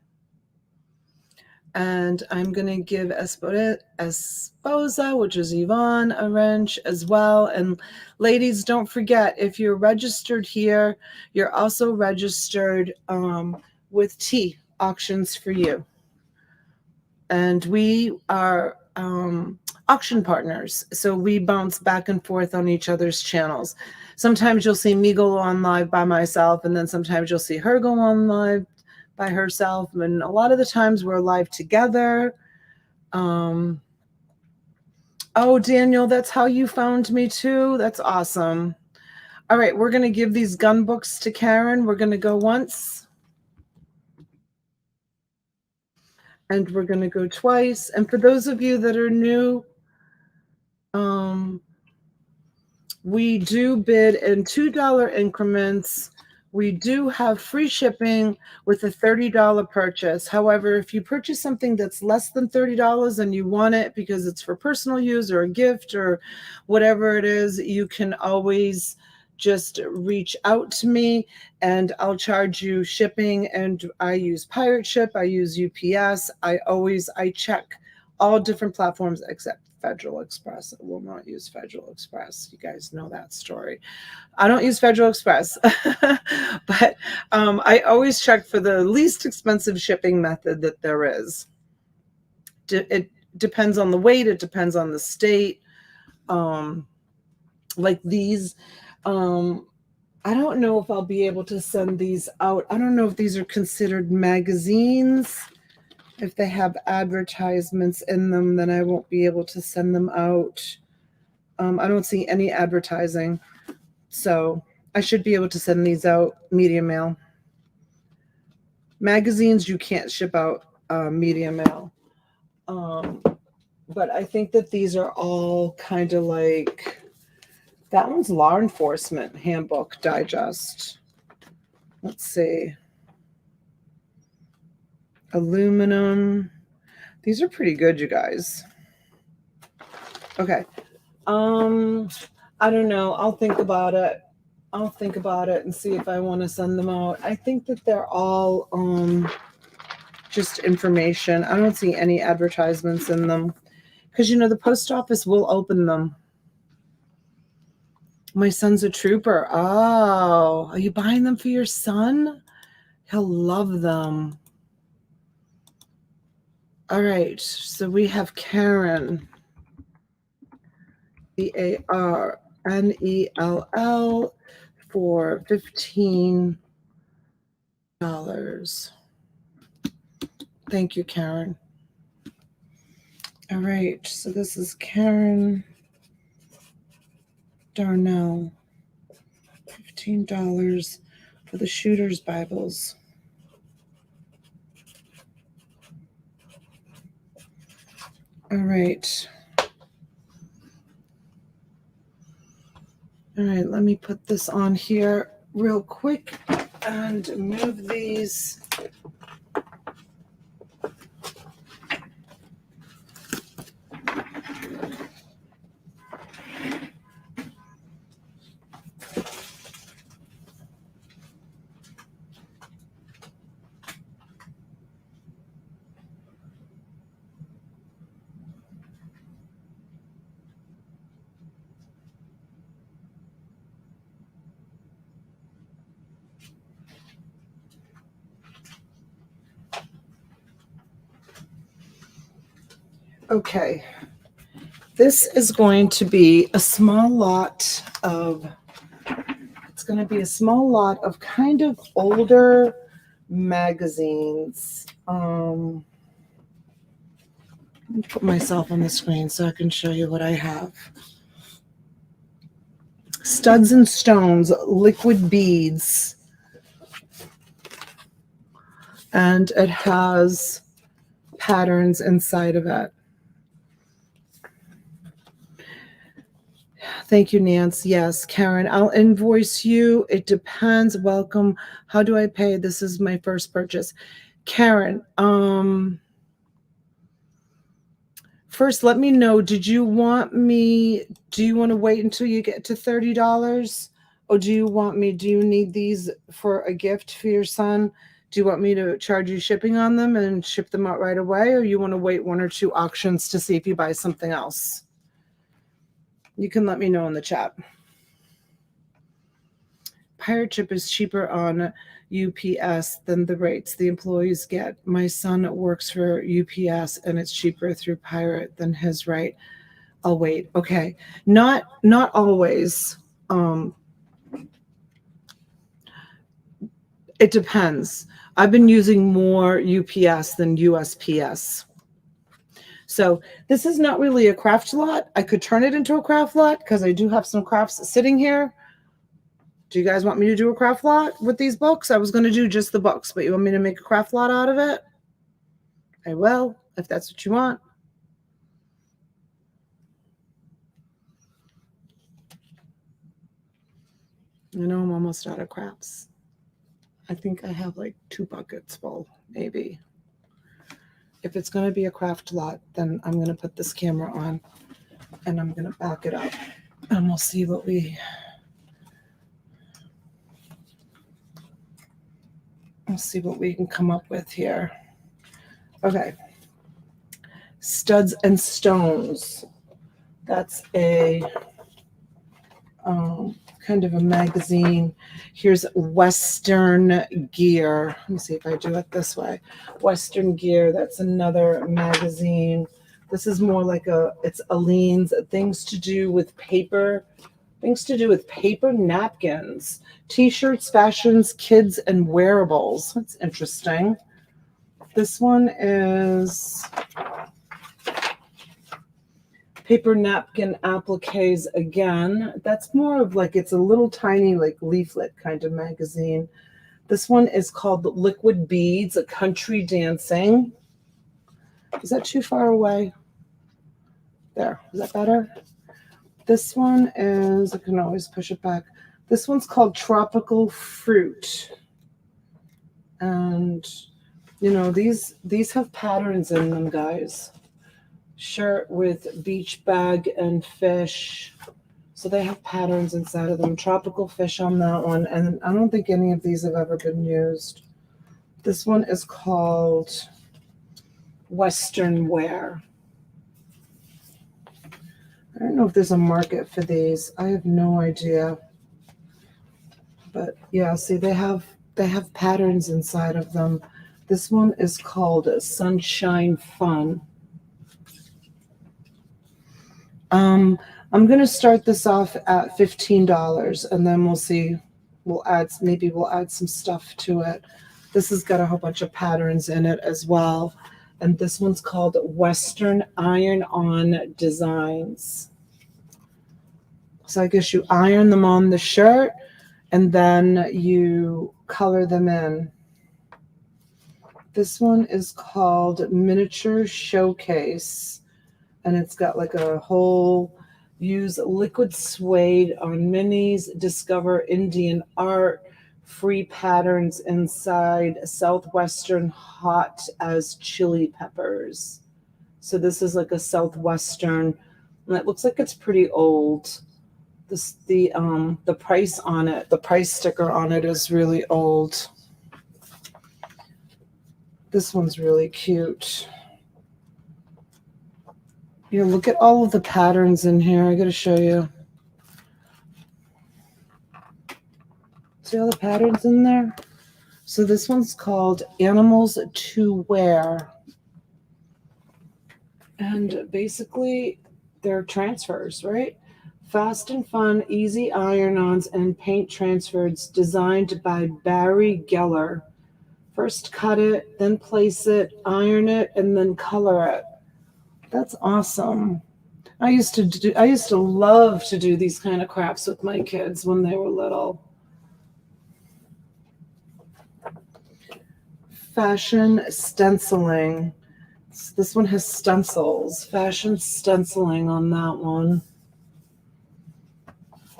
And I'm going to give Esposa, which is Yvonne, a wrench as well. And ladies, don't forget, if you're registered here, you're also registered with T, Auctions for You. And we are auction partners. So we bounce back and forth on each other's channels. Sometimes you'll see me go on live by myself, and then sometimes you'll see her go on live by herself, and a lot of the times we're live together. Oh, Daniel, that's how you found me too. That's awesome. All right, we're going to give these gun books to Karen. We're going to go once, and we're going to go twice. And for those of you that are new, we do bid in $2 increments. We do have free shipping with a $30 purchase. However, if you purchase something that's less than $30 and you want it because it's for personal use or a gift or whatever it is, you can always just reach out to me and I'll charge you shipping. And I use Pirate Ship, I use UPS. I check all different platforms except Federal Express. I will not use Federal Express. You guys know that story. I don't use Federal Express, but I always check for the least expensive shipping method that there is. It depends on the weight. It depends on the state. Like these, I don't know if I'll be able to send these out. I don't know if these are considered magazines. If they have advertisements in them, then I won't be able to send them out. I don't see any advertising. So I should be able to send these out medium mail. Magazines, you can't ship out medium mail. But I think that these are all kind of like, that one's Law Enforcement Handbook Digest. Let's see. Aluminum. These are pretty good, you guys. Okay. I don't know. I'll think about it. I'll think about it and see if I want to send them out. I think that they're all just information. I don't see any advertisements in them because, you know, the post office will open them. My son's a trooper. Oh, are you buying them for your son? He'll love them. All right. So we have Karen. Carnell for $15. Thank you, Karen. All right. So this is Karen Darnell. $15 for the Shooter's Bibles. All right. All right, let me put this on here real quick and move these. Okay, this is going to be a small lot of, it's going to be a small lot of kind of older magazines. Let me put myself on the screen so I can show you what I have. Studs and Stones, liquid beads. And it has patterns inside of it. Thank you, Nance. Yes, Karen, I'll invoice you. It depends. Welcome. How do I pay? This is my first purchase. Karen, first let me know, do you want to wait until you get to $30? Or do you need these for a gift for your son? Do you want me to charge you shipping on them and ship them out right away? Or you want to wait 1 or 2 auctions to see if you buy something else? You can let me know in the chat. Pirate Chip is cheaper on UPS than the rates the employees get. My son works for UPS and it's cheaper through Pirate than his rate. I'll wait. Okay. Not always. It depends. I've been using more UPS than USPS. So this is not really a craft lot. I could turn it into a craft lot because I do have some crafts sitting here. Do you guys want me to do a craft lot with these books? I was going to do just the books, but you want me to make a craft lot out of it? I will, if that's what you want. You know, I'm almost out of crafts. I think I have like 2 buckets full, maybe. If it's going to be a craft lot, then I'm going to put this camera on and I'm going to back it up and we'll see what we can come up with here. Okay. Studs and Stones. That's a kind of a magazine. Here's Western Gear. Let me see if I do it this way. Western Gear, that's another magazine. This is more like it's Aline's things to do with paper napkins, t-shirts, fashions, kids, and wearables. That's interesting. This one is paper napkin appliques again. That's more of like, it's a little tiny like leaflet kind of magazine. This one is called Liquid Beads, a country dancing. Is that too far away? There, is that better? This one is, I can always push it back. This one's called Tropical Fruit. And you know, these have patterns in them, guys. Shirt with beach bag and fish. So they have patterns inside of them. Tropical fish on that one. And I don't think any of these have ever been used. This one is called Western Wear. I don't know if there's a market for these. I have no idea. But yeah, see, they have patterns inside of them. This one is called Sunshine Fun. I'm going to start this off at $15, and then we'll see. We'll add some stuff to it. This has got a whole bunch of patterns in it as well. And this one's called Western Iron-On Designs. So I guess you iron them on the shirt, and then you color them in. This one is called Miniature Showcase, and it's got like a whole use liquid suede on minis, discover Indian art, free patterns inside, Southwestern hot as chili peppers. So this is like a Southwestern, and it looks like it's pretty old. The price on it, the price sticker on it is really old. This one's really cute. You know, look at all of the patterns in here. I got to show you. See all the patterns in there? So this one's called Animals to Wear. And basically, they're transfers, right? Fast and fun, easy iron-ons and paint transfers designed by Barry Geller. First cut it, then place it, iron it, and then color it. That's awesome. I used to love to do these kind of crafts with my kids when they were little. Fashion stenciling. This one has stencils. Fashion stenciling on that one.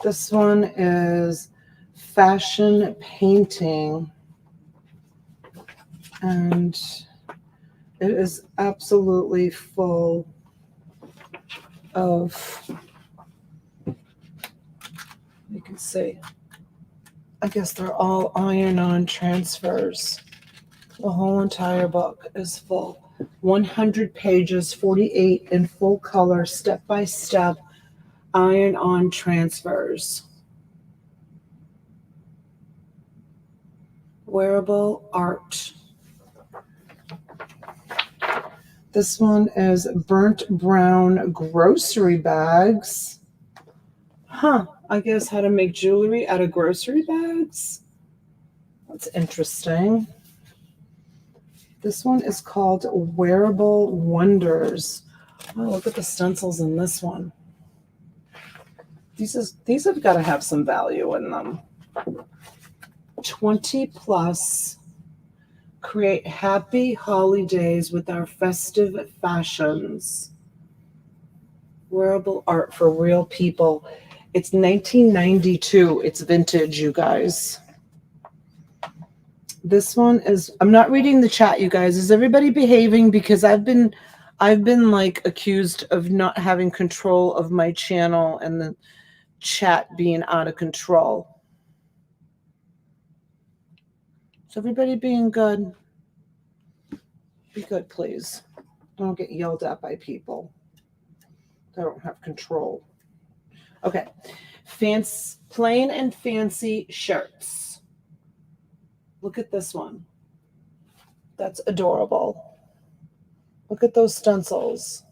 This one is fashion painting. And it is absolutely full of, you can see, I guess they're all iron-on transfers. The whole entire book is full. 100 pages, 48 in full color, step-by-step, iron-on transfers. Wearable art. This one is burnt brown grocery bags. Huh, I guess how to make jewelry out of grocery bags. That's interesting. This one is called Wearable Wonders. Oh, look at the stencils in this one. These have got to have some value in them. 20 plus. Create happy holidays with our festive fashions. Wearable art for real people. It's 1992. It's vintage, you guys. This one is, I'm not reading the chat, you guys. Is everybody behaving? Because I've been like accused of not having control of my channel and the chat being out of control. Is everybody being good? Be good, please. Don't get yelled at by people that don't have control. Okay. Plain and fancy shirts. Look at this one. That's adorable. Look at those stencils.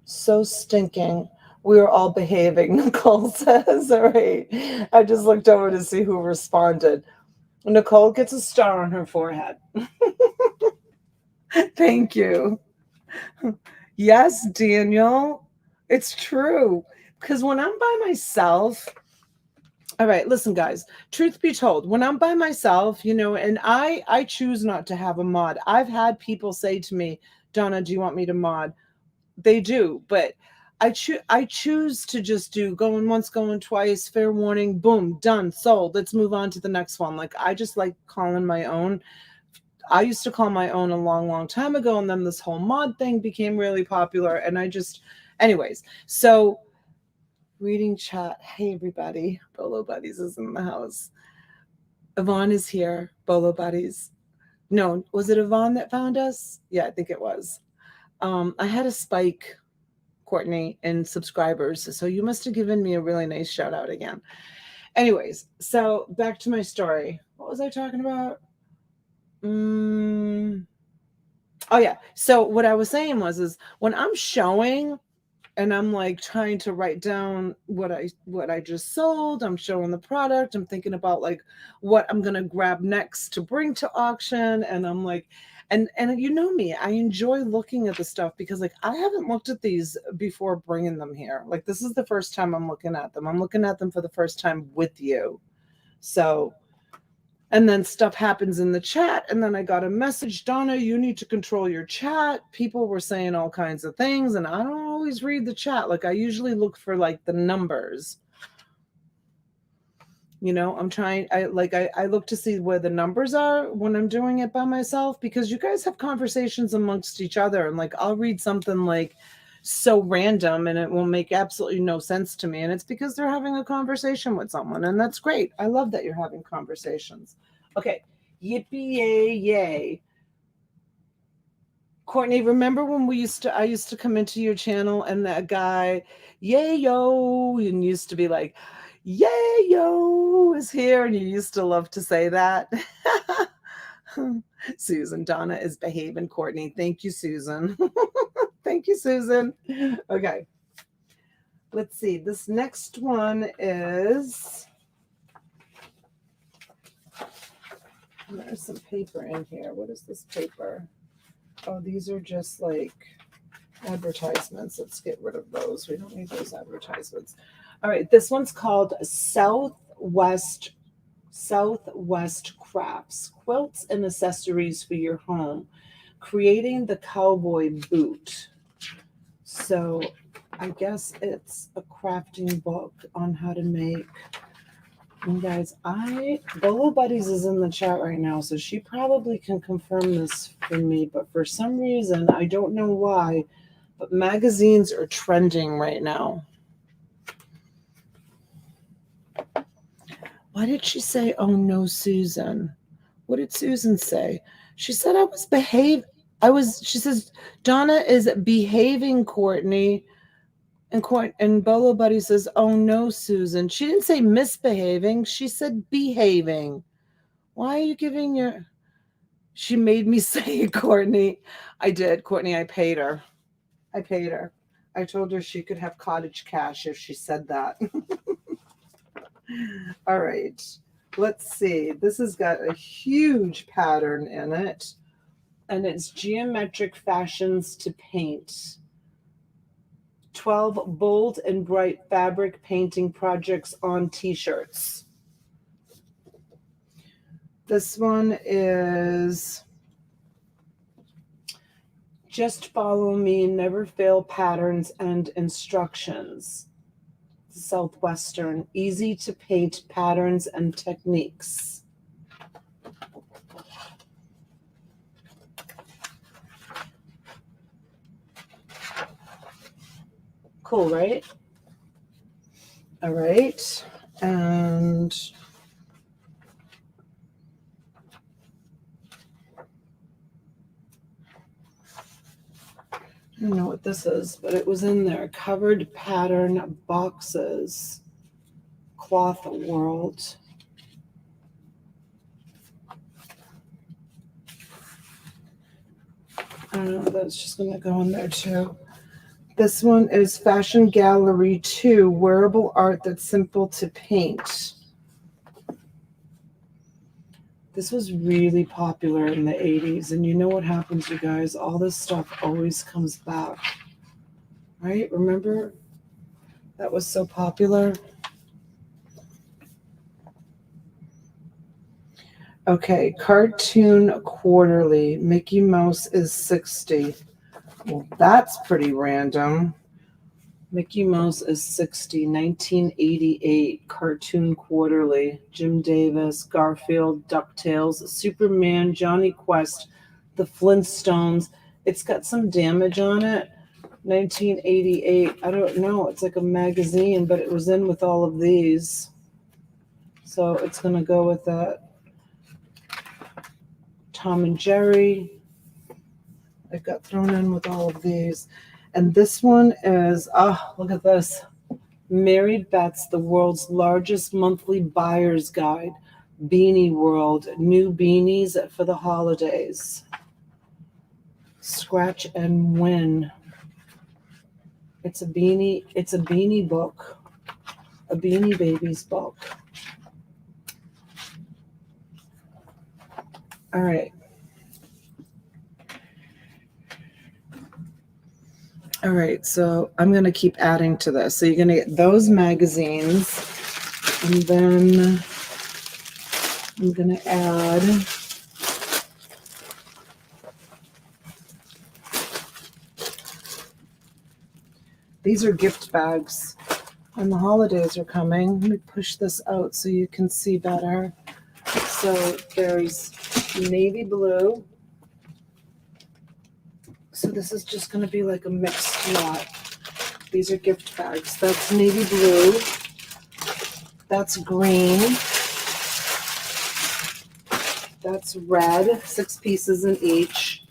So stinking. We were all behaving, Nicole says. All right. I just looked over to see who responded. Nicole gets a star on her forehead. Thank you. Yes, Daniel. It's true. Because when I'm by myself, all right, listen, guys, truth be told, when I'm by myself, you know, and I choose not to have a mod. I've had people say to me, Donna, do you want me to mod? They do, but I choose to just do going once, going twice, fair warning, boom, done, sold. Let's move on to the next one. Like, I just like calling my own I used to call my own a long, long time ago. And then this whole mod thing became really popular. And anyways, so reading chat. Hey, everybody. Bolo Buddies is in the house. Yvonne is here. Bolo Buddies. No, was it Yvonne that found us? Yeah, I think it was. I had a spike, Courtney, in subscribers. So you must have given me a really nice shout out again. Anyways, so back to my story. What was I talking about? Oh yeah. So what I was saying is when I'm showing and I'm like trying to write down what I just sold, I'm showing the product, I'm thinking about like what I'm gonna grab next to bring to auction, and I'm like, and you know me, I enjoy looking at the stuff because like I haven't looked at these before bringing them here. Like this is the first time I'm looking at them. I'm looking at them for the first time with you. So, and then stuff happens in the chat. And then I got a message, Donna, you need to control your chat. People were saying all kinds of things. And I don't always read the chat. Like I usually look for like the numbers. You know, I look to see where the numbers are when I'm doing it by myself, because you guys have conversations amongst each other. And like, I'll read something like so random and it will make absolutely no sense to me. And it's because they're having a conversation with someone. And that's great. I love that you're having conversations. Okay. Yippee yay yay. Courtney, remember when I used to come into your channel and that guy, yay yo, and used to be like, yay yo is here, and you used to love to say that. Susan, Donna is behaving, Courtney. Thank you, Susan. Thank you, Susan. Okay. Let's see. This next one is, there's some paper in here. What is this paper? Oh, these are just like advertisements. Let's get rid of those. We don't need those advertisements. All right. This one's called Southwest Crafts, quilts and accessories for your home, creating the cowboy boot. So I guess it's a crafting book on how to make. And guys, Bolo Buddies is in the chat right now, so she probably can confirm this for me, but for some reason, I don't know why, but magazines are trending right now. Why did she say, oh no, Susan? What did Susan say? She said she says, Donna is behaving, Courtney. And Bolo Buddy says, oh no, Susan. She didn't say misbehaving. She said behaving. Why are you giving your... She made me say it, Courtney. I did, Courtney. I paid her. I told her she could have cottage cash if she said that. All right. Let's see. This has got a huge pattern in it. And it's geometric fashions to paint. 12 bold and bright fabric painting projects on t-shirts. This one is just follow me, never fail patterns and instructions. Southwestern, easy to paint patterns and techniques. Cool, right? All right. And I don't know what this is, but it was in there. Covered pattern boxes. Cloth World. I don't know, that's just going to go in there too. This one is Fashion Gallery 2, wearable art that's simple to paint. This was really popular in the 80s, and you know what happens, you guys? All this stuff always comes back, right? Remember? That was so popular. Okay, Cartoon Quarterly. Mickey Mouse is 60. Well, that's pretty random. Mickey Mouse is 60, 1988, Cartoon Quarterly, Jim Davis, Garfield, DuckTales, Superman, Johnny Quest, The Flintstones. It's got some damage on it. 1988. I don't know. It's like a magazine, but it was in with all of these. So it's going to go with that. Tom and Jerry. It got thrown in with all of these. And this one is, oh, look at this. Married Bets, the world's largest monthly buyer's guide. Beanie World, new beanies for the holidays. Scratch and win. It's a beanie book. A Beanie Babies book. All right. All right, so I'm going to keep adding to this. So you're going to get those magazines, and then I'm going to add these are gift bags, and the holidays are coming. Let me push this out so you can see better. So there's navy blue. So this is just going to be like a mixed lot. These are gift bags. That's navy blue. That's green. That's red, 6 pieces in each.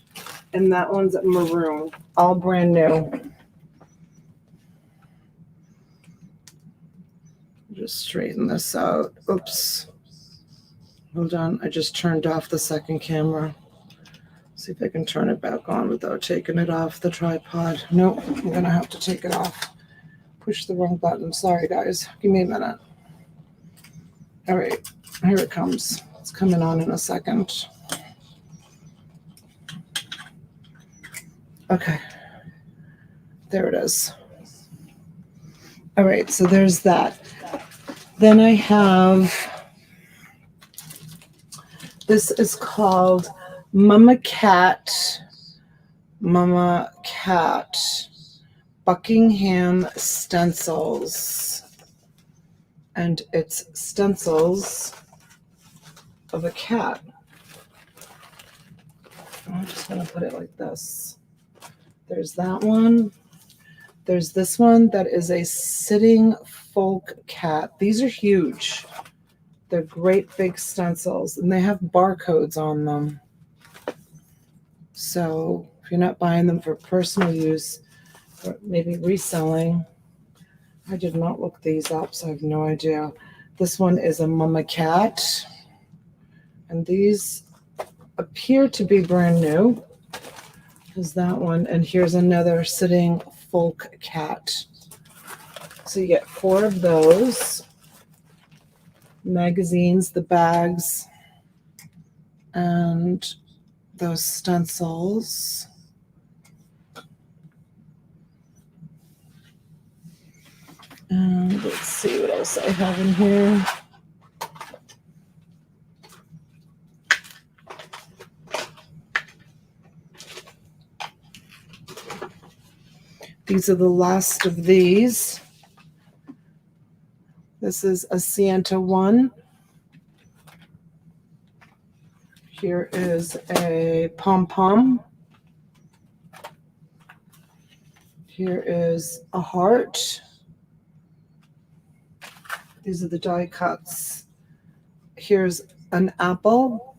And that one's maroon, all brand new. Just straighten this out. Oops. Hold on. I just turned off the second camera. See if I can turn it back on without taking it off the tripod. Nope, I'm going to have to take it off. Push the wrong button. Sorry, guys. Give me a minute. All right, here it comes. It's coming on in a second. Okay, there it is. All right, so there's that. Then I have, this is called Mama Cat Buckingham stencils, and it's stencils of a cat. I'm just going to put it like this. There's that one. There's this one that is a sitting folk cat. These are huge. They're great big stencils, and they have barcodes on them. So if you're not buying them for personal use, or maybe reselling, I did not look these up, so I have no idea. This one is a Mama Cat, and these appear to be brand new. There's that one, and here's another sitting folk cat. So you get 4 of those. Magazines, the bags, and those stencils. And let's see what else I have in here. These are the last of these. This is a Santa one. Here is a pom-pom. Here is a heart. These are the die cuts. Here's an apple.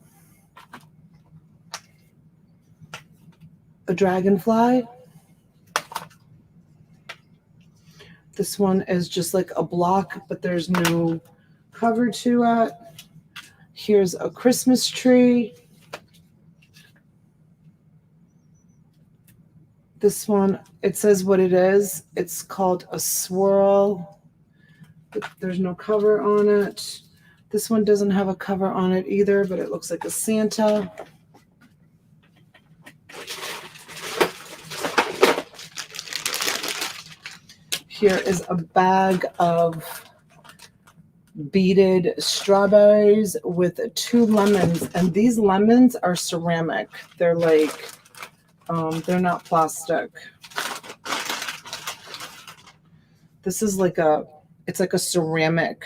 A dragonfly. This one is just like a block, but there's no cover to it. Here's a Christmas tree. This one, it says what it is. It's called a swirl, but there's no cover on it. This one doesn't have a cover on it either, but it looks like a Santa. Here is a bag of beaded strawberries with 2 lemons, and these lemons are ceramic. They're like, they're not plastic. This is it's like a ceramic.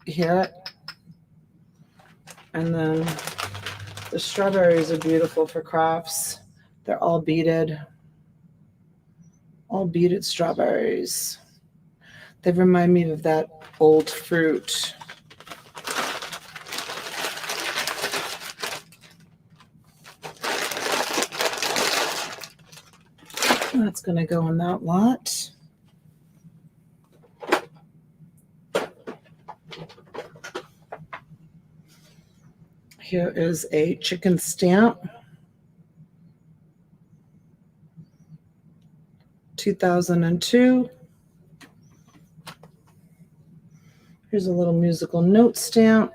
You hear it? And then the strawberries are beautiful for crafts. They're all beaded strawberries. They remind me of that old fruit. That's going to go in that lot. Here is a chicken stamp. 2002. Here's a little musical note stamp.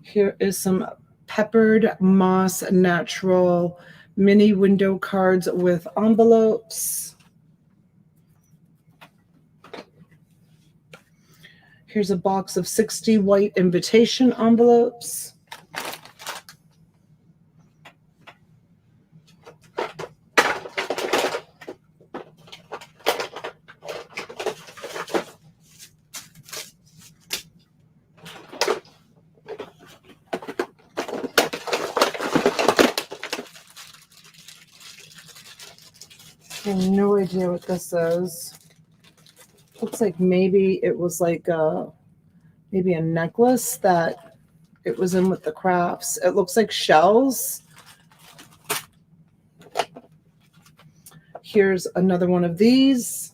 Here is some peppered moss natural mini window cards with envelopes. Here's a box of 60 white invitation envelopes. I have no idea what this is. Looks like maybe it was like maybe a necklace that it was in with the crafts. It looks like shells. Here's another one of these.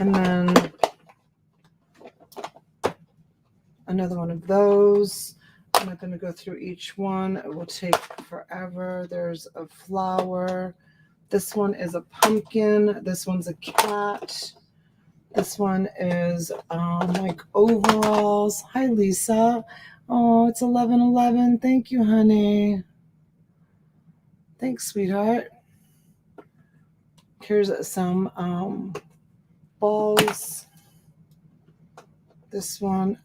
And then another one of those. I'm not going to go through each one. It will take forever. There's a flower. This one is a pumpkin. This one's a cat. This one is like overalls. Hi, Lisa. Oh, it's 11:11. Thank you, honey. Thanks, sweetheart. Here's some balls. This one,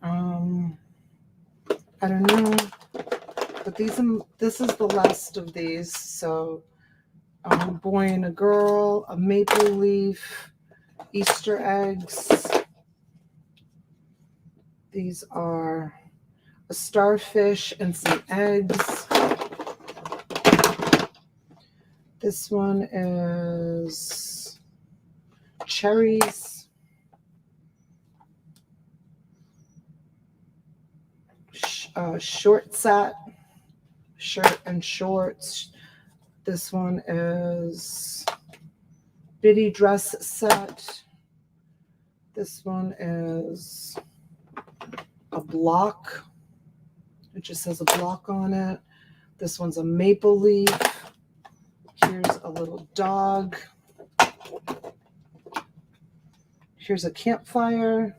I don't know, but this is the last of these. So, boy and a girl, a maple leaf, Easter eggs. These are a starfish and some eggs. This one is cherries. Short set, shirt and shorts. This one is bitty dress set. This one is a block. It just says a block on it. This one's a maple leaf. Here's a little dog. Here's a campfire.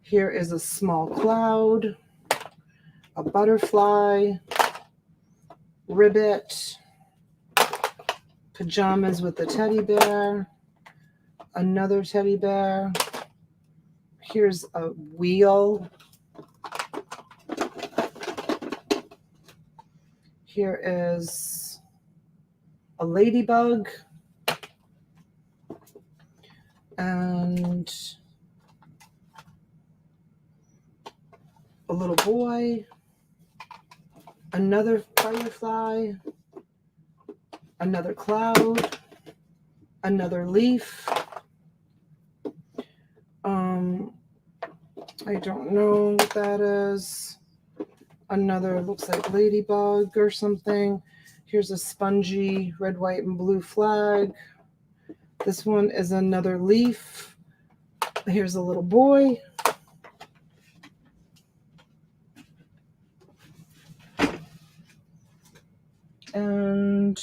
Here is a small cloud, a butterfly, ribbit, pajamas with a teddy bear, another teddy bear. Here's a wheel. Here is a ladybug and a little boy, another firefly, another cloud, another leaf. I don't know what that is. Another looks like ladybug or something. Here's a spongy red, white, and blue flag. This one is another leaf. Here's a little boy. And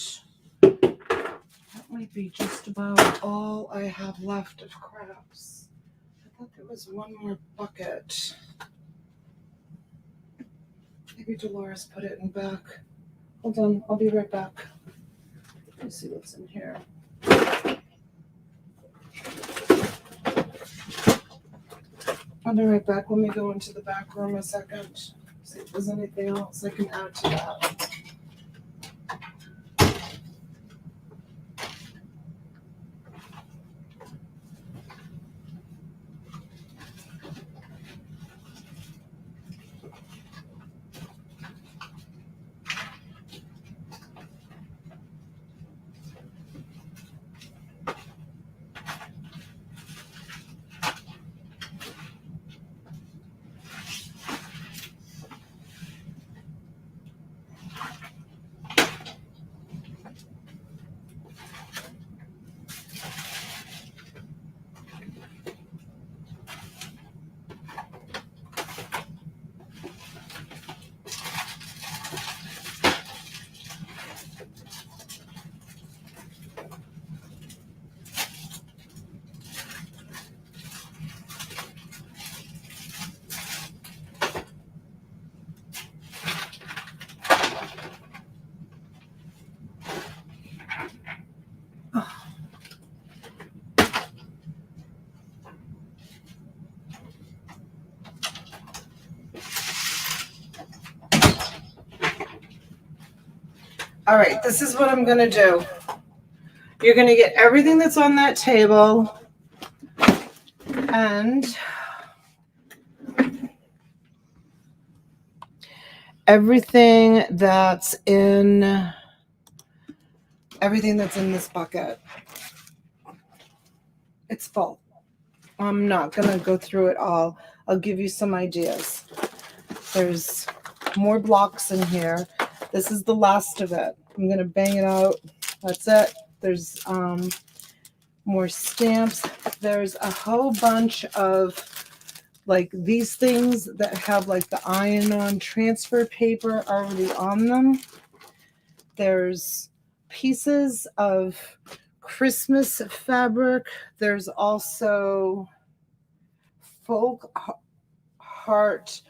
that might be just about all I have left of crafts. I thought there was one more bucket. Maybe Dolores put it in back. Hold on, I'll be right back. Let me see what's in here. I'll be right back. Let me go into the back room a second. See if there's anything else I can add to that. All right, this is what I'm going to do. You're going to get everything that's on that table and everything that's in this bucket. It's full. I'm not going to go through it all. I'll give you some ideas. There's more blocks in here. This is the last of it. I'm going to bang it out. That's it. There's more stamps. There's a whole bunch of like these things that have like the iron-on transfer paper already on them. There's pieces of Christmas fabric. There's also folk heart.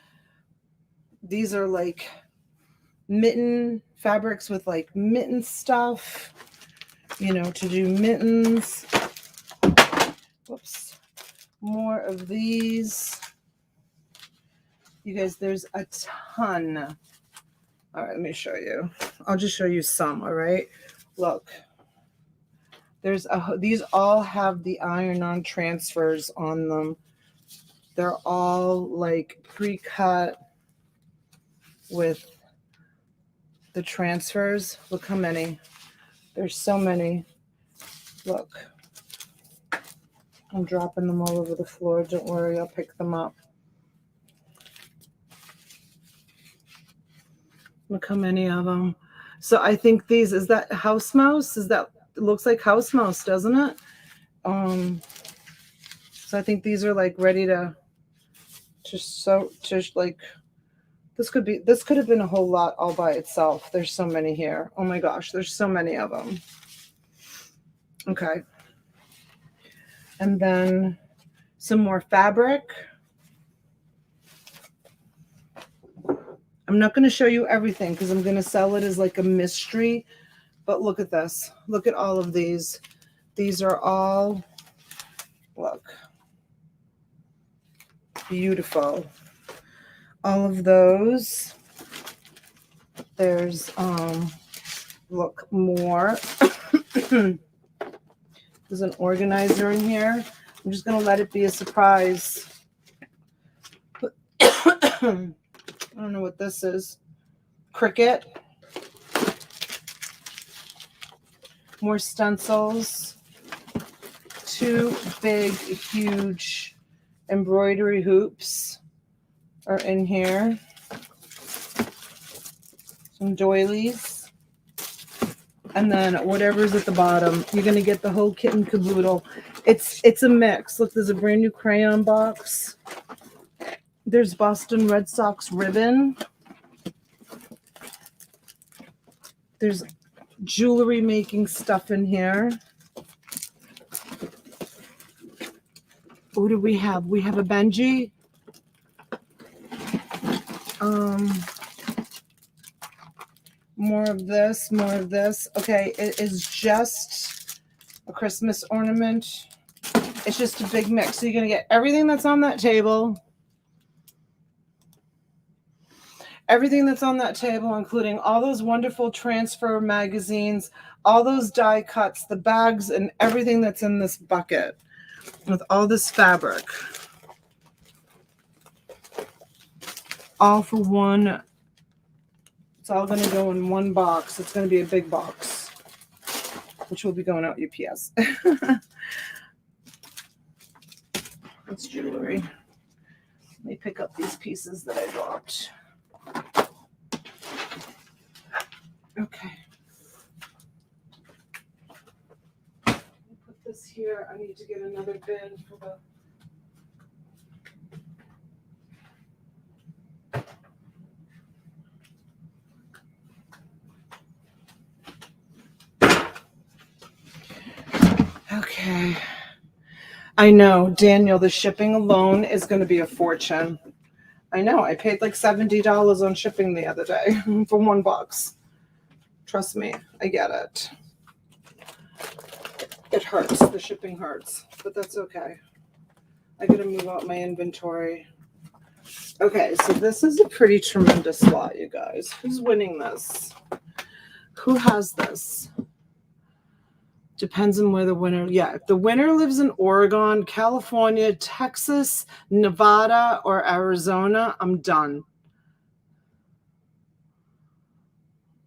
These are like mitten fabrics with like mitten stuff, you know, to do mittens. Whoops. More of these. You guys, there's a ton. All right, let me show you. I'll just show you some, all right? Look. These all have the iron-on transfers on them. They're all like pre-cut with the transfers. Look how many. There's so many. Look. I'm dropping them all over the floor. Don't worry, I'll pick them up. Look how many of them. So I think these, is that house mouse? It looks like house mouse, doesn't it? So I think these are like ready to like, this could have been a whole lot all by itself. There's so many here. Oh my gosh, there's so many of them. Okay. And then some more fabric. I'm not going to show you everything because I'm going to sell it as like a mystery. But look at this. Look at all of these. These are all, look, beautiful. All of those. There's, look, more. There's an organizer in here. I'm just going to let it be a surprise. I don't know what this is. Cricut. More stencils. Two big, huge embroidery hoops are in here. Some doilies. And then whatever's at the bottom, you're going to get the whole kit and caboodle. It's a mix. Look, there's a brand new crayon box. There's Boston Red Sox ribbon. There's jewelry making stuff in here. What do we have? We have a Benji. More of this, more of this. Okay, it is just a Christmas ornament. It's just a big mix. So you're going to get everything that's on that table. Everything that's on that table, including all those wonderful transfer magazines, all those die cuts, the bags, and everything that's in this bucket with all this fabric. All for one. It's all going to go in one box. It's going to be a big box, which will be going out UPS. It's jewelry. Let me pick up these pieces that I dropped. Okay. Put this here. I need to get another bin for the... Okay. I know, Daniel, the shipping alone is going to be a fortune. I know. I paid like $70 on shipping the other day for one box. Trust me, I get it. It hurts. The shipping hurts, but that's okay. I got to move out my inventory. Okay, so this is a pretty tremendous lot, you guys. Who's winning this? Who has this? Depends on where the winner, yeah. If the winner lives in Oregon, California, Texas, Nevada, or Arizona, I'm done.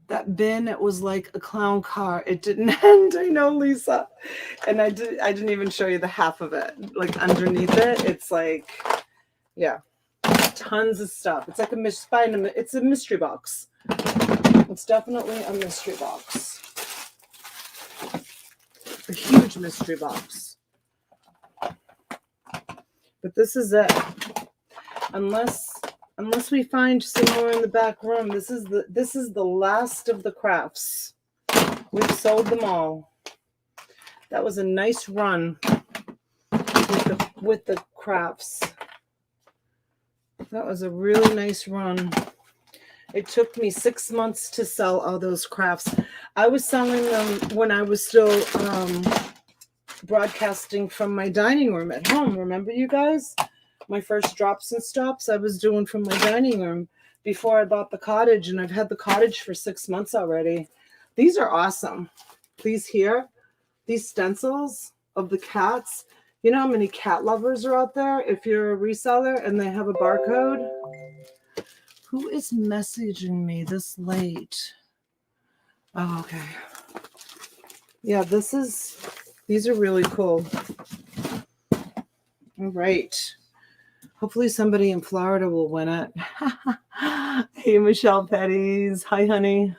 That bin, it was like a clown car. It didn't end. I know, Lisa. And I didn't even show you the half of it. Like underneath it, it's like, yeah, tons of stuff. It's like it's a mystery box. It's definitely a mystery box. A huge mystery box. But this is it. Unless we find somewhere in the back room, this is the last of the crafts. We've sold them all. That was a nice run with the crafts. That was a really nice run. It took me 6 months to sell all those crafts. I was selling them when I was still broadcasting from my dining room at home. Remember, you guys? My first drops and stops I was doing from my dining room before I bought the cottage, and I've had the cottage for 6 months already. These are awesome. These here, these stencils of the cats. You know how many cat lovers are out there if you're a reseller and they have a barcode? Who is messaging me this late? Oh, okay. Yeah, these are really cool. All right. Hopefully somebody in Florida will win it. Hey, Michelle Petties. Hi, honey.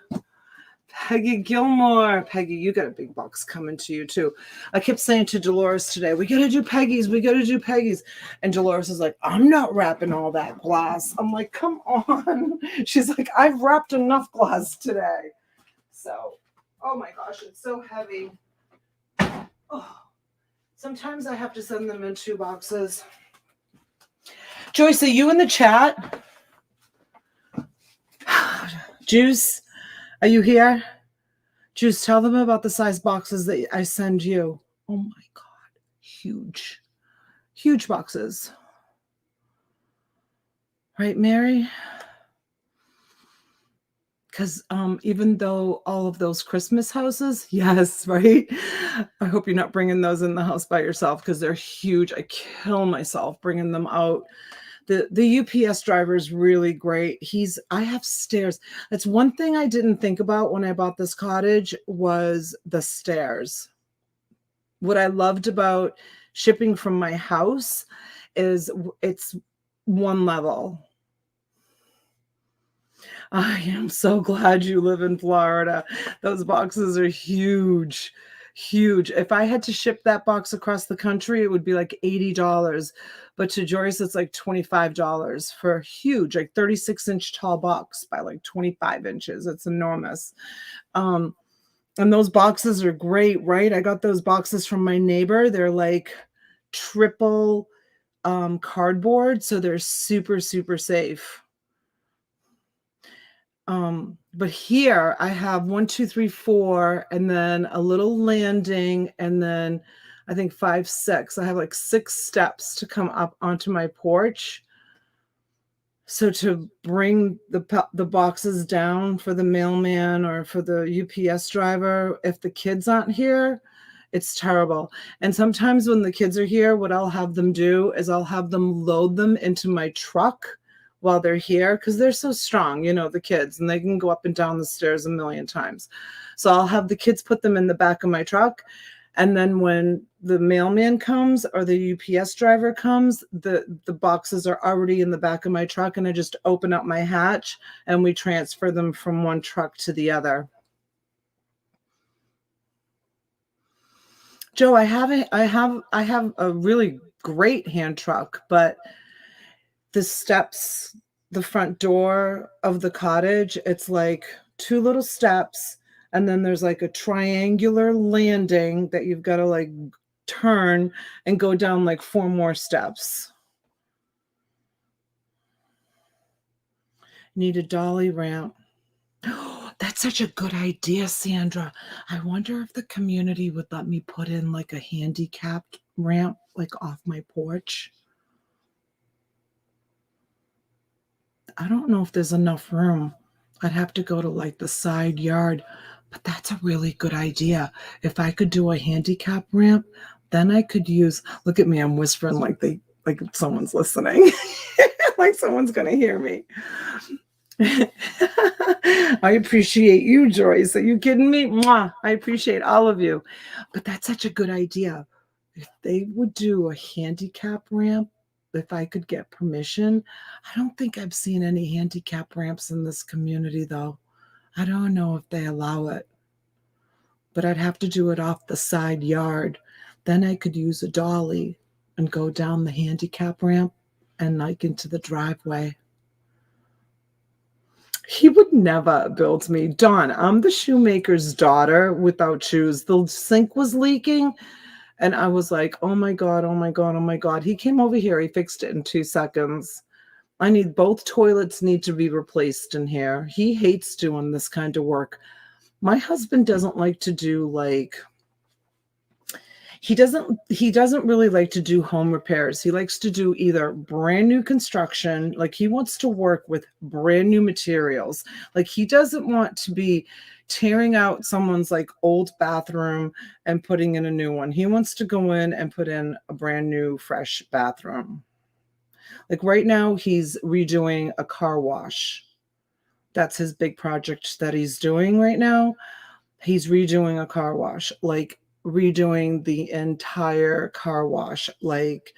Peggy Gilmore. Peggy, you got a big box coming to you, too. I kept saying to Dolores today, we got to do Peggy's. We got to do Peggy's. And Dolores is like, I'm not wrapping all that glass. I'm like, come on. She's like, I've wrapped enough glass today. So, oh my gosh, it's so heavy. Oh, sometimes I have to send them in 2 boxes. Joyce, are you in the chat? Juice, are you here? Juice, tell them about the size boxes that I send you. Oh my God. Huge. Huge boxes. Right, Mary? Because even though all of those Christmas houses, yes, right? I hope you're not bringing those in the house by yourself because they're huge. I kill myself bringing them out. The UPS driver is really great. I have stairs. That's one thing I didn't think about when I bought this cottage was the stairs. What I loved about shipping from my house is it's one level. I am so glad you live in Florida. Those boxes are huge, huge. If I had to ship that box across the country, it would be like $80. But to Joyce, it's like $25 for a huge, like 36-inch tall box by like 25 inches. It's enormous. And those boxes are great, right? I got those boxes from my neighbor. They're like triple cardboard, so they're super, super safe. But here I have 1, 2, 3, 4, and then a little landing, and then I think 5, 6. I have like 6 steps to come up onto my porch. So to bring the boxes down for the mailman or for the UPS driver, if the kids aren't here, it's terrible. And sometimes when the kids are here, what I'll have them do is I'll have them load them into my truck while they're here, because they're so strong, the kids, and they can go up and down the stairs a million times. So I'll have the kids put them in the back of my truck. And then when the mailman comes or the UPS driver comes, the boxes are already in the back of my truck, and I just open up my hatch and we transfer them from one truck to the other. Joe, I have a really great hand truck, but the steps, the front door of the cottage, it's like 2 little steps, and then there's like a triangular landing that you've got to like turn and go down like 4 more steps. Need a dolly ramp. That's such a good idea, Sandra. I wonder if the community would let me put in like a handicapped ramp, like off my porch. I don't know if there's enough room. I'd have to go to like the side yard, but that's a really good idea. If I could do a handicap ramp, then I could use, look at me, I'm whispering like someone's listening, like someone's going to hear me. I appreciate you, Joyce. Are you kidding me? Mwah. I appreciate all of you. But that's such a good idea. If they would do a handicap ramp, if I could get permission. I don't think I've seen any handicap ramps in this community, though. I don't know if they allow it. But I'd have to do it off the side yard. Then I could use a dolly and go down the handicap ramp and like into the driveway. He would never build me. Dawn, I'm the shoemaker's daughter without shoes. The sink was leaking. And I was like, oh my God, oh my God, oh my God. He came over here. He fixed it in 2 seconds. Both toilets need to be replaced in here. He hates doing this kind of work. My husband doesn't like to do he doesn't really like to do home repairs. He likes to do either brand new construction, like he wants to work with brand new materials. Like he doesn't want to be tearing out someone's like old bathroom and putting in a new one. He wants to go in and put in a brand new fresh bathroom. Like right now he's redoing a car wash. That's his big project that he's doing right now. He's redoing a car wash, like redoing the entire car wash, like,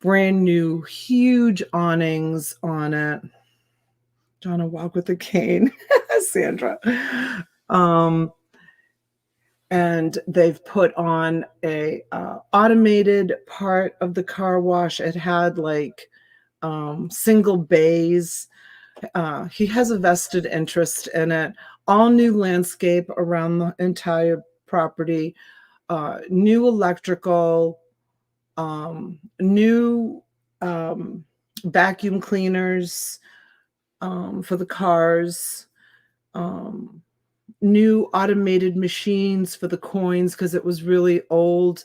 brand new, huge awnings on it. Donna, walk with a cane, Sandra. And they've put on a automated part of the car wash. It had like single bays. He has a vested interest in it. All new landscape around the entire property, new electrical, new vacuum cleaners for the cars, new automated machines for the coins because it was really old.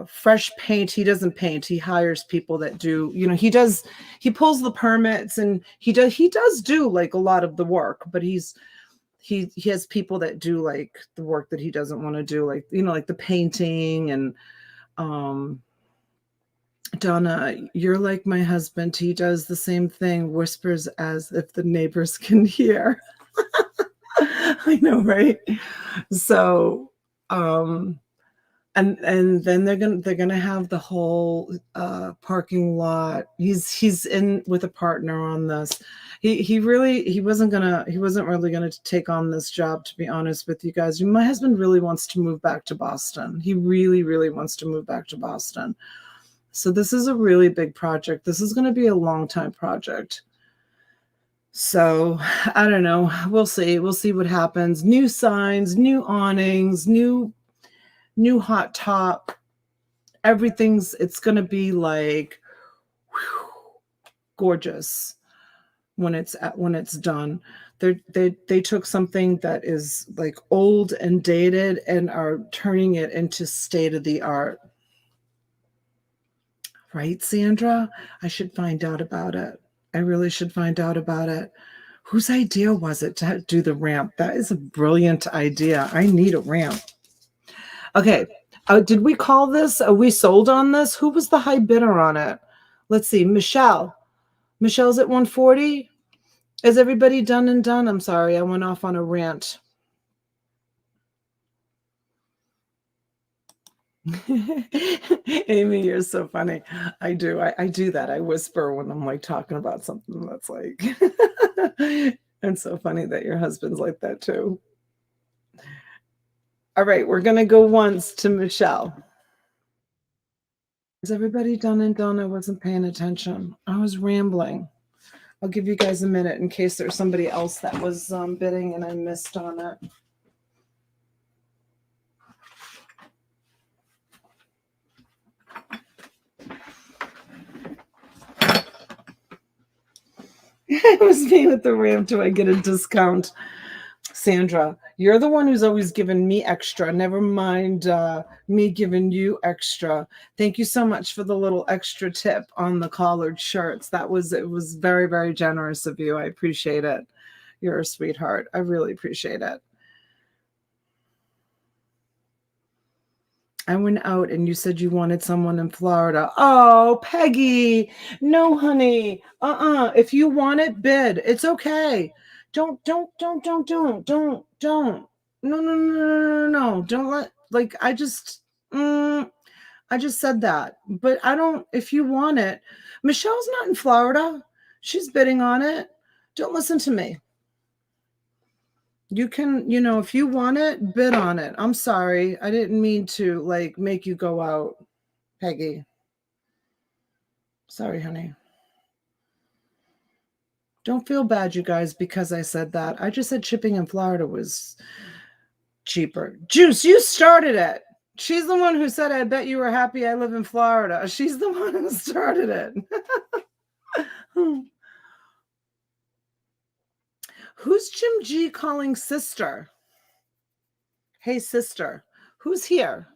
Fresh paint. He doesn't paint. He hires people that do, he pulls the permits, and he does do like a lot of the work, but he has people that do like the work that he doesn't want to do, like, like the painting. And Donna, you're like my husband. He does the same thing, whispers as if the neighbors can hear. I know, right? So, and then they're gonna have the whole parking lot. He's in with a partner on this. He wasn't really gonna take on this job, to be honest with you guys. My husband really wants to move back to Boston. He really, really wants to move back to Boston. So this is a really big project. This is going to be a long time project. So I don't know. We'll see. We'll see what happens. New signs, new awnings, new hot top. It's going to be like gorgeous when it's done. They took something that is like old and dated and are turning it into state of the art. Right, Sandra? I should find out about it. I really should find out about it. Whose idea was it to do the ramp? That is a brilliant idea. I need a ramp. Okay. Did we call this? Are we sold on this? Who was the high bidder on it? Let's see. Michelle. Michelle's at 140. Is everybody done and done? I'm sorry. I went off on a rant. Amy, you're so funny. I do. I do that. I whisper when I'm like talking about something that's like, it's so funny that your husband's like that too. All right, we're going to go once to Michelle. Is everybody done and done? I wasn't paying attention. I was rambling. I'll give you guys a minute in case there's somebody else that was bidding and I missed on it. It was me with the ramp. Do I get a discount? Sandra, you're the one who's always given me extra. Never mind me giving you extra. Thank you so much for the little extra tip on the collared shirts. It was very, very generous of you. I appreciate it. You're a sweetheart. I really appreciate it. I went out and you said you wanted someone in Florida. Oh, Peggy. No, honey. If you want it, bid. It's okay. Don't. No, no. Don't I just said that. But I don't, if you want it, Michelle's not in Florida. She's bidding on it. Don't listen to me. You can, if you want it, bid on it. I'm sorry. I didn't mean to make you go out, Peggy. Sorry, honey. Don't feel bad, you guys, because I said that. I just said shipping in Florida was cheaper. Juice, you started it. She's the one who said, I bet you were happy I live in Florida. She's the one who started it. Who's Jim G calling sister? Hey, sister. Who's here?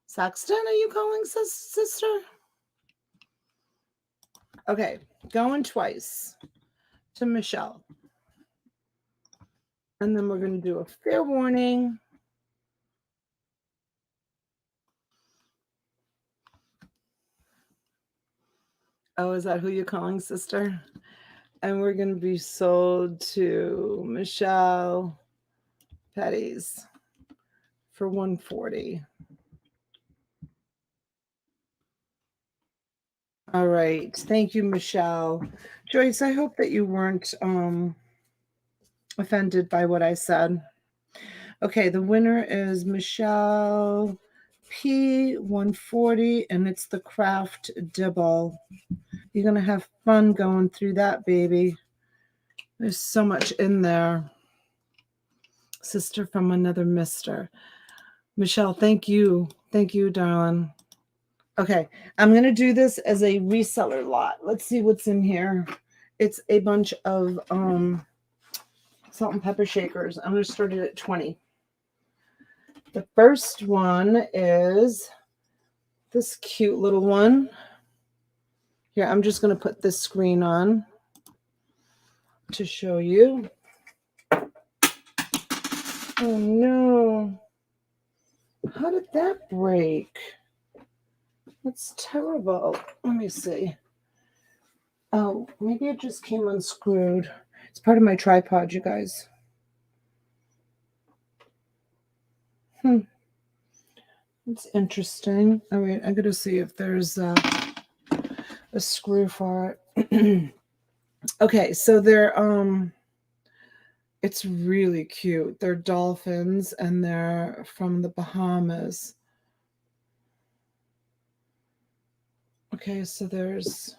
Saxton, are you calling sister? Okay, going twice to Michelle. And then we're going to do a fair warning. Oh, is that who you're calling sister? And we're going to be sold to Michelle Petty's for 140. All right. Thank you, Michelle. Joyce, I hope that you weren't offended by what I said. Okay, the winner is Michelle P 140, and it's the craft dibble. You're going to have fun going through that, baby. There's so much in there. Sister from another mister. Michelle, thank you. Thank you, darling. Okay, I'm going to do this as a reseller lot. Let's see what's in here. It's a bunch of salt and pepper shakers. I'm going to start it at 20. The first one is this cute little one. Here, I'm just going to put this screen on to show you. Oh, no. How did that break? That's terrible. Let me see. Oh, maybe it just came unscrewed. It's part of my tripod, you guys. It's interesting. All right, I gotta see if there's a screw for it. Okay, so they're it's really cute. They're dolphins and they're from the Bahamas. Okay, so there's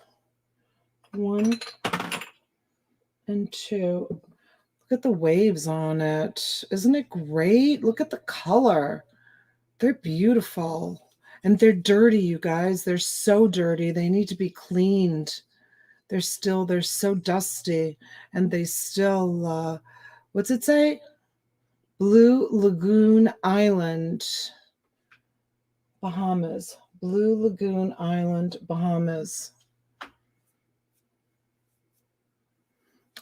1 and 2. Look at the waves on it. Isn't it great? Look at the color. They're beautiful. And they're dirty, you guys. They're so dirty. They need to be cleaned. They're so dusty. And they still, what's it say? Blue Lagoon Island, Bahamas. Blue Lagoon Island, Bahamas.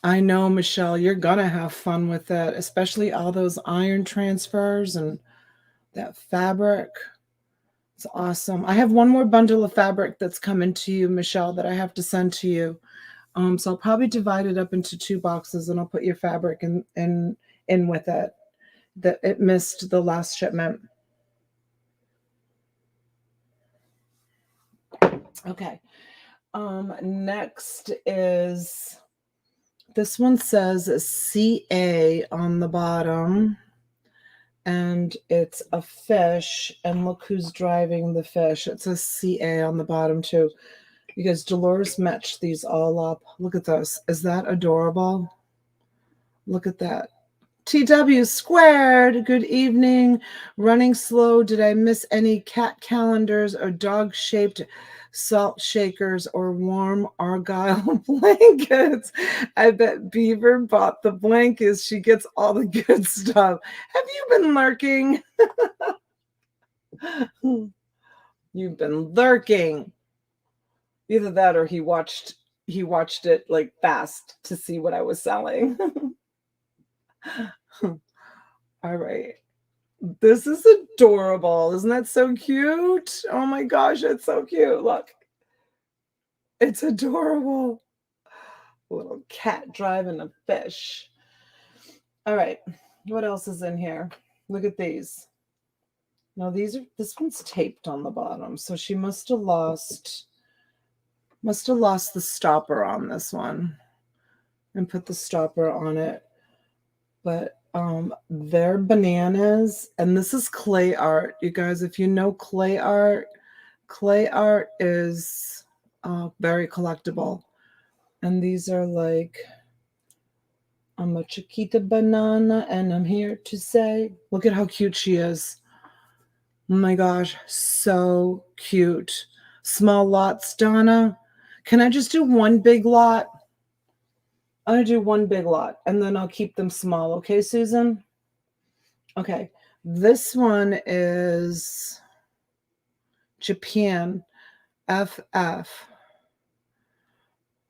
I know, Michelle, you're gonna have fun with it, especially all those iron transfers and that fabric. It's awesome. I have one more bundle of fabric that's coming to you, Michelle, that I have to send to you. So I'll probably divide it up into 2 boxes, and I'll put your fabric in with it. That it missed the last shipment. Okay. Next is, this one says CA on the bottom, and it's a fish, and look who's driving the fish. It says CA on the bottom too, because Dolores matched these all up. Look at this. Is that adorable? Look at that. TW squared. Good evening. Running slow. Did I miss any cat calendars or dog-shaped salt shakers or warm argyle blankets? I bet Beaver bought the blankets. She gets all the good stuff. Have you been lurking? You've been lurking. Either that or he watched it like fast to see what I was selling. All right. This is adorable. Isn't that so cute? Oh my gosh, it's so cute. Look. It's adorable. A little cat driving a fish. All right. What else is in here? Look at these. Now this one's taped on the bottom. So she must have lost the stopper on this one and put the stopper on it. But they're bananas, and this is clay art. You guys, if you know clay art is very collectible. And these are like, I'm a Chiquita banana, and I'm here to say, look at how cute she is. Oh my gosh, so cute. Small lots, Donna. Can I just do one big lot? I'm going to do one big lot, and then I'll keep them small. Okay, Susan? Okay. This one is Japan FF.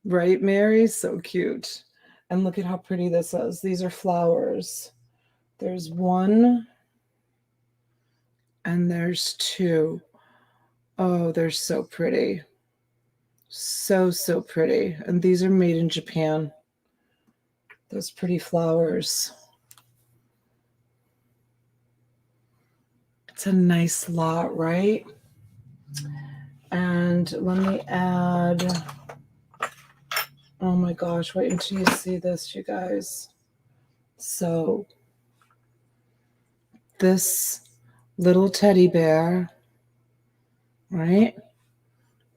Right, Mary? So cute. And look at how pretty this is. These are flowers. There's one, and there's two. Oh, they're so pretty. So, so pretty. And these are made in Japan. Those pretty flowers. It's a nice lot, right? And let me add, oh my gosh, wait until you see this, you guys. So this little teddy bear, right?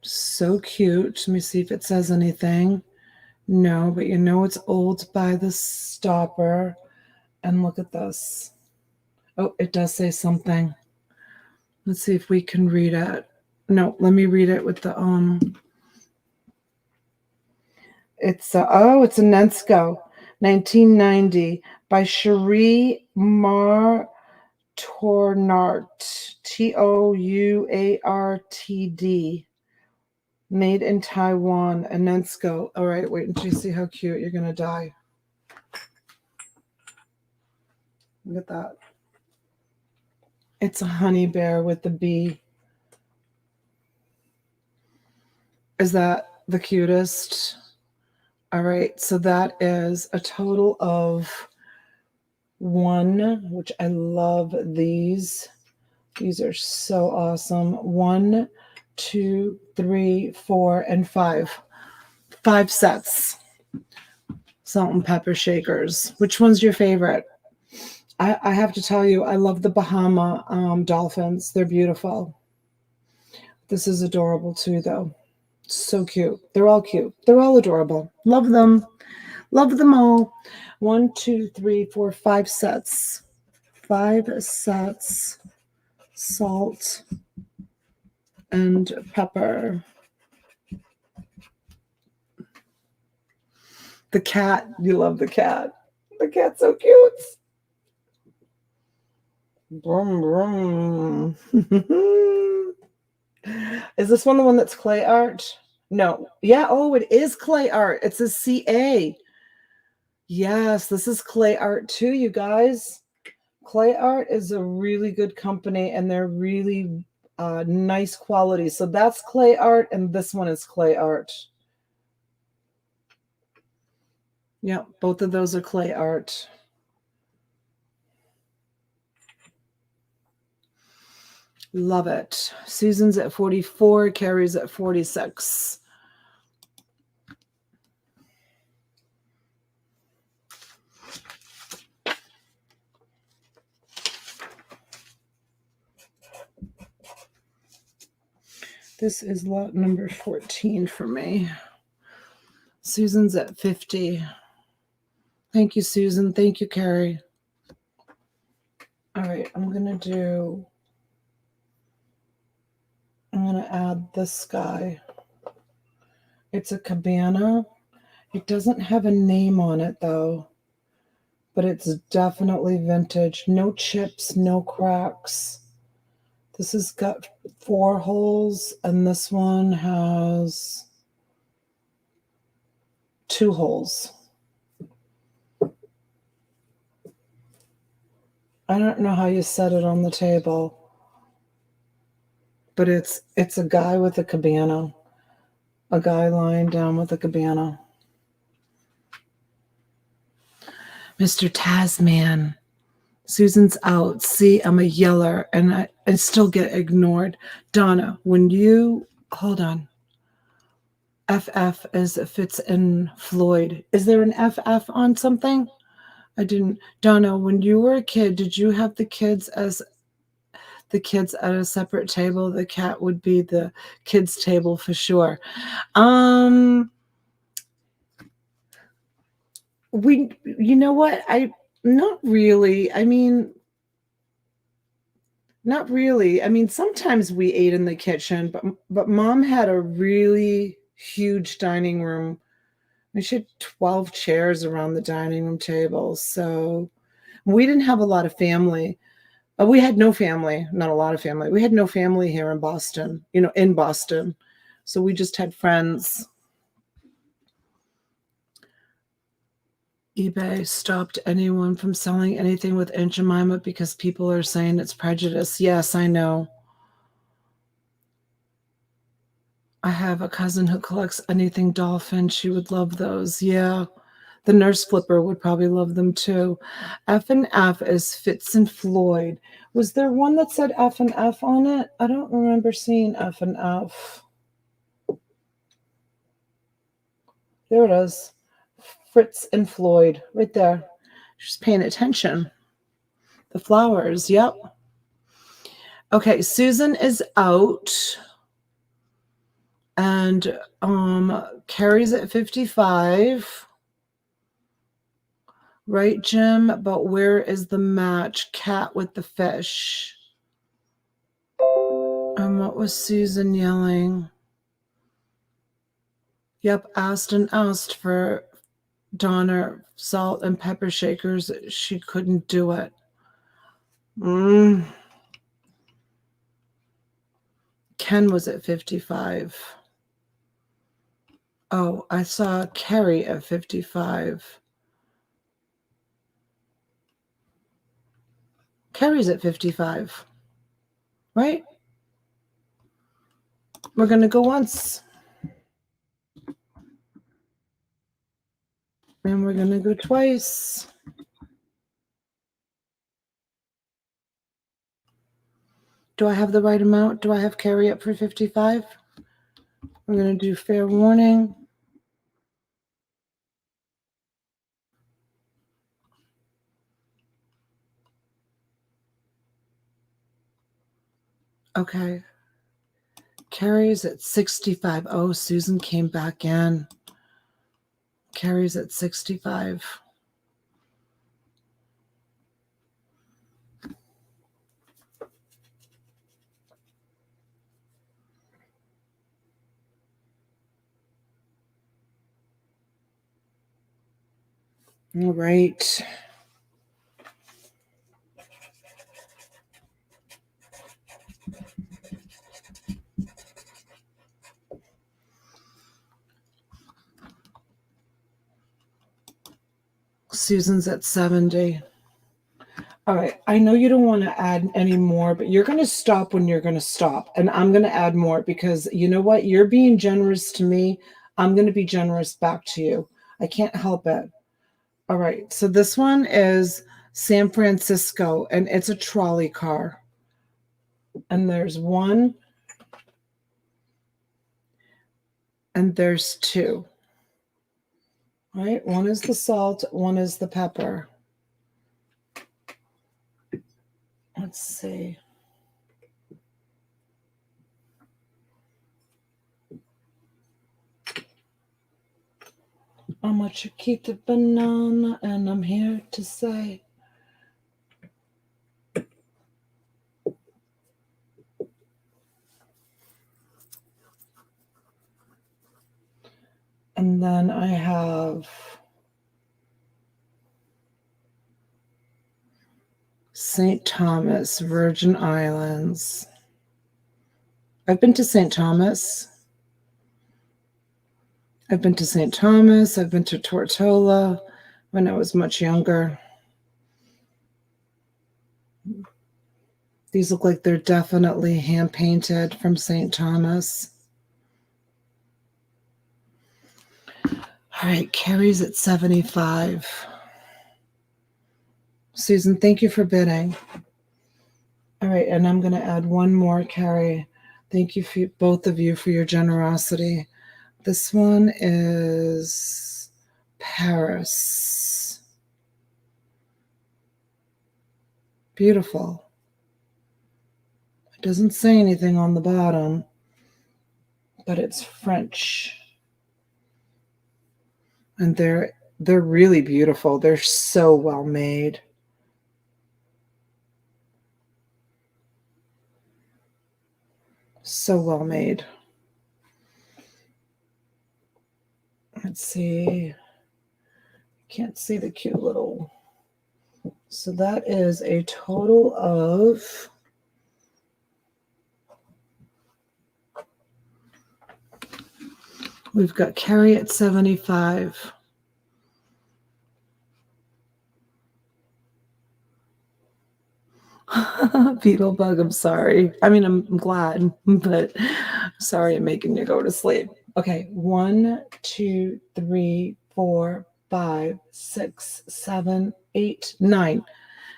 So cute. Let me see if it says anything. No, but you know it's old by the stopper. And look at this. Oh, it does say something. Let's see if we can read it. No, let me read it with the it's a Nensko, 1990 by Cherie Mar Tournart, Touartd, made in Taiwan, a Nensko. All right, wait until you see how cute. You're gonna die. Look at that. It's a honey bear with the bee. Is that the cutest? All right, so that is a total of 1, which I love these. These are so awesome. 1, 2, 3, 4, and 5. 5 sets. Salt and pepper shakers. Which one's your favorite? I have to tell you, I love the Bahama dolphins. They're beautiful. This is adorable too, though. So cute. They're all cute. They're all adorable. Love them. Love them all. 1, 2, 3, 4, 5 sets. 5 sets. Salt and pepper. The cat. You love the cat. The cat's so cute. Brum, brum. Is this one the one that's clay art? No. Yeah. Oh, it is clay art. It says CA. Yes, this is Clay Art too, you guys. Clay Art is a really good company and they're really nice quality. So that's Clay Art and this one is Clay Art. Yeah, both of those are Clay Art. Love it. Susan's at 44, Carrie's at 46. This is lot number 14 for me. Susan's at 50. Thank you, Susan. Thank you, Carrie. All right, I'm going to add this guy. It's a cabana. It doesn't have a name on it, though, but it's definitely vintage. No chips, no cracks. This has got 4 holes, and this one has 2 holes. I don't know how you set it on the table, but it's a guy with a cabana. A guy lying down with a cabana. Mr. Tasman. Susan's out. See, I'm a yeller, and I still get ignored. Donna, when you... Hold on. FF is Fitz and Floyd. Is there an FF on something? I didn't. Donna, when you were a kid, did you have the kids at a separate table? The cat would be the kids' table for sure. You know what? Not really. Not really. Sometimes we ate in the kitchen, but Mom had a really huge dining room. She had 12 chairs around the dining room table. So we didn't have a lot of family. We had no family, not a lot of family. We had no family here in Boston, in Boston. So we just had friends. eBay stopped anyone from selling anything with Aunt Jemima because people are saying it's prejudice. Yes, I know. I have a cousin who collects anything dolphin. She would love those. Yeah. The nurse flipper would probably love them too. F and F is Fitz and Floyd. Was there one that said F and F on it? I don't remember seeing F and F. There it is. Fritz and Floyd, right there. She's paying attention. The flowers, yep. Okay, Susan is out. And Carrie's at 55. Right, Jim? But where is the match? Cat with the fish. And what was Susan yelling? Yep, asked and asked for Donna salt and pepper shakers. She couldn't do it. Ken was at 55. Oh, I saw Carrie at 55. Carrie's at 55. Right? We're going to go once. And we're going to go twice. Do I have the right amount? Do I have Carrie up for 55? We're going to do fair warning. Okay. Carrie's at 65. Oh, Susan came back in. Carrie's at 65. All right. Susan's at 70. All right. I know you don't want to add any more, but you're going to stop when you're going to stop. And I'm going to add more because you know what? You're being generous to me. I'm going to be generous back to you. I can't help it. All right. So this one is San Francisco, and it's a trolley car. And there's one, and there's two. All right. One is the salt, one is the pepper. Let's see. I'm a Chiquita banana, and I'm here to say. And then I have St. Thomas, Virgin Islands. I've been to St. Thomas. I've been to St. Thomas. I've been to Tortola when I was much younger. These look like they're definitely hand painted from St. Thomas. All right, Carrie's at 75. Susan, thank you for bidding. All right, and I'm going to add one more, Carrie. Thank you, for both of you, for your generosity. This one is Paris. Beautiful. It doesn't say anything on the bottom, but it's French. And they're really beautiful. They're so well made. So well made. Let's see. Can't see the cute little. So that is a total of we've got Carrie at 75. Beetlebug, I'm sorry. I mean, I'm glad, but I'm sorry I'm making you go to sleep. Okay, 1, 2, 3, 4, 5, 6, 7, 8, 9.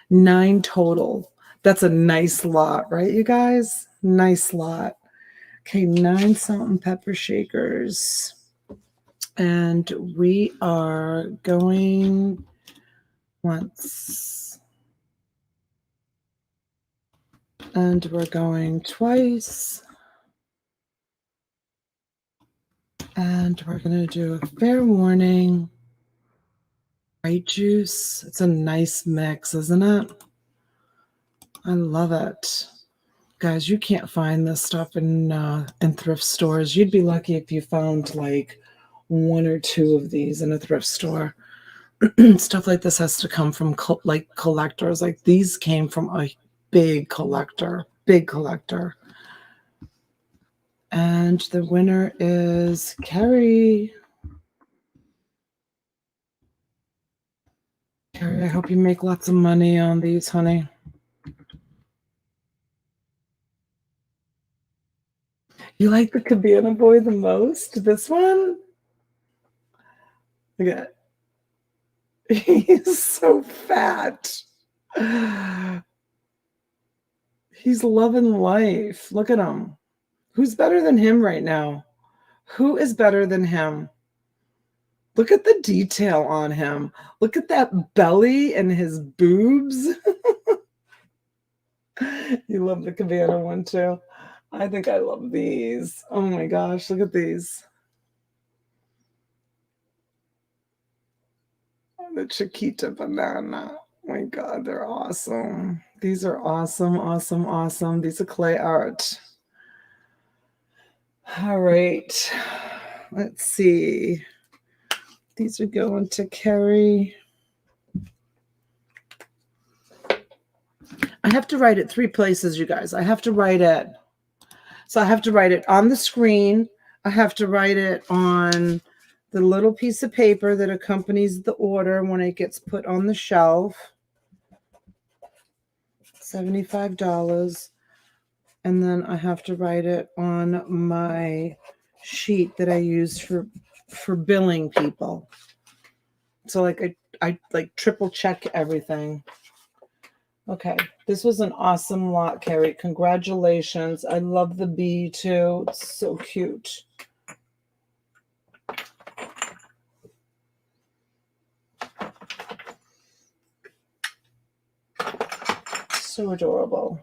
9 total. That's a nice lot, right, you guys? Nice lot. Okay, 9 salt and pepper shakers. And we are going once. And we're going twice. And we're going to do a fair warning. White juice. It's a nice mix, isn't it? I love it. Guys, you can't find this stuff in thrift stores. You'd be lucky if you found like 1 or 2 of these in a thrift store. Stuff like this has to come from collectors. Like these came from a big collector. And the winner is Carrie. Carrie, I hope you make lots of money on these, honey. You like the Cabana Boy the most? This one? Look at it. He's so fat. He's loving life. Look at him. Who's better than him right now? Who is better than him? Look at the detail on him. Look at that belly and his boobs. You love the Cabana one too. I think I love these. Oh my gosh, look at these. The Chiquita banana. Oh my God, they're awesome. These are awesome, awesome, awesome. These are clay art. All right. Let's see. These are going to Carrie. I have to write it 3 places, you guys. I have to write it. So I have to write it on the screen. I have to write it on the little piece of paper that accompanies the order when it gets put on the shelf. $75. And then I have to write it on my sheet that I use for billing people. So like I like triple check everything. Okay, this was an awesome lot, Carrie. Congratulations. I love the bee too. It's so cute. So adorable.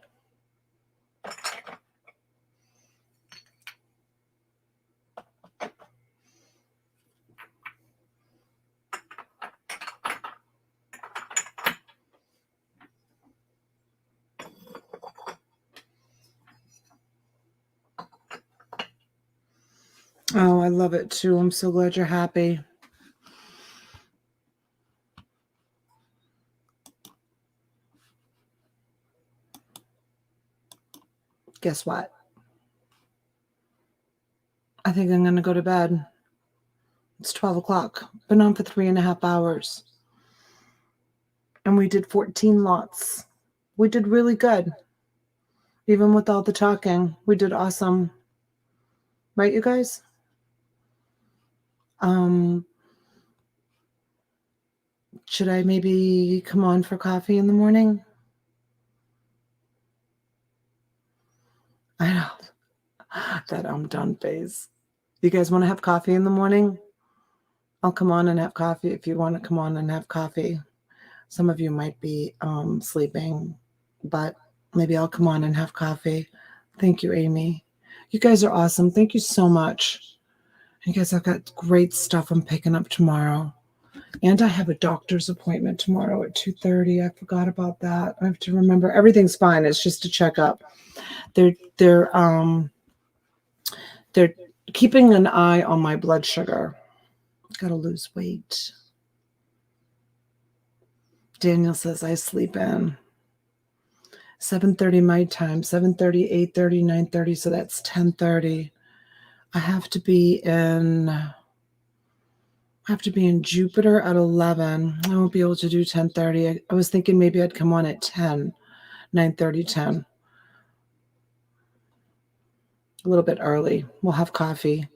Oh, I love it too. I'm so glad you're happy. Guess what? I think I'm going to go to bed. It's 12 o'clock. Been on for 3.5 hours. And we did 14 lots. We did really good. Even with all the talking, we did awesome. Right, you guys? Should I maybe come on for coffee in the morning? I know. That I'm done phase. You guys want to have coffee in the morning? I'll come on and have coffee if you want to come on and have coffee. Some of you might be sleeping, but maybe I'll come on and have coffee. Thank you, Amy. You guys are awesome. Thank you so much. You guys, I've got great stuff I'm picking up tomorrow. And I have a doctor's appointment tomorrow at 2:30. I forgot about that. I have to remember. Everything's fine. It's just a checkup. They're keeping an eye on my blood sugar. Got to lose weight. Daniel says I sleep in. 7:30 my time, 7:30, 8:30, 9:30, so that's 10:30. I have to be in Jupiter at 11. I won't be able to do 10:30. I was thinking maybe I'd come on at 10, 9:30, 10. A little bit early. We'll have coffee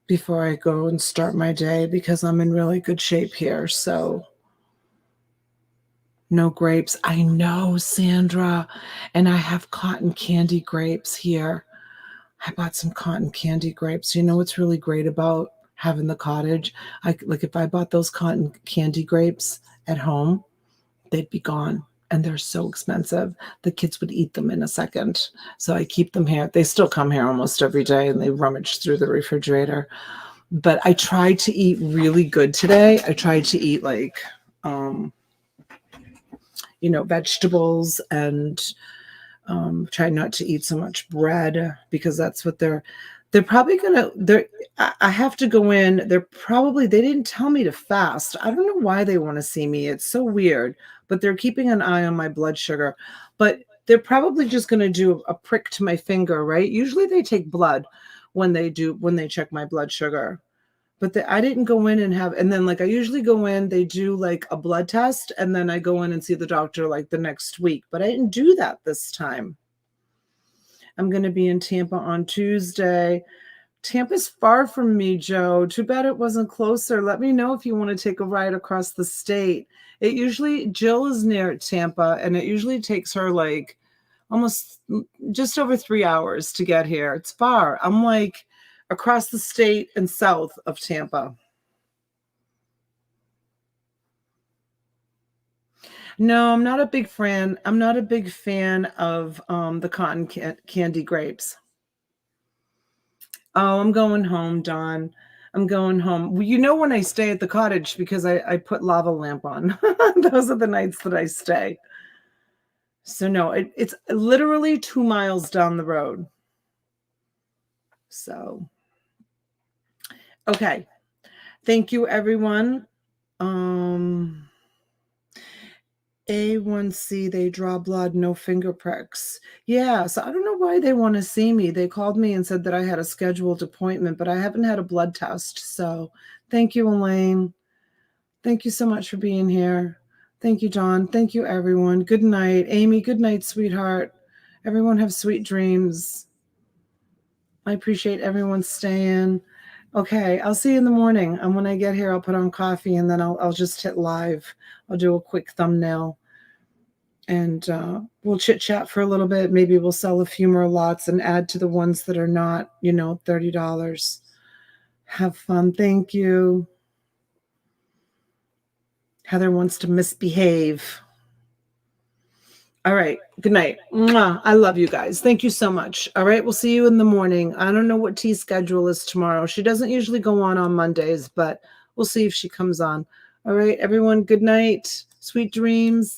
before I go and start my day because I'm in really good shape here. So no grapes. I know, Sandra. And I have cotton candy grapes here. I bought some cotton candy grapes. You know what's really great about having the cottage? Like if I bought those cotton candy grapes at home, they'd be gone. And they're so expensive. The kids would eat them in a second. So I keep them here. They still come here almost every day and they rummage through the refrigerator. But I tried to eat really good today. I tried to eat like, vegetables and try not to eat so much bread because that's what they're probably I have to go in. They didn't tell me to fast. I don't know why they want to see me. It's so weird, but they're keeping an eye on my blood sugar, but they're probably just going to do a prick to my finger, right? Usually they take blood when they check my blood sugar. But I didn't go in and then like I usually go in, they do like a blood test and then I go in and see the doctor like the next week. But I didn't do that this time. I'm going to be in Tampa on Tuesday. Tampa's far from me, Joe. Too bad it wasn't closer. Let me know if you want to take a ride across the state. Jill is near Tampa and it usually takes her like almost just over 3 hours to get here. It's far. I'm like across the state and south of Tampa. No, I'm not a big fan. I'm not a big fan of the cotton candy grapes. Oh, I'm going home, Dawn. I'm going home. Well, you know when I stay at the cottage because I put lava lamp on. Those are the nights that I stay. So no, it's literally 2 miles down the road. So, okay. Thank you, everyone. A1C, they draw blood, no finger pricks. Yeah, so I don't know why they want to see me. They called me and said that I had a scheduled appointment, but I haven't had a blood test. So thank you, Elaine. Thank you so much for being here. Thank you, John. Thank you, everyone. Good night. Amy, good night, sweetheart. Everyone have sweet dreams. I appreciate everyone staying. Okay, I'll see you in the morning. And when I get here, I'll put on coffee and then I'll just hit live. I'll do a quick thumbnail and we'll chit chat for a little bit. Maybe we'll sell a few more lots and add to the ones that are not, $30. Have fun. Thank you. Heather wants to misbehave. All right. Good night. Mwah. I love you guys. Thank you so much. All right. We'll see you in the morning. I don't know what T's schedule is tomorrow. She doesn't usually go on Mondays, but we'll see if she comes on. All right, everyone. Good night. Sweet dreams.